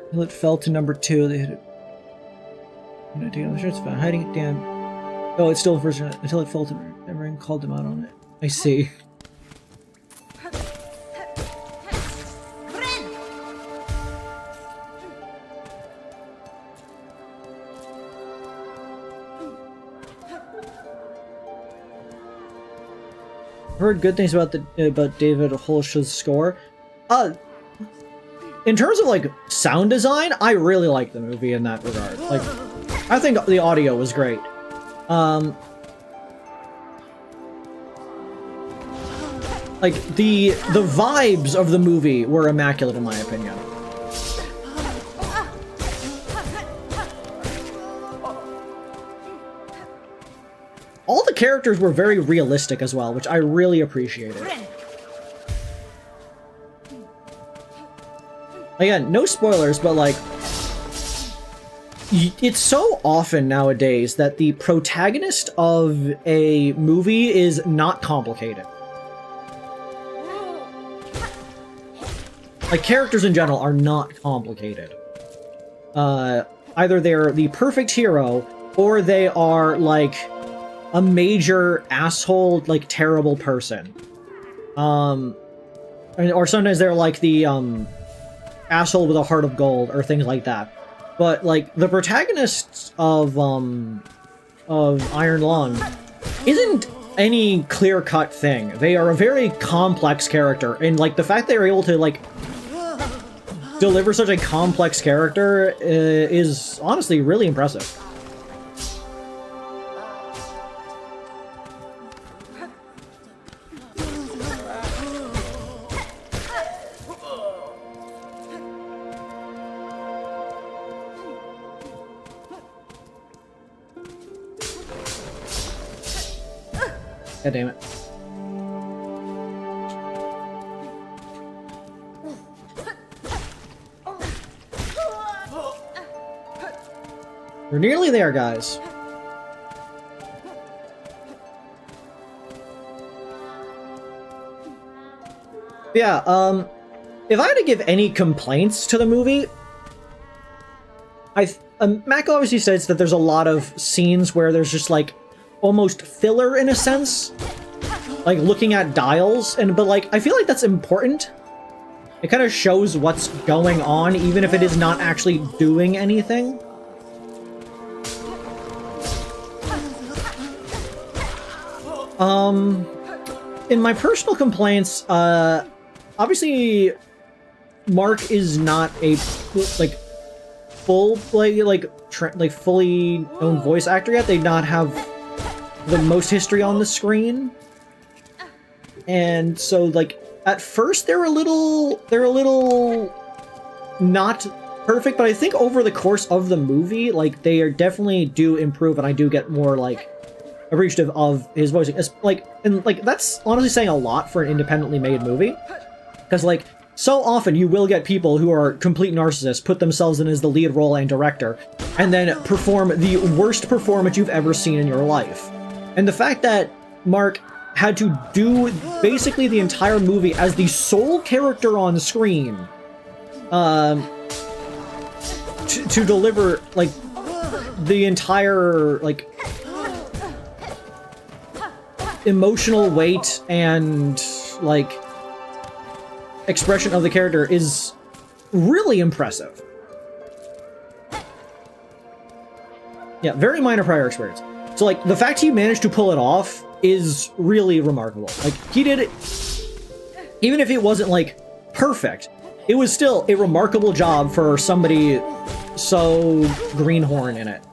Until it fell to number 2, they hit it. It's fine. Hiding it down. Oh, it's still the first one. Until it fell to everyone called them out on it. I see. Heard good things about David Holsch's score. In terms of, like, sound design, I really like the movie in that regard. Like, I think the audio was great. Like, the vibes of the movie were immaculate, in my opinion. All the characters were very realistic as well, which I really appreciated. Again, no spoilers, but, like, it's so often nowadays that the protagonist of a movie is not complicated. Like, characters in general are not complicated. Either they're the perfect hero, or they are, like, a major asshole, like, terrible person. Or sometimes they're, like, the, asshole with a heart of gold, or things like that. But, like, the protagonists of Iron Lung isn't any clear-cut thing. They are a very complex character, and, like, the fact they're able to, like, deliver such a complex character is honestly really impressive. God damn it. We're nearly there, guys. Yeah, if I had to give any complaints to the movie, Mako obviously says that there's a lot of scenes where there's just, like, almost filler in a sense, like looking at dials, but like I feel like that's important. It kind of shows what's going on, even if it is not actually doing anything. In my personal complaints, obviously Mark is not a like full fully known voice actor yet. They do not have the most history on the screen, and so like at first they're a little not perfect, but I think over the course of the movie, like, they are definitely do improve, and I do get more like appreciative of his voicing. And that's honestly saying a lot for an independently made movie, because like so often you will get people who are complete narcissists put themselves in as the lead role and director, and then perform the worst performance you've ever seen in your life. And the fact that Mark had to do basically the entire movie as the sole character on screen, to deliver like the entire like emotional weight and like expression of the character is really impressive. Yeah, very minor prior experience. So like the fact he managed to pull it off is really remarkable. Like he did it, even if it wasn't like perfect, it was still a remarkable job for somebody so greenhorn in it.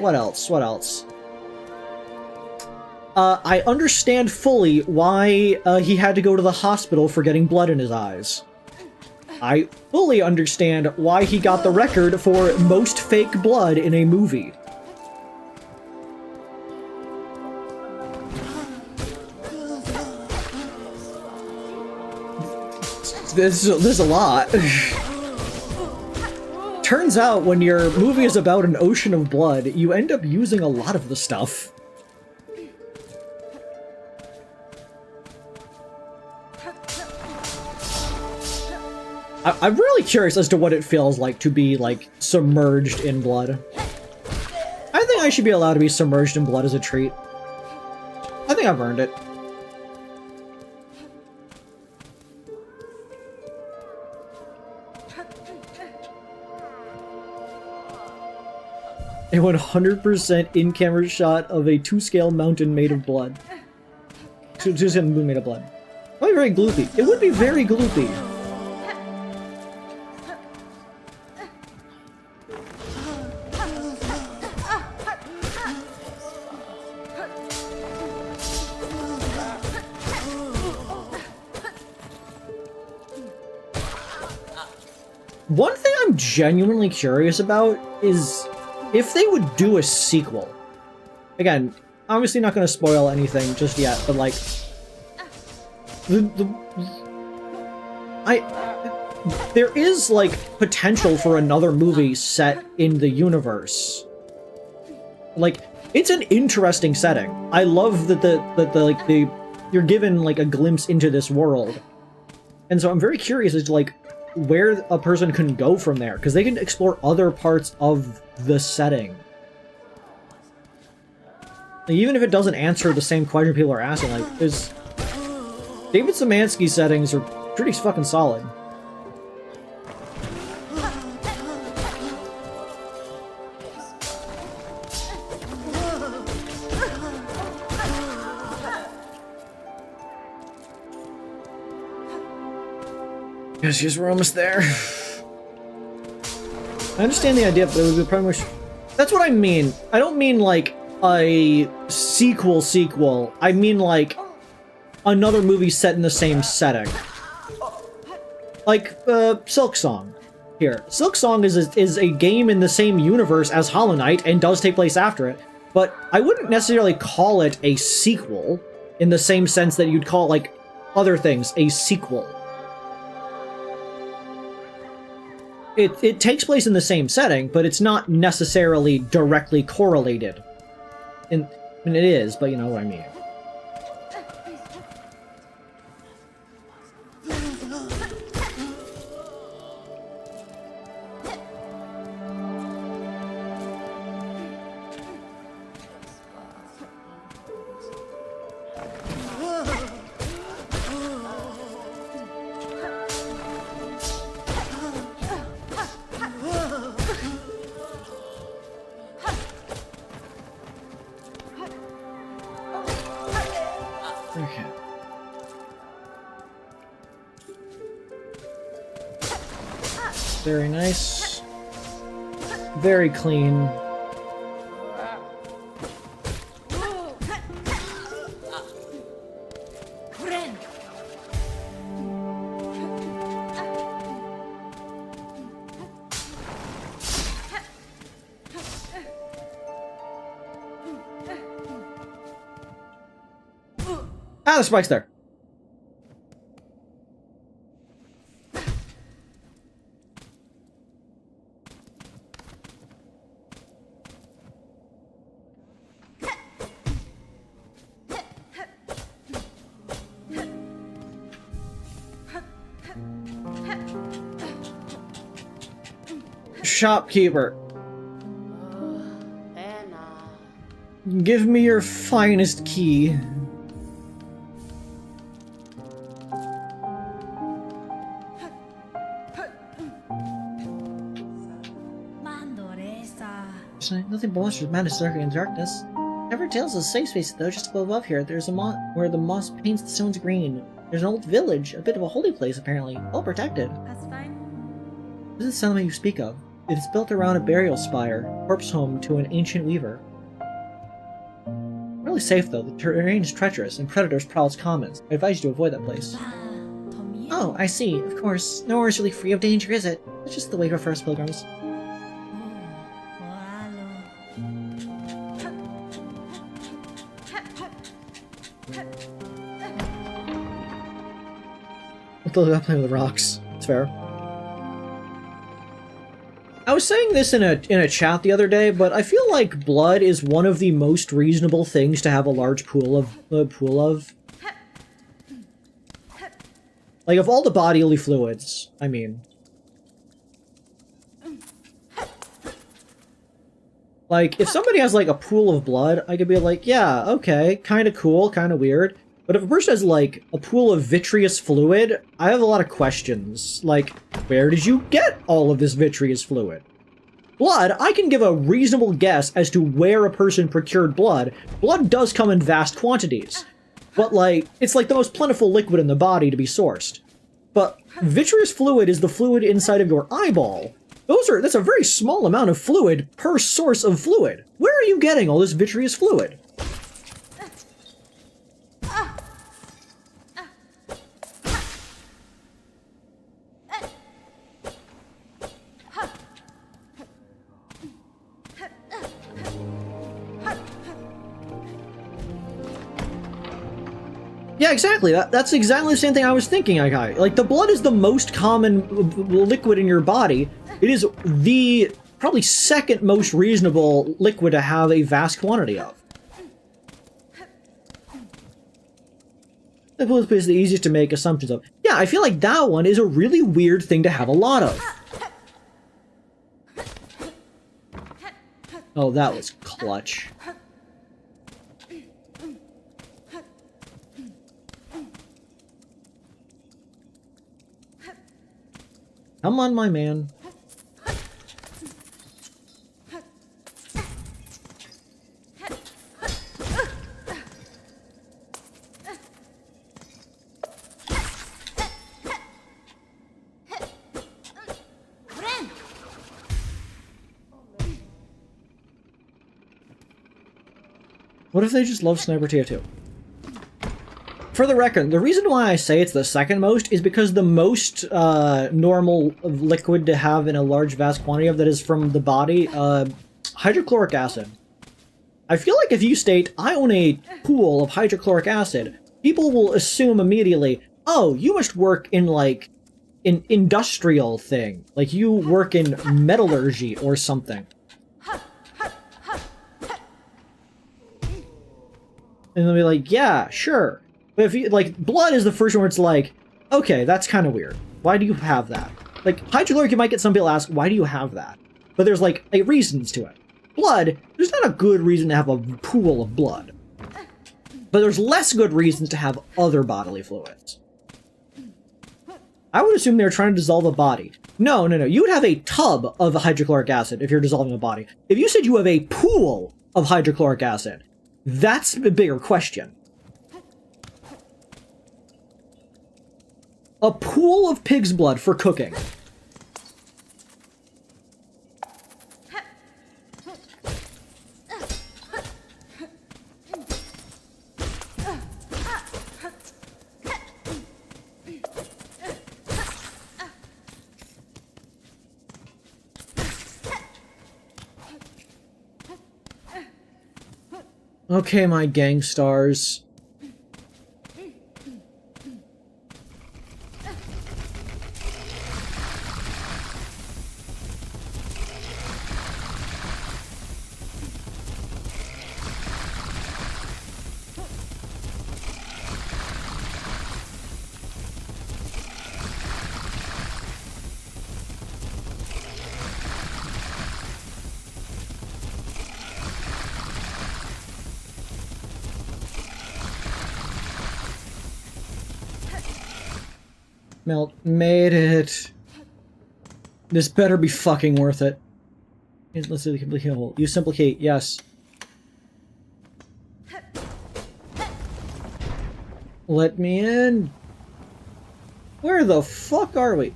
What else? What else? I understand fully why he had to go to the hospital for getting blood in his eyes. I fully understand why he got the record for most fake blood in a movie. There's a lot. Turns out when your movie is about an ocean of blood, you end up using a lot of the stuff. I'm really curious as to what it feels like to be, like, submerged in blood. I think I should be allowed to be submerged in blood as a treat. I think I've earned it. A 100% in-camera shot of a 2-scale mountain made of blood. 2-scale moon made of blood. Probably very gloopy. It would be very gloopy. One thing I'm genuinely curious about is if they would do a sequel. Again, obviously not going to spoil anything just yet, but like there is like potential for another movie set in the universe. Like it's an interesting setting. I love that you're given like a glimpse into this world. And so I'm very curious as to like where a person can go from there, because they can explore other parts of the setting. Like, even if it doesn't answer the same question people are asking, like, there's... David Szymanski's settings are pretty fucking solid. Yes, we're almost there. I understand the idea, but it would be pretty much... That's what I mean. I don't mean, like, a sequel. I mean, like, another movie set in the same setting. Like, SILKSONG. Here. SILKSONG is a game in the same universe as Hollow Knight, and does take place after it, but I wouldn't necessarily call it a sequel, in the same sense that you'd call, like, other things a sequel. It takes place in the same setting, but it's not necessarily directly correlated. I mean, it is, but you know what I mean. Okay. Very nice. Very clean. Ah, the spike's there. Shopkeeper, Anna. give me your finest key. Nothing but monsters, madness, dark and darkness. Never tells us safe space though. Just above here, there's a where the moss paints the stones green. There's an old village, a bit of a holy place apparently, well protected. That's fine. This is the settlement you speak of. It is built around a burial spire, corpse home to an ancient weaver. Really safe though. The terrain is treacherous and predators prowl its commons. I advise you to avoid that place. Oh, I see. Of course, nowhere is really free of danger, is it? It's just the way for us pilgrims. I'll play with the rocks. It's fair. I was saying this in a chat the other day, but I feel like blood is one of the most reasonable things to have a large pool of. Like, of all the bodily fluids, I mean. Like, if somebody has, like, a pool of blood, I could be like, yeah, okay, kinda cool, kinda weird. But if a person has, like, a pool of vitreous fluid, I have a lot of questions. Like, where did you get all of this vitreous fluid? Blood, I can give a reasonable guess as to where a person procured blood. Blood does come in vast quantities. But, like, it's like the most plentiful liquid in the body to be sourced. But vitreous fluid is the fluid inside of your eyeball. That's a very small amount of fluid per source of fluid. Where are you getting all this vitreous fluid? Yeah, exactly. That's exactly the same thing I was thinking, like, the blood is the most common liquid in your body. It is the probably second most reasonable liquid to have a vast quantity of. The blood is the easiest to make assumptions of. Yeah, I feel like that one is a really weird thing to have a lot of. Oh, that was clutch. Come on, my man. What if they just love Sniper TF2? For the record, the reason why I say it's the second most is because the most normal liquid to have in a large vast quantity of that is from the body, hydrochloric acid. I feel like if you state, I own a pool of hydrochloric acid, people will assume immediately, oh, you must work in, like, an industrial thing. Like, you work in metallurgy or something. And they'll be like, yeah, sure. But if you, like, blood is the first one where it's like, okay, that's kind of weird. Why do you have that? Like, hydrochloric, you might get some people ask, why do you have that? But there's, like, reasons to it. Blood, there's not a good reason to have a pool of blood. But there's less good reasons to have other bodily fluids. I would assume they're trying to dissolve a body. No. You would have a tub of hydrochloric acid if you're dissolving a body. If you said you have a pool of hydrochloric acid, that's a bigger question. A pool of pig's blood for cooking. Okay, my gang stars. Melt. Made it. This better be fucking worth it. Let's do the complete hole. Use Simplicate. Yes. Let me in. Where the fuck are we?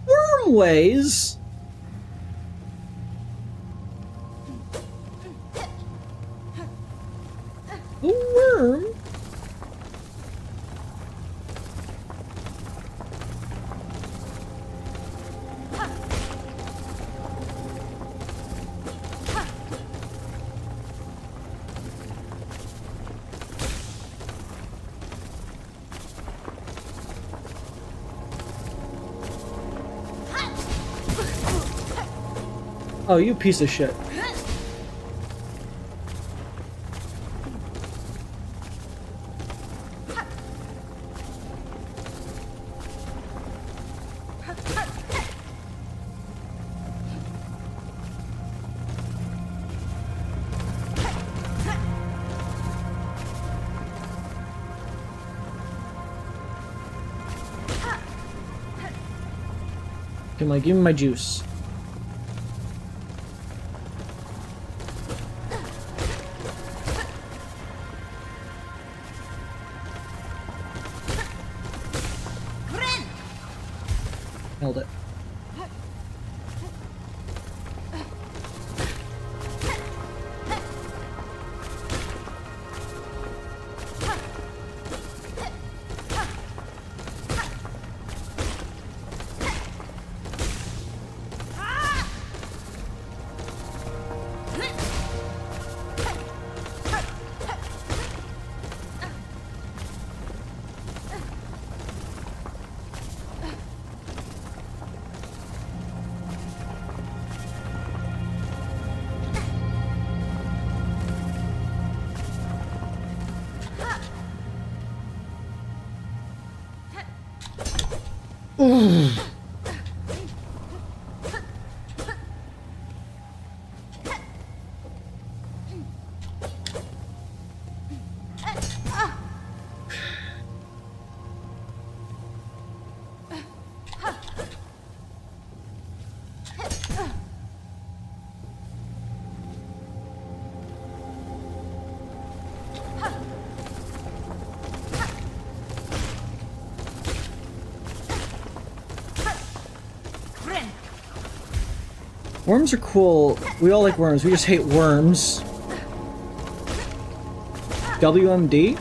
Wormways? A worm? Oh, you piece of shit. Come on, give me my juice. Held it. Worms are cool. We all like worms. We just hate worms. WMD?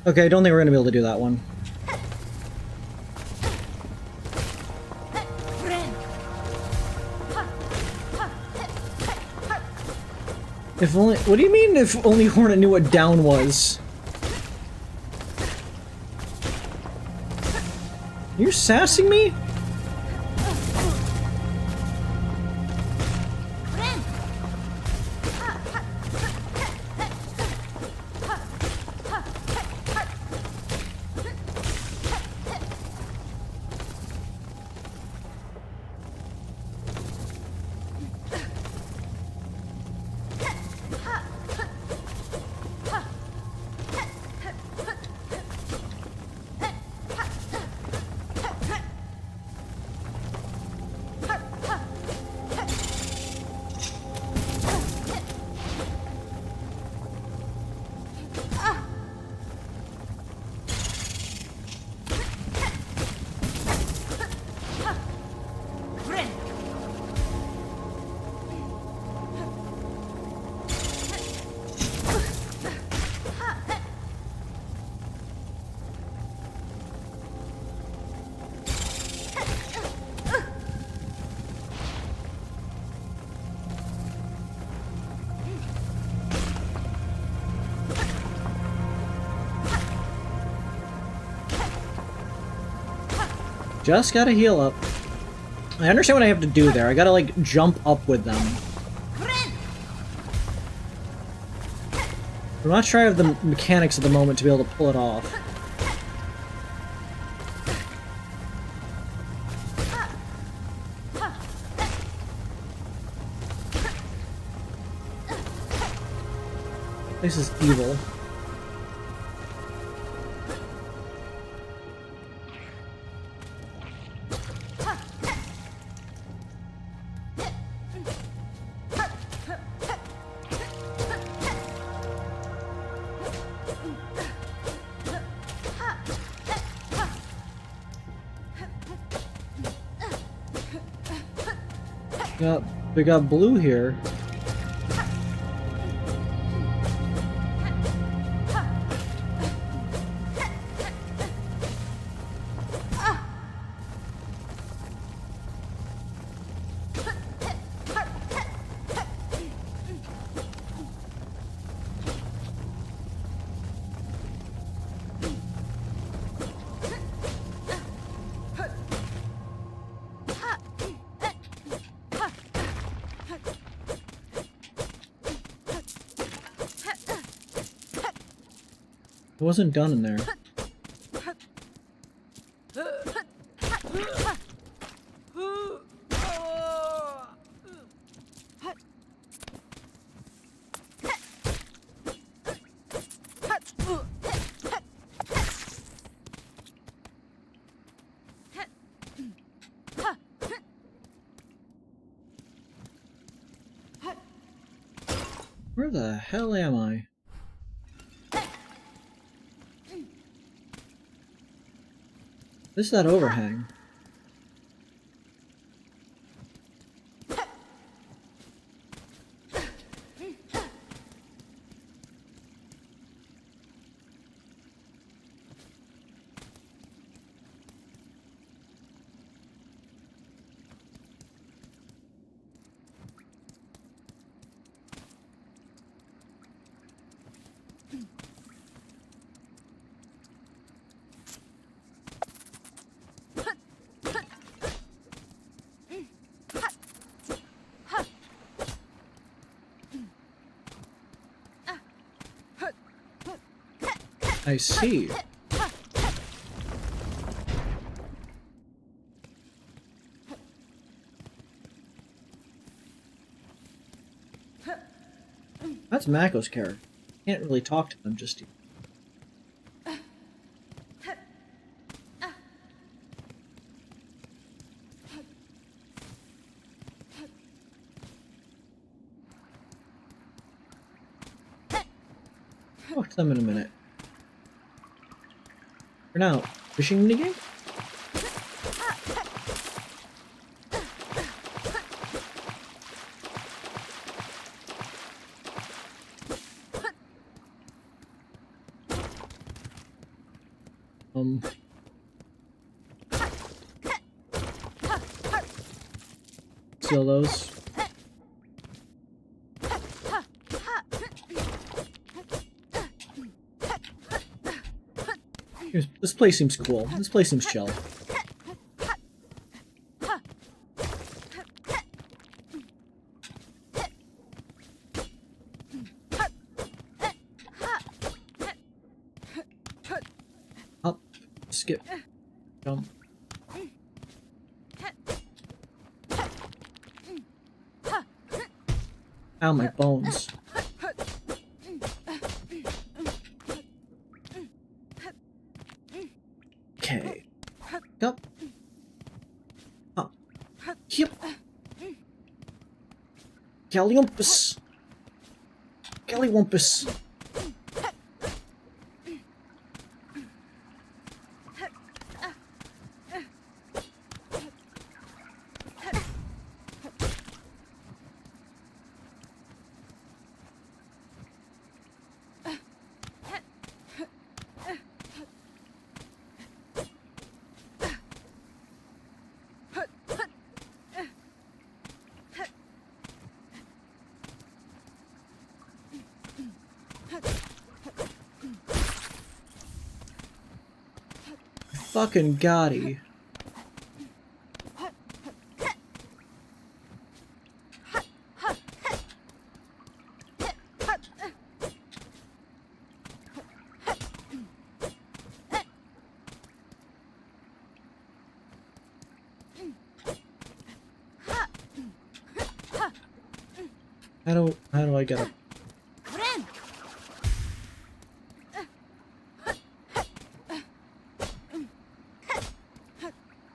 Okay, I don't think we're gonna be able to do that one. If only— what do you mean if only Hornet knew what down was? You're sassing me? Just gotta heal up. I understand what I have to do there. I gotta, like, jump up with them. I'm not sure I have the mechanics at the moment to be able to pull it off. This is evil. We got blue here. It wasn't done in there. Where the hell am I? This is that overhang. I see. That's Mako's character. Can't really talk to them just yet. Talk to them in a minute. For now, fishing minigame? Steal those. This place seems cool. This place seems chill. Up, skip, jump. Ow, my bones. Okay. Up. Up. Yep. Galliumpus. Galliwumpus. Fucking Gotti. How do I get up?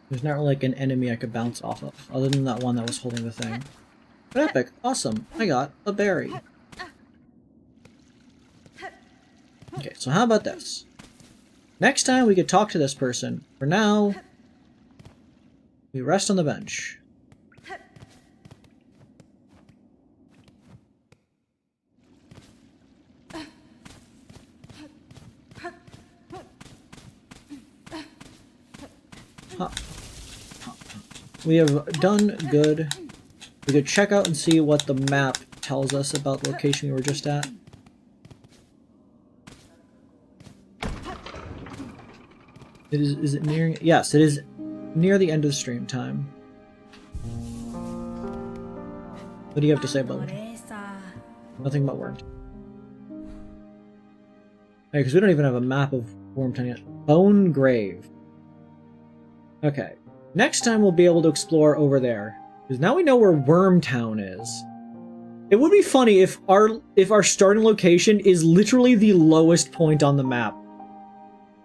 There's not really like an enemy I could bounce off of, other than that one that was holding the thing. But epic, awesome, I got a berry. Okay, so how about this? Next time we could talk to this person. For now, we rest on the bench. We have done good. We could check out and see what the map tells us about the location we were just at. Is it nearing? Yes, it is near the end of the stream time. What do you have to say about it? Nothing but words. Hey, because we don't even have a map of Wormtown yet. Bone Grave. Okay. Next time we'll be able to explore over there. Because now we know where Wormtown is. It would be funny if our starting location is literally the lowest point on the map.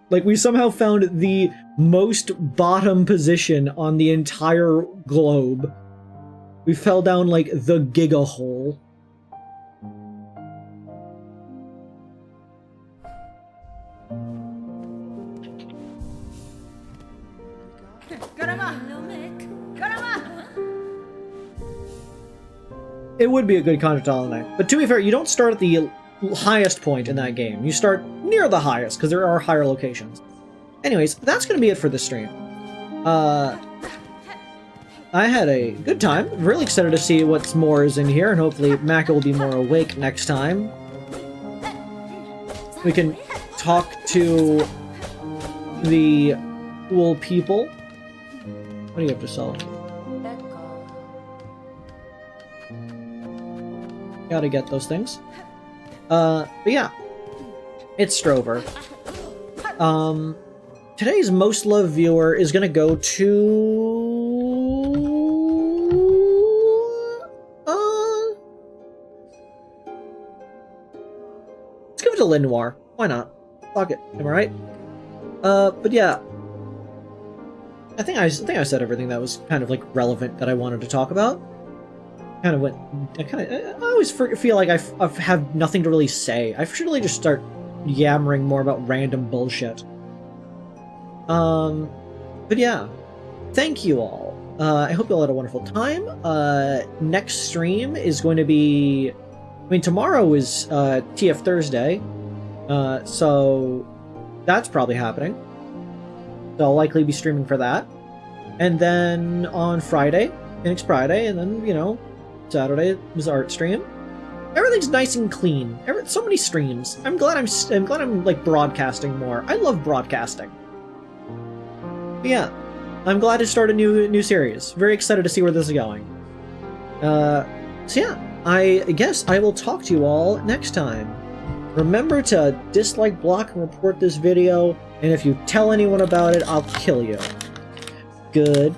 Like, we somehow found the most bottom position on the entire globe. We fell down, like, the giga hole. It would be a good content holiday. But to be fair, you don't start at the highest point in that game. You start near the highest, because there are higher locations. Anyways, that's going to be it for this stream. I had a good time. Really excited to see what's more is in here, and hopefully Mako will be more awake next time. We can talk to the cool people. What do you have to sell? Gotta get those things. But yeah. It's Strover. Today's most loved viewer is gonna go to... let's give it to Linoir. Why not? Fuck it. Am I right? But yeah. I think I said everything that was kind of like relevant that I wanted to talk about. I always feel like I have nothing to really say. I should really just start yammering more about random bullshit. But yeah, thank you all. I hope you all had a wonderful time. Next stream is going to be, I mean, tomorrow is TF Thursday, so that's probably happening. So I'll likely be streaming for that. And then on Friday, Phoenix Friday, and then, you know, Saturday was art stream. Everything's nice and clean. So many streams. I'm glad I'm like broadcasting more. I love broadcasting. But yeah, I'm glad to start a new series. Very excited to see where this is going. So yeah, I guess I will talk to you all next time. Remember to dislike, block, and report this video, and if you tell anyone about it, I'll kill you. Good